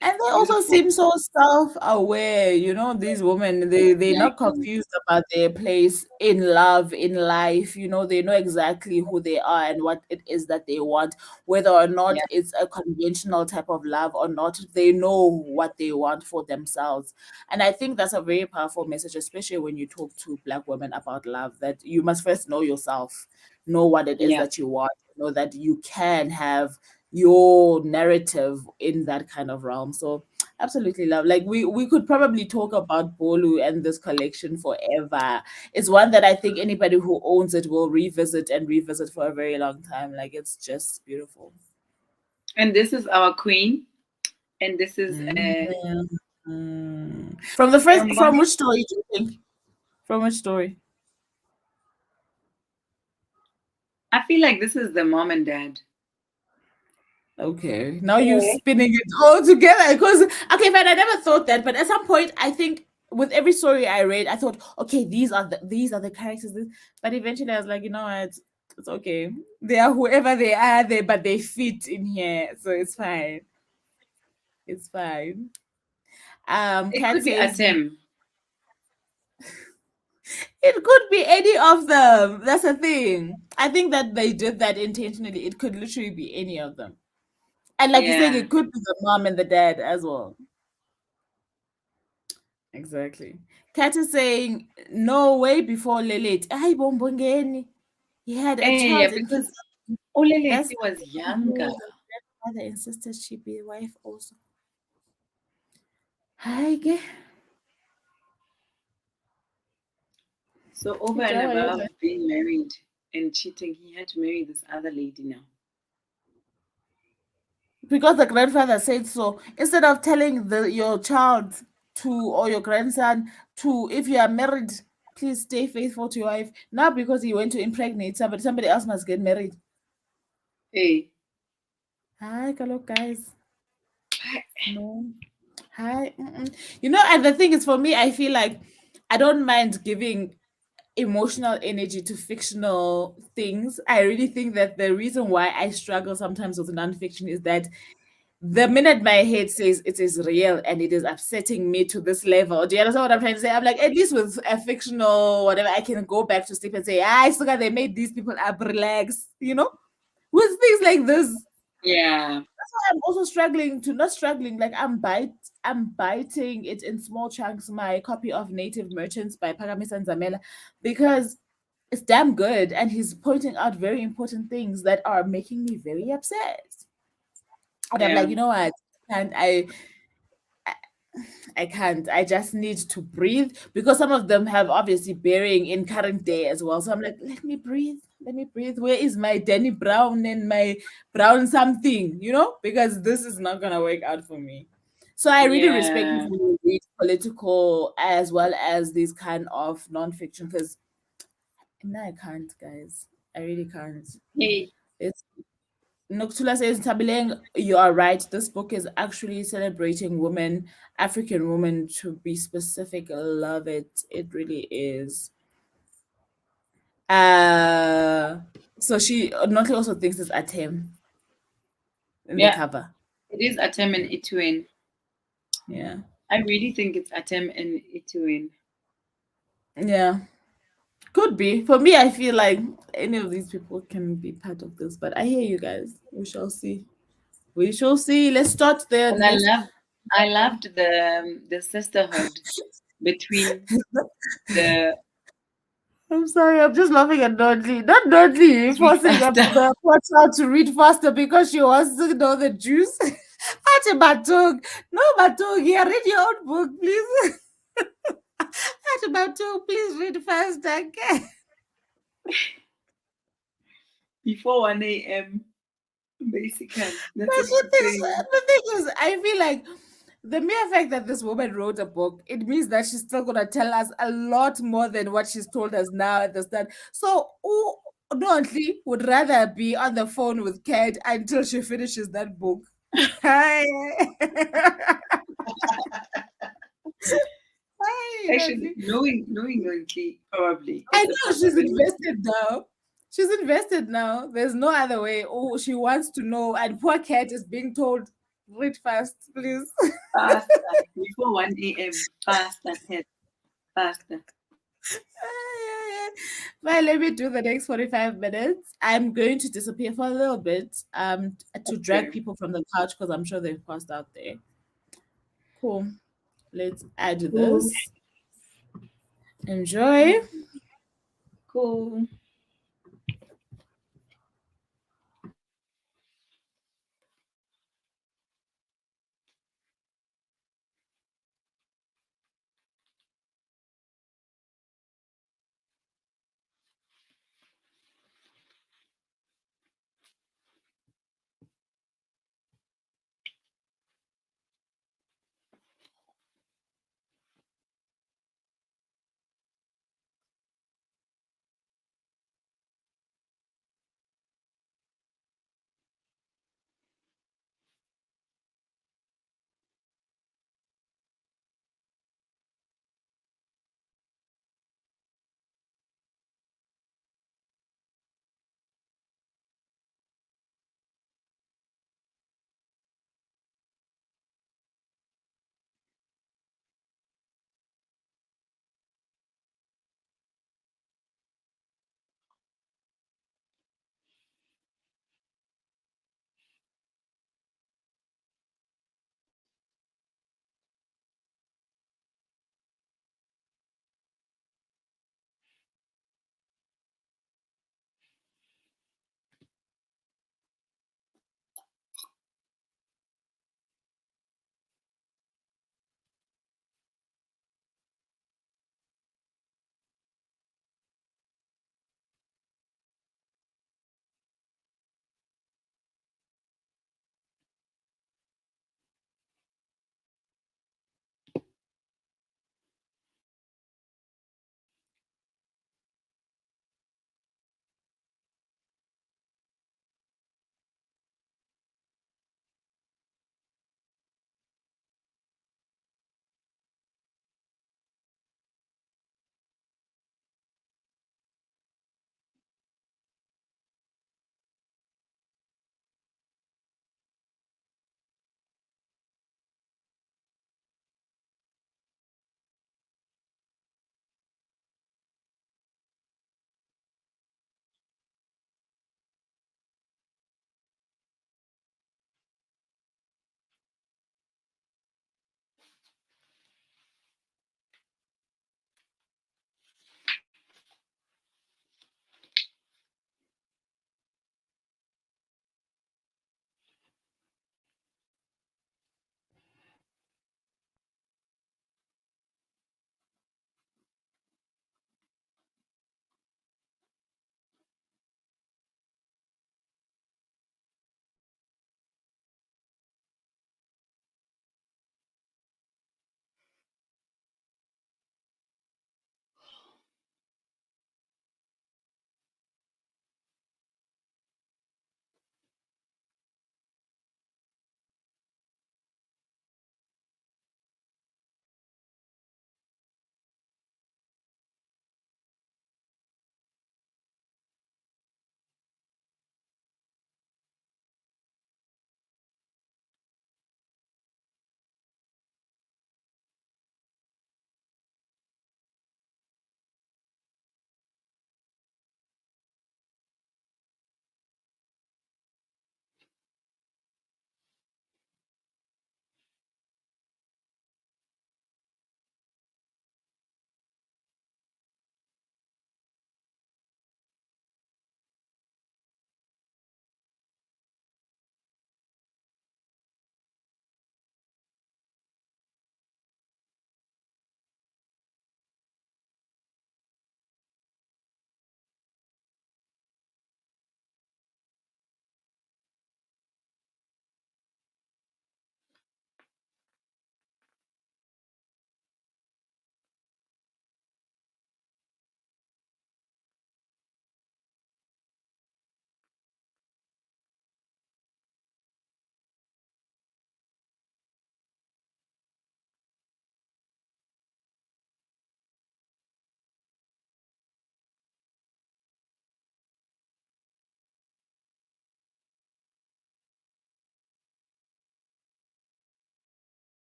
And it's they also beautiful. seem so self-aware, these women, they're not Exactly. confused about their place in love, in life, they know exactly who they are and what it is that they want, whether or not Yeah. it's a conventional type of love or not, they know what they want for themselves. And I think that's a very powerful message, especially when you talk to Black women about love, that you must first know yourself, know what it is Yeah. that you want, know that you can have your narrative in that kind of realm. So absolutely love. Like we could probably talk about Bolu and this collection forever. It's one that I think anybody who owns it will revisit and revisit for a very long time. Like it's just beautiful. And this is our queen. And this is From the first, from Samboni. which story do you think? From which story? I feel like this is the mom and dad. Okay, now you're Oh. spinning it all together. Because okay, fine, I never thought that, but at some point, I think with every story I read, I thought, okay, these are the characters. But eventually, I was like, you know what? It's okay. They are whoever they are, but they fit in here, so it's fine. It's fine. It Kat could be says Atem. it could be any of them. That's the thing. I think that they did that intentionally. It could literally be any of them. And like you're saying, Yeah. it could be the mom and the dad as well. Exactly. Kat is saying, no, way before Lelit. Ay, Bombongeni. He had a Eh, yeah, child in because kindergarten. Oleleti That's was why he knew younger. the grandmother insisted she be a wife also. Hi, So over and above okay. being married and cheating, he had to marry this other lady now. Because the grandfather said so. Instead of telling your child to or your grandson to, if you are married, please stay faithful to your wife. Now because he went to impregnate somebody else must get married. Hey, Hi, hello guys. No. Hi. And the thing is, for me, I feel like I don't mind giving emotional energy to fictional things. I really think that the reason why I struggle sometimes with nonfiction is that the minute my head says it is real and it is upsetting me to this level, do you understand what I'm trying to say? I'm like, at least with a fictional whatever, I can go back to sleep and say, I still got they made these people up relax, with things like this. yeah, I'm also struggling to not struggling, like I'm biting it in small chunks, my copy of Native Merchants by Pagamisa Nzamela, because it's damn good and he's pointing out very important things that are making me very upset. And I'm yeah, like, you know what? Can't I can't. I just need to breathe because some of them have obviously bearing in current day as well. So I'm like, let me breathe. Let me breathe. Where is my Danny Brown and my Brown something? Because this is not gonna work out for me. So I really respect yeah. people who read political as well as these kind of nonfiction because no, I can't, guys. I really can't. Hey, It's Noktula says, Tabileng, you are right. This book is actually celebrating women, African women to be specific. I love it. It really is. Uh so Notli also thinks it's Atem in the yeah, cover. it is Atem and Yeah. Ituin. Yeah. I really think it's Atem and Ituin. Yeah. Could be. For me, I feel like any of these people can be part of this, but I hear you guys. We shall see. We shall see. Let's start there. And I loved the sisterhood between the I'm sorry, I'm just laughing at Dudley. Not Dudley sweet forcing pasta. the poor child to read faster because she wants to know the juice. Ate Batug. No, Batug, here, read your own book, please. Ate Batug, please read faster. Okay? Before 1 a.m. Basically, that's But what she's saying. the thing is, I feel like the mere fact that this woman wrote a book, it means that she's still gonna tell us a lot more than what she's told us now at the start. So who Nonly would rather be on the phone with Kat until she finishes that book. Hi. Hi, Actually, Nonly. knowing Linky, probably I it's a know she's possibility. invested now. She's invested now. There's no other way. Oh, she wants to know. And poor Kat is being told. Read fast, please. Faster. Before 1 a.m. Faster. Head. Faster. Yeah, yeah. Well, let me do the next 45 minutes. I'm going to disappear for a little bit to drag Okay. people from the couch because I'm sure they've passed out there. Cool. Let's add Cool. this. Enjoy. Cool.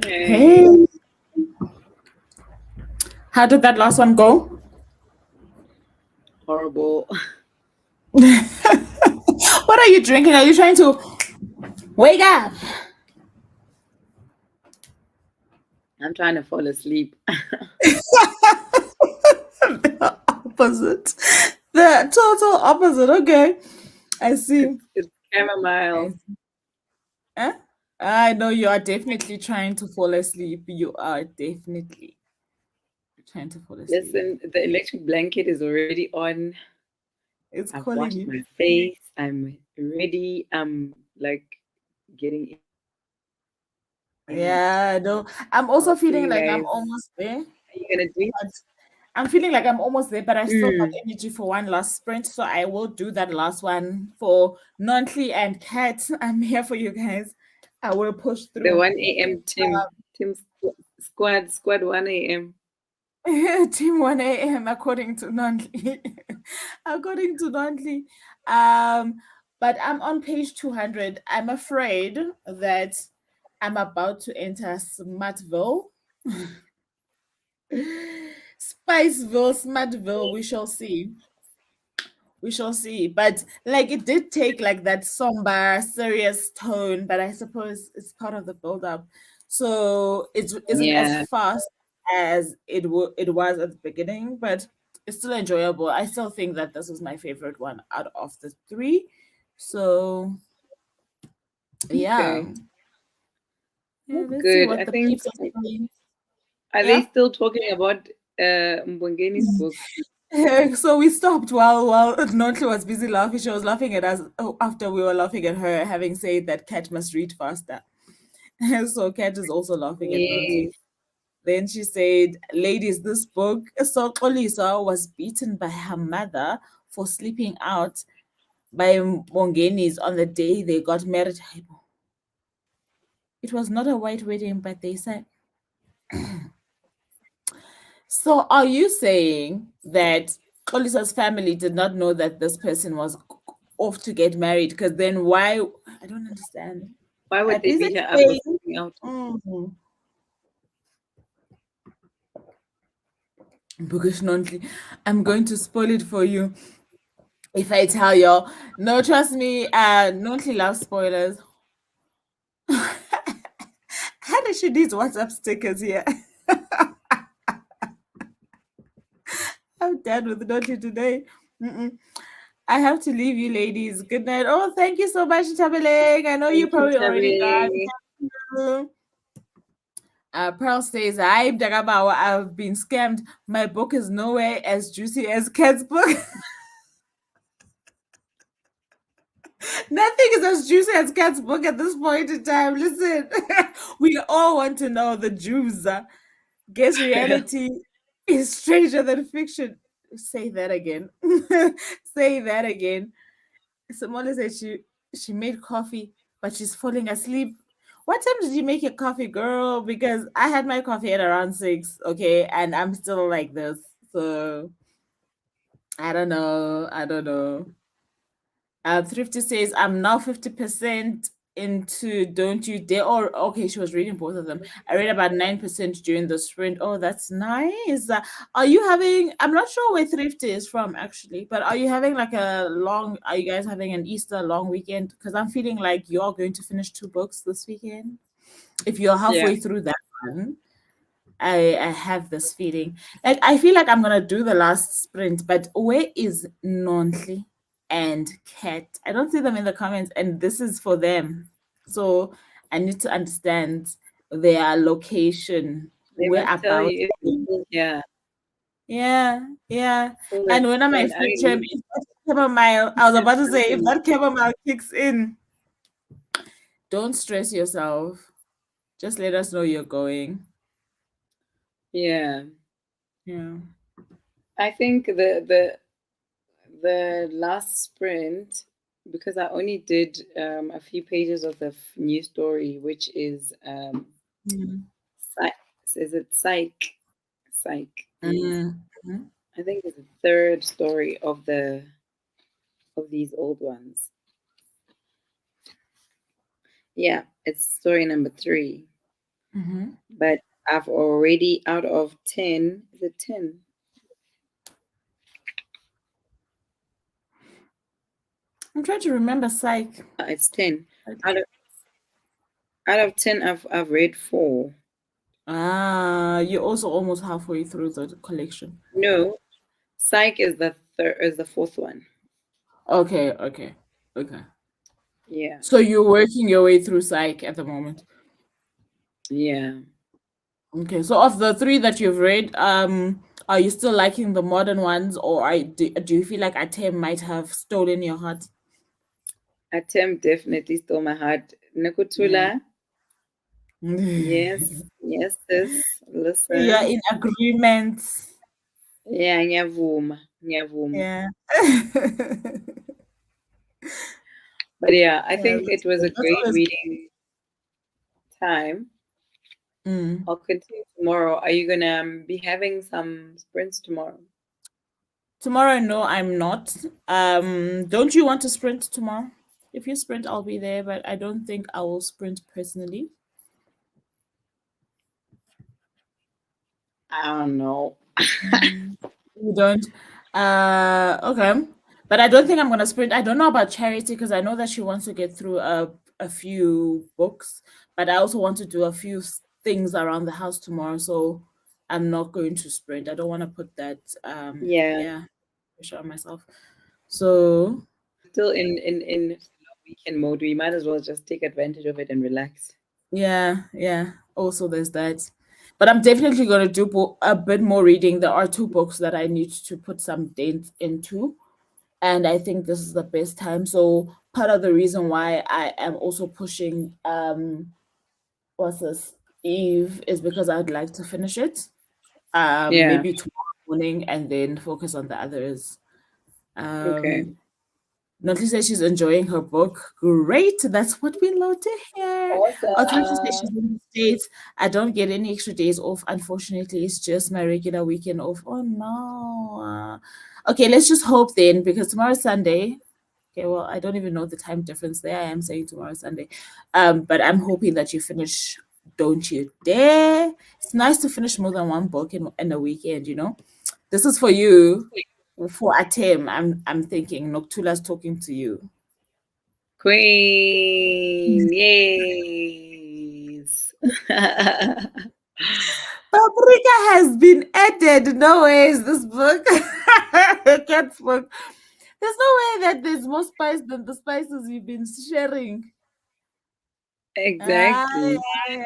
Hey, Hey, how did that last one go? horrible. What are you drinking? Are you trying to wake up? I'm trying to fall asleep. The opposite. The total opposite. Okay. I see. It's I chamomile. see. Huh? I know you are definitely trying to fall asleep. You are definitely trying to fall asleep. Listen, the electric blanket is already on. It's I've calling washed you. my face. I'm ready. I'm like getting in. Yeah, no. I'm also I'll see feeling you like I'm guys. almost there. Are you gonna do it? But I'm feeling like I'm almost there, but I still got Mm, energy for one last sprint. So I will do that last one for Nontli and Kat. I'm here for you guys. I will push the through. 1 a.m. Team squad 1 a.m. Team 1 a.m. according to Nontli. According to Nontli. Um, but I'm on page 200. I'm afraid that I'm about to enter Smartville. Spiceville, Smartville, we shall see. We shall see. But like it did take like that somber, serious tone, but I suppose it's part of the build up. So it isn't as Yeah. fast as it was at the beginning, but it's still enjoyable. I still think that this is my favorite one out of the three. So yeah. Okay. Yeah, That's let's see good. what I the think. peeps are saying. Are they Yeah. still talking about Mbongeni's book? So we stopped while Notli was busy laughing. She was laughing at us after we were laughing at her, having said that Cat must read faster. So Cat is also laughing at Notli. Yes. Then she said, "Ladies, this book, Soxolisa was beaten by her mother for sleeping out by Mongenis on the day they got married. It was not a white wedding, but they said." So are you saying that Olisa's family did not know that this person was off to get married? Because then why? I don't understand. Why would they Please beat her up for explain. sleeping out? Mhm. Because Nontli, I'm going to spoil it for you if I tell you. No, trust me. Nontli loves spoilers. How does she these WhatsApp stickers here? I'm done with Nontli today. Mm-mm. I have to leave you, ladies. Good night. Oh, thank you so much, Tabeling. I know you Thank you, probably already gone. Tabby. Thank you. Pearl says, "Hi, Dagabawa. I've been scammed. My book is nowhere as juicy as Kat's book. Nothing is as juicy as Kat's book at this point in time. Listen, we all want to know the juice. Guess reality is stranger than fiction. Say that again. Say that again. Simone said she made coffee, but she's falling asleep. What time did you make your coffee, girl? Because I had my coffee at around 6, okay, and I'm still like this. So I don't know. I don't know. Thrifty says I'm now 50% into Don't You Dare. Or okay, she was reading both of them. I read about 9% during the sprint. Oh, that's nice. Are you having? I'm not sure where Thrifty is from actually, but are you having like a long? Are you guys having an Easter long weekend? Because I'm feeling like you're going to finish 2 books this weekend. If you're Yeah. halfway through that one, I have this feeling. Like I feel like I'm gonna do the last sprint, but where is Nontli and Kat? I don't see them in the comments, and this is for them. So I need to understand their location. They Where must tell about? you if you're still here Yeah, yeah. so that And when am I when I future? leave, If that chamomile, I you was have about to say, if something. that chamomile kicks in, don't stress yourself. Just let us know you're going. Yeah. Yeah. I think the last sprint, because I only did a few pages of the new story, which is Mm. is it psych is Mhm. I think it's the third story of these old ones. Yeah, it's story number 3. Mm-hmm. but I've already out of 10. Is it 10? I'm trying to remember psych. Yeah, it's 10. Out of 10, I've read 4. Ah, you're also almost halfway through the collection. No, Psych is the third is the fourth one. Okay, okay, okay. Yeah, So you're working your way through psych at the moment. yeah. Okay, so of the three that you've read, are you still liking the modern ones, or do you feel like Atem might have stolen your heart? Attempt definitely stole my heart. Yeah. Nakutula, yes, yes, sis. You're Listen, in agreement. yeah, ngiyavuma, ngiyavuma. Yeah. But yeah, I Yeah, think that's it was good. a That's great always reading time. mm. I'll continue tomorrow. Are you gonna be having some sprints tomorrow? Tomorrow, no, I'm not. Don't you want to sprint tomorrow? If you sprint, I'll be there, but I don't think I will sprint personally. I don't know. You don't? Okay. But I don't think I'm gonna sprint. I don't know about Charity because I know that she wants to get through a few books, but I also want to do a few things around the house tomorrow, so I'm not going to sprint. I don't want to put that Yeah, yeah, pressure on myself. So still in weekend mode. We might as well just take advantage of it and relax. yeah, yeah. Also, there's that. But I'm definitely going to do a bit more reading. There are two books that I need to put some dents into, and I think this is the best time. So part of the reason why I am also pushing what's this Eve is because I'd like to finish it. Yeah. Maybe tomorrow morning and then focus on the others. Okay. Um, Natalie says she's enjoying her book. Great. That's what we love to hear. Authority says she's Awesome. in the States. I don't get any extra days off. Unfortunately, it's just my regular weekend off. Oh, no. Okay, let's just hope then because tomorrow's Sunday. Okay, well, I don't even know the time difference there. I am saying tomorrow's Sunday. But I'm hoping that you finish Don't You Dare. It's nice to finish more than one book in a weekend, you know? This is for you. For Atem, I'm thinking Noctula's talking to you. Queen. Yes. Paprika has been added. No way is this book. Cat's book. There's no way that there's more spice than the spices you've been sharing. Ah, Exactly. yeah,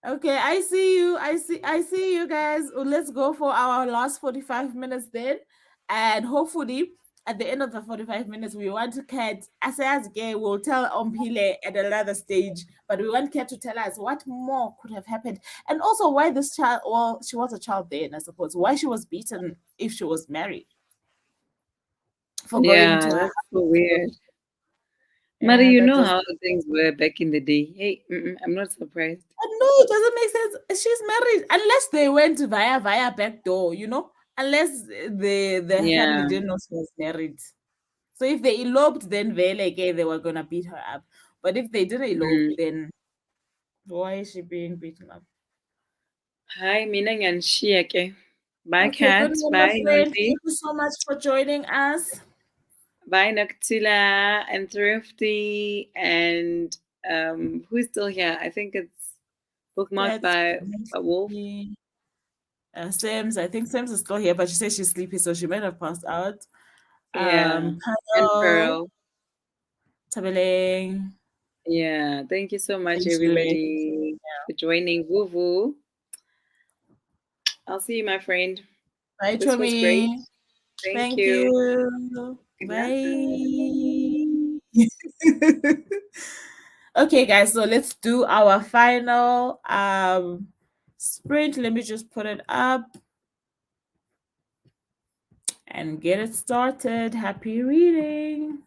okay, I see you. I see you guys. Let's go for our last 45 minutes then. And hopefully at the end of the 45 minutes we want to Kat as gay will tell Ompile at another stage, but we want Kat to tell us what more could have happened. And also why this child, well, she was a child then, I suppose. Why she was beaten if she was married for going Yeah, to her that's so husband. weird. Mother, Yeah, you that know does. how things were back in the day. Hey, I'm not surprised. No, it doesn't make sense. She's married unless they went via back door, you know. Unless the family Yeah. didn't know she was married. So if they eloped, then vele again they were gonna beat her up. But if they didn't elope, Mm. then why is she being beaten up? Hi, Mina and Shiake. Bye, Okay, good Cat. night, my Bye, friend. Nonti. Thank you so much for joining us. Bye, Noctilla and Thrifty. And who's still here? I think it's bookmarked Cats, by a wolf. Sims. I think Sims is still here, but she says she's sleepy, so she might have passed out. Yeah. And Cuddle, Pearl. Tabeling. Yeah. Thank you so much, Thank you. everybody, for joining Vuvu. I'll see you, my friend. Bye, This was great. Chomi. Thank Thank you. you. Good Bye. night. Okay, guys, so let's do our final sprint. Let me just put it up and get it started. Happy reading.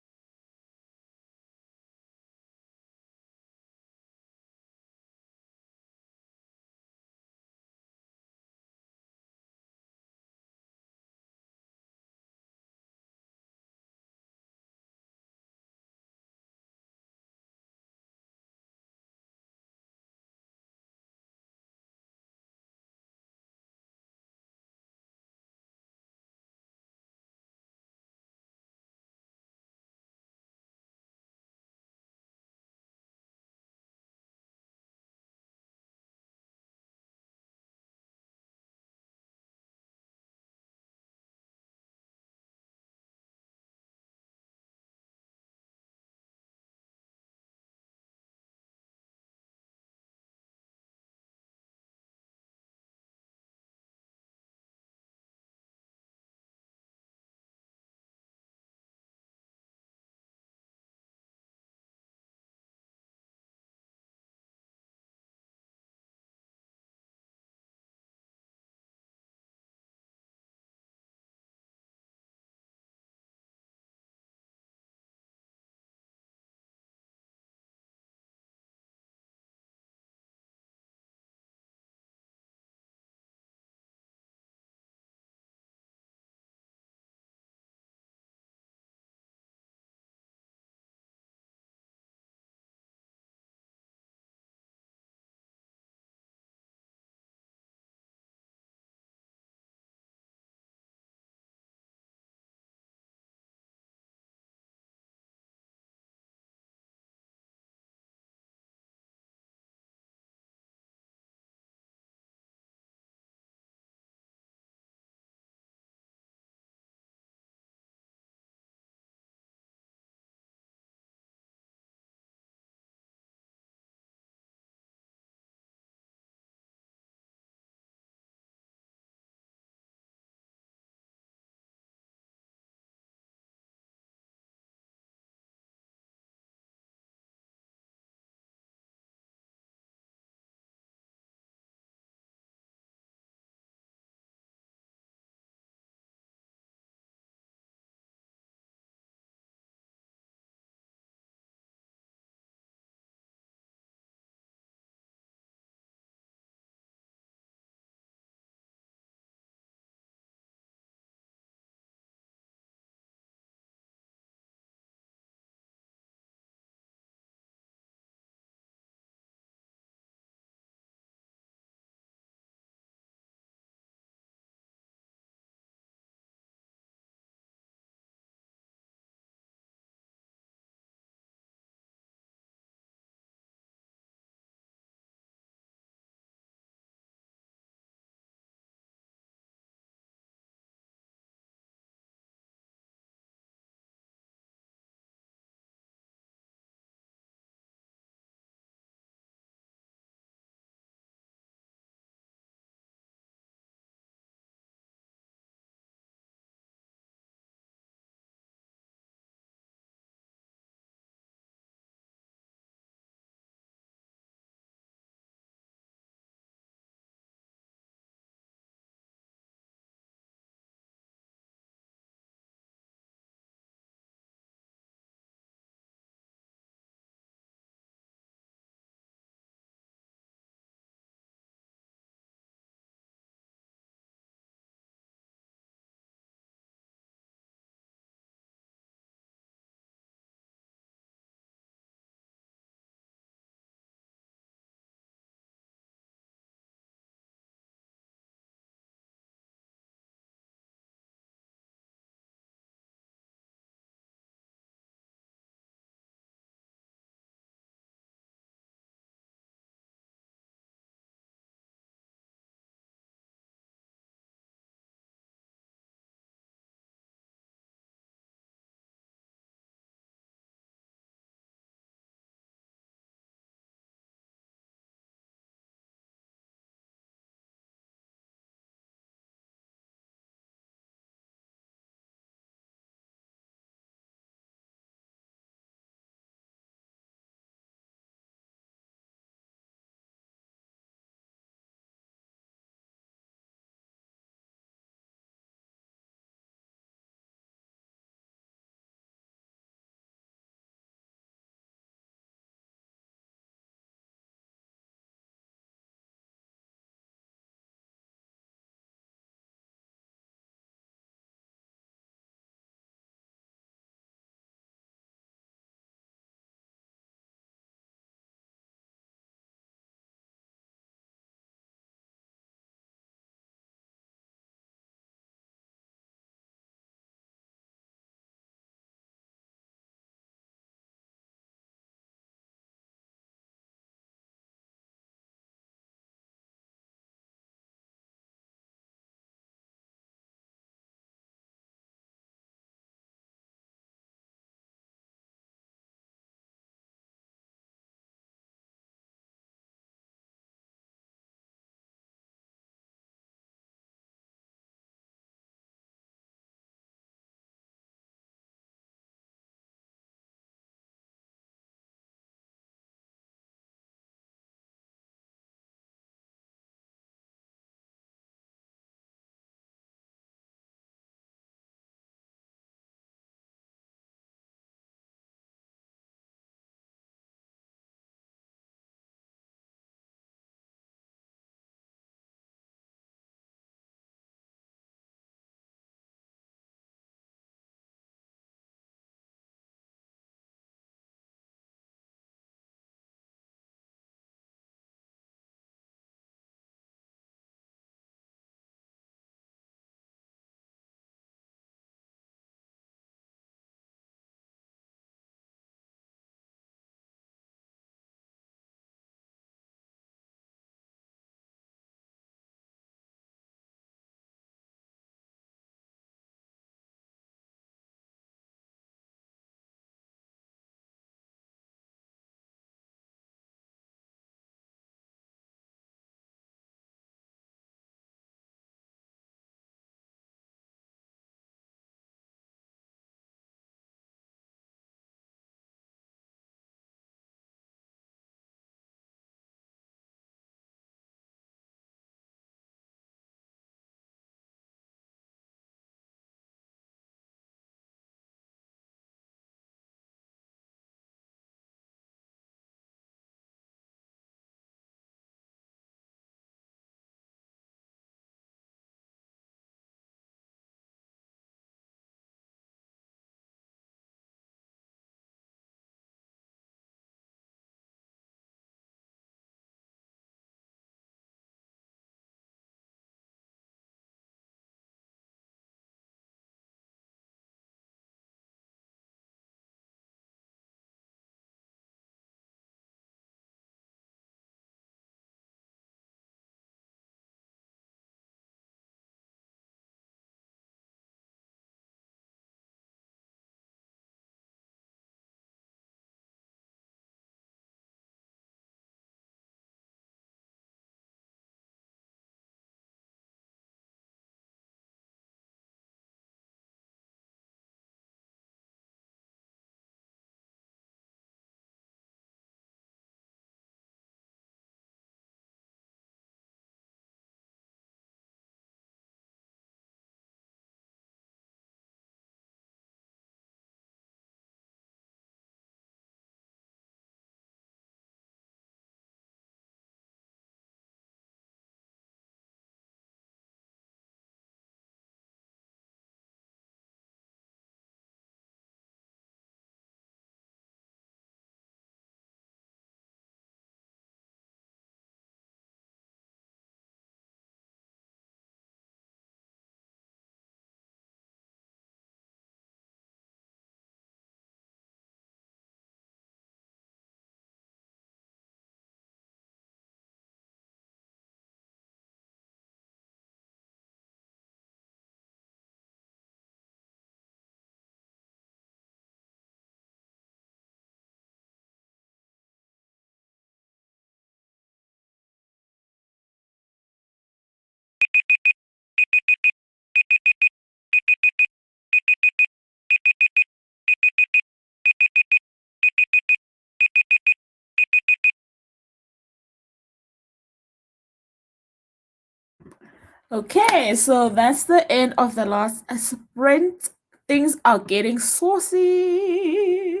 Okay, so that's the end of the last sprint. Things are getting saucy,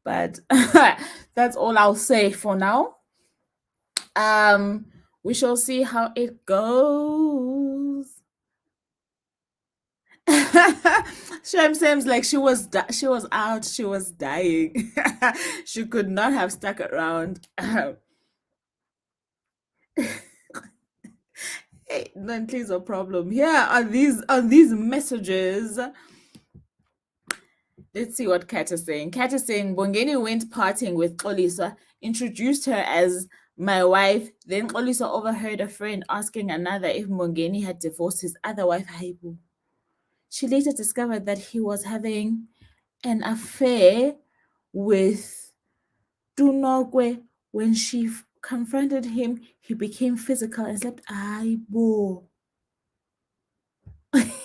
but that's all I'll say for now. Um, we shall see how it goes. Shem seems like she was out, she was dying. She could not have stuck around. Hey, then please a problem. Here are these messages. Let's see what Kat is saying. Kat is saying Bongeni went partying with Xolisa, introduced her as my wife. Then Xolisa overheard a friend asking another if Bongeni had divorced his other wife, Haibu. She later discovered that he was having an affair with Dunokwe. When she confronted him, he became physical and slept. Aibo.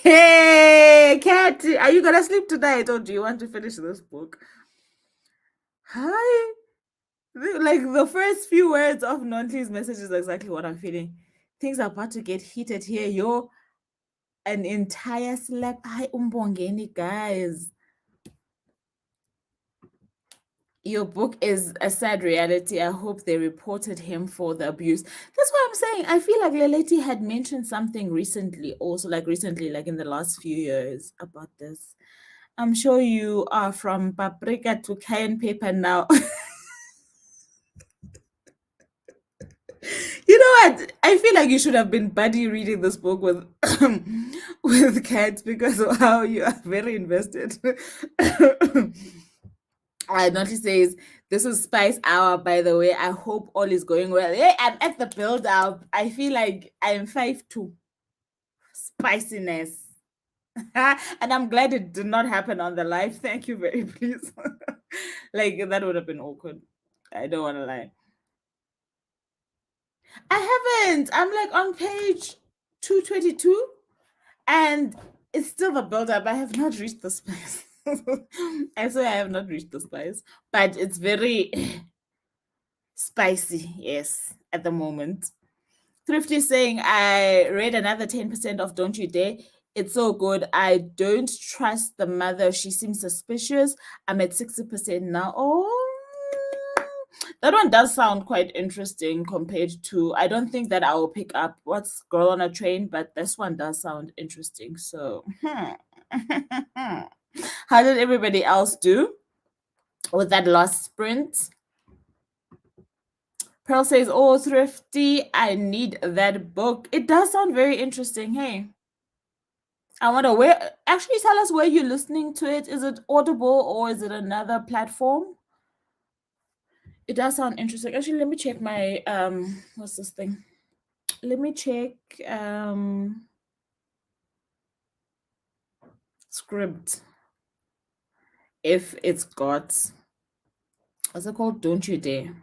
Hey, Kat, are you gonna sleep tonight or do you want to finish this book? Hi. Like the first few words of Nontli's message is exactly what I'm feeling. Things are about to get heated here. Yo, an entire slap. Hi, Umbongeni, guys. Your book is a sad reality. I hope they reported him for the abuse. That's what I'm saying. I feel like Leleti had mentioned something recently, also like recently, like in the last few years about this. I'm sure you are from paprika to cayenne pepper now. You know what? I feel like you should have been buddy reading this book with with cats because wow, you are very invested. Notly says, this is Spice Hour, by the way. I hope all is going well. Hey, I'm at the build up. I feel like I'm 5'2". Spiciness. And I'm glad it did not happen on the live. Thank you very please. Like that would have been awkward. I don't want to lie. I haven't. I'm like on page 222 and it's still the build up. I have not reached the spice. I say I have not reached the spice, but it's very spicy, yes, at the moment. Thrifty saying, I read another 10% of Don't You Dare. It's so good. I don't trust the mother. She seems suspicious. I'm at 60% now. Oh, that one does sound quite interesting compared to. I don't think that I will pick up What's Girl on a Train, but this one does sound interesting. So, how did everybody else do with that last sprint? Pearl says, oh, Thrifty, I need that book. It does sound very interesting. Hey, I wonder where. Actually, tell us where you're listening to it. Is it Audible or is it another platform? It does sound interesting. Actually, let me check my what's this thing? Let me check Script if it's got what's it called? Don't You Dare.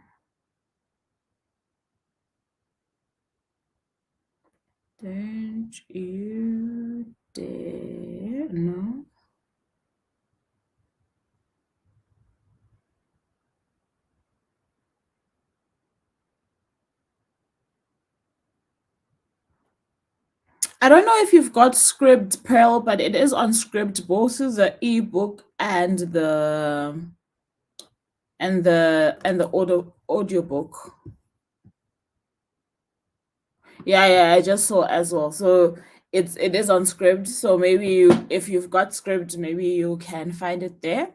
Don't you dare. No. I don't know if you've got Script Pearl, but it is on Script, both the ebook and the audiobook. Yeah, I just saw as well. So it is on Script. So maybe if you've got Script, maybe you can find it there.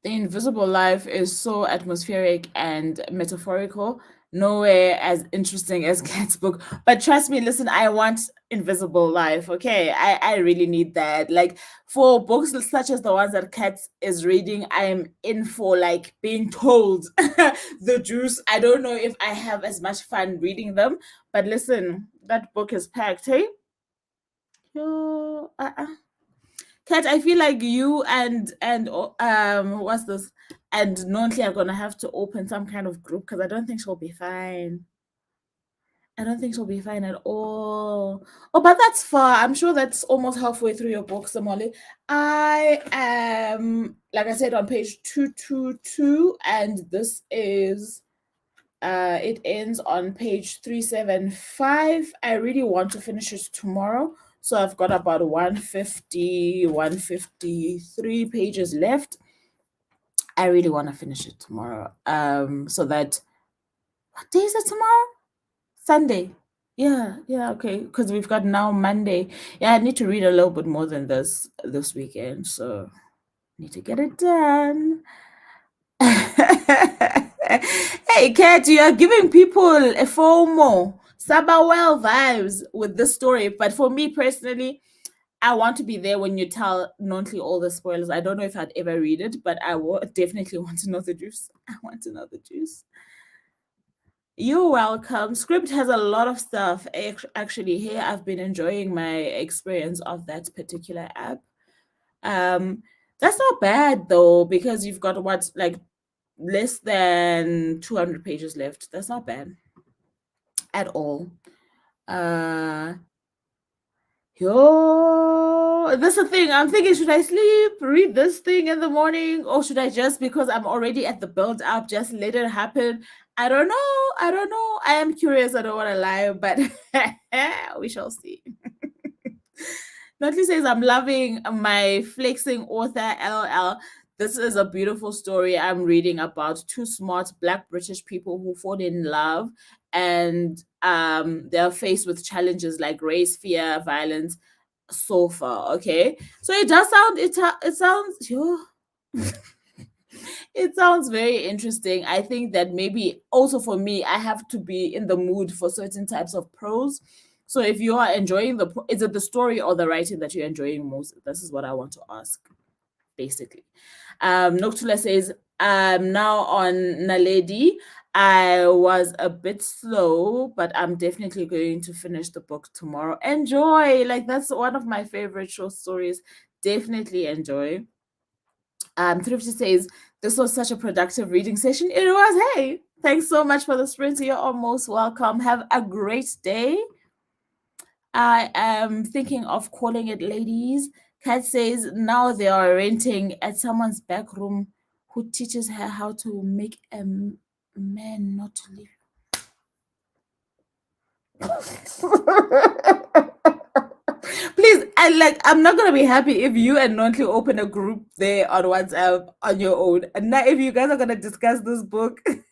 The Invisible Life is so atmospheric and metaphorical, nowhere as interesting as Cat's book. But trust me, listen, I want Invisible Life. Okay, I really need that. Like for books such as the ones that Cat is reading, I am in for like being told the juice. I don't know if I have as much fun reading them, but listen, that book is packed. Hey, yo, Kat, I feel like you and what's this? And Nontli are gonna have to open some kind of group because I don't think she'll be fine. I don't think she'll be fine at all. Oh, but that's far. I'm sure that's almost halfway through your book, Samoli. I am, like I said, on page 222, and this is It ends on page 375. I really want to finish it tomorrow. So I've got about 150, 153 pages left. I really want to finish it tomorrow. So that, what day is it tomorrow? Sunday. Yeah, okay. Because we've got now Monday. Yeah, I need to read a little bit more than this weekend. So need to get it done. Hey, Kat, you are giving people a FOMO, Sabawell vibes with this story. But for me personally, I want to be there when you tell Nontly all the spoilers. I don't know if I'd ever read it, but I will definitely want to know the juice. I want to know the juice. You're welcome. Script has a lot of stuff. Actually, here I've been enjoying my experience of that particular app. Um, that's not bad though, because you've got what, like less than 200 pages left. That's not bad at all. Uh Yo, that's the thing. I'm thinking, should I sleep, read this thing in the morning, or should I just, because I'm already at the build up, just let it happen? I don't know. I don't know. I am curious. I don't want to lie, but we shall see. Notley says, I'm loving my flexing author, LOL. This is a beautiful story I'm reading about two smart Black British people who fall in love, and they're faced with challenges like race, fear, violence, so far. Okay, so it does sound, it sounds yo, it sounds very interesting. I think that maybe also for me, I have to be in the mood for certain types of prose. So if you are enjoying is it the story or the writing that you're enjoying most? This is what I want to ask, basically. Noktula says, now on Naledi. I was a bit slow, but I'm definitely going to finish the book tomorrow. Enjoy. Like, that's one of my favorite short stories. Definitely enjoy. Thrifty says, this was such a productive reading session. It was. Hey, thanks so much for the sprint. You're almost welcome. Have a great day. I am thinking of calling it ladies. Kat says now they are renting at someone's back room who teaches her how to make a man not to leave. Please, I'm not gonna be happy if you and Nontly open a group there on WhatsApp on your own. And now if you guys are gonna discuss this book, if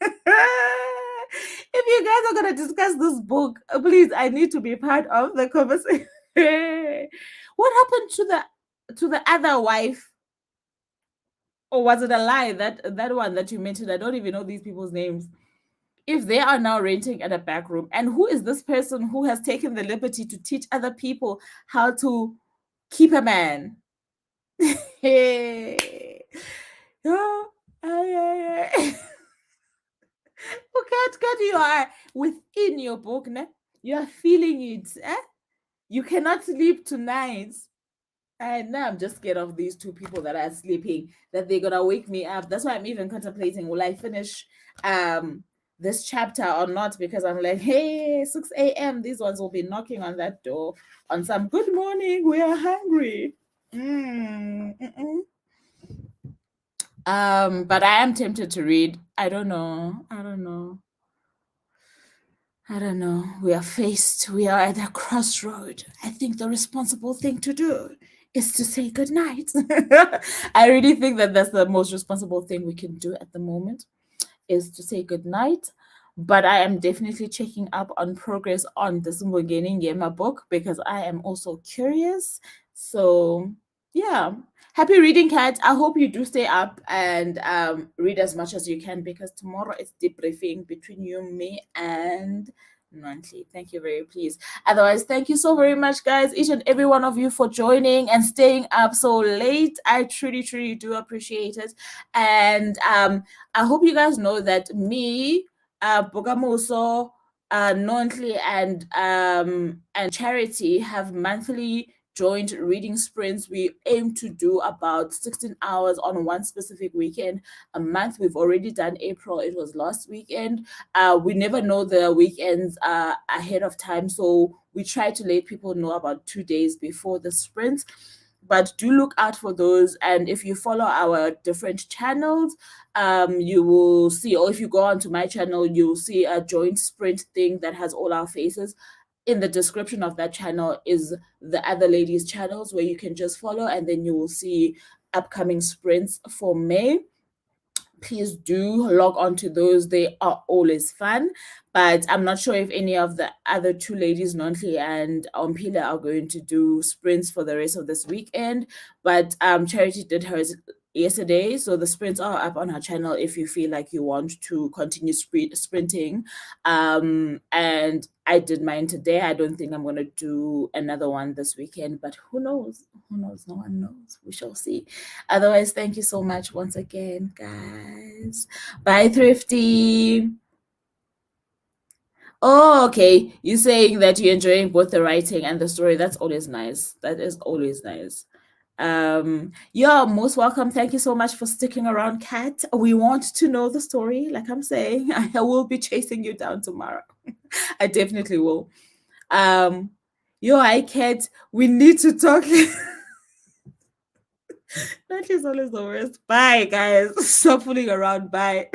you guys are gonna discuss this book, please, I need to be part of the conversation. What happened to the other wife? Or was it a lie, that one that you mentioned? I don't even know these people's names. If they are now renting at a back room, and who is this person who has taken the liberty to teach other people how to keep a man? Hey. Oh, okay, you are within your book, ne? You are feeling it, eh? You cannot sleep tonight. And now I'm just scared of these two people that are sleeping, that they're gonna wake me up. That's why I'm even contemplating, will I finish this chapter or not? Because I'm like, hey, 6 a.m. These ones will be knocking on that door on some good morning, we are hungry. But I am tempted to read. I don't know. We are at a crossroad. I think the responsible thing to do is to say goodnight. I really think that that's the most responsible thing we can do at the moment, is to say goodnight. But I am definitely checking up on progress on this Mbongeni Ngema book because I am also curious. So yeah. Happy reading, Kat. I hope you do stay up and read as much as you can, because tomorrow it's debriefing between you, me, and Nancy. Thank you very please. Otherwise, thank you so very much, guys, each and every one of you, for joining and staying up so late. I truly, truly do appreciate it. And I hope you guys know that me, Bogamoso, Nontli, and Charity have monthly joint reading sprints. We aim to do about 16 hours on one specific weekend a month. We've already done April. It was last weekend. We never know the weekends ahead of time, so we try to let people know about 2 days before the sprint. but do look out for those. And if you follow our different channels, you will see, or if you go onto my channel, you'll see a joint sprint thing that has all our faces. In the description of that channel is the other ladies' channels where you can just follow, and then you will see upcoming sprints for May. Please do log on to those. They are always fun. But I'm not sure if any of the other two ladies, Nontle and Ompila, are going to do sprints for the rest of this weekend. But Charity did hers yesterday, so the sprints are up on her channel if you feel like you want to continue sprinting. And I did mine today. I don't think I'm gonna do another one this weekend, but who knows? Who knows? No one knows. We shall see. Otherwise, thank you so much once again, guys. Bye, Thrifty. Oh, okay. You're saying that you're enjoying both the writing and the story. That's always nice. That is always nice. You're most welcome. Thank you so much for sticking around, Kat. We want to know the story. Like I'm saying, I will be chasing you down tomorrow. I definitely will. Hi, Kat. We need to talk. That is always the worst. Bye, guys. Stop fooling around. Bye.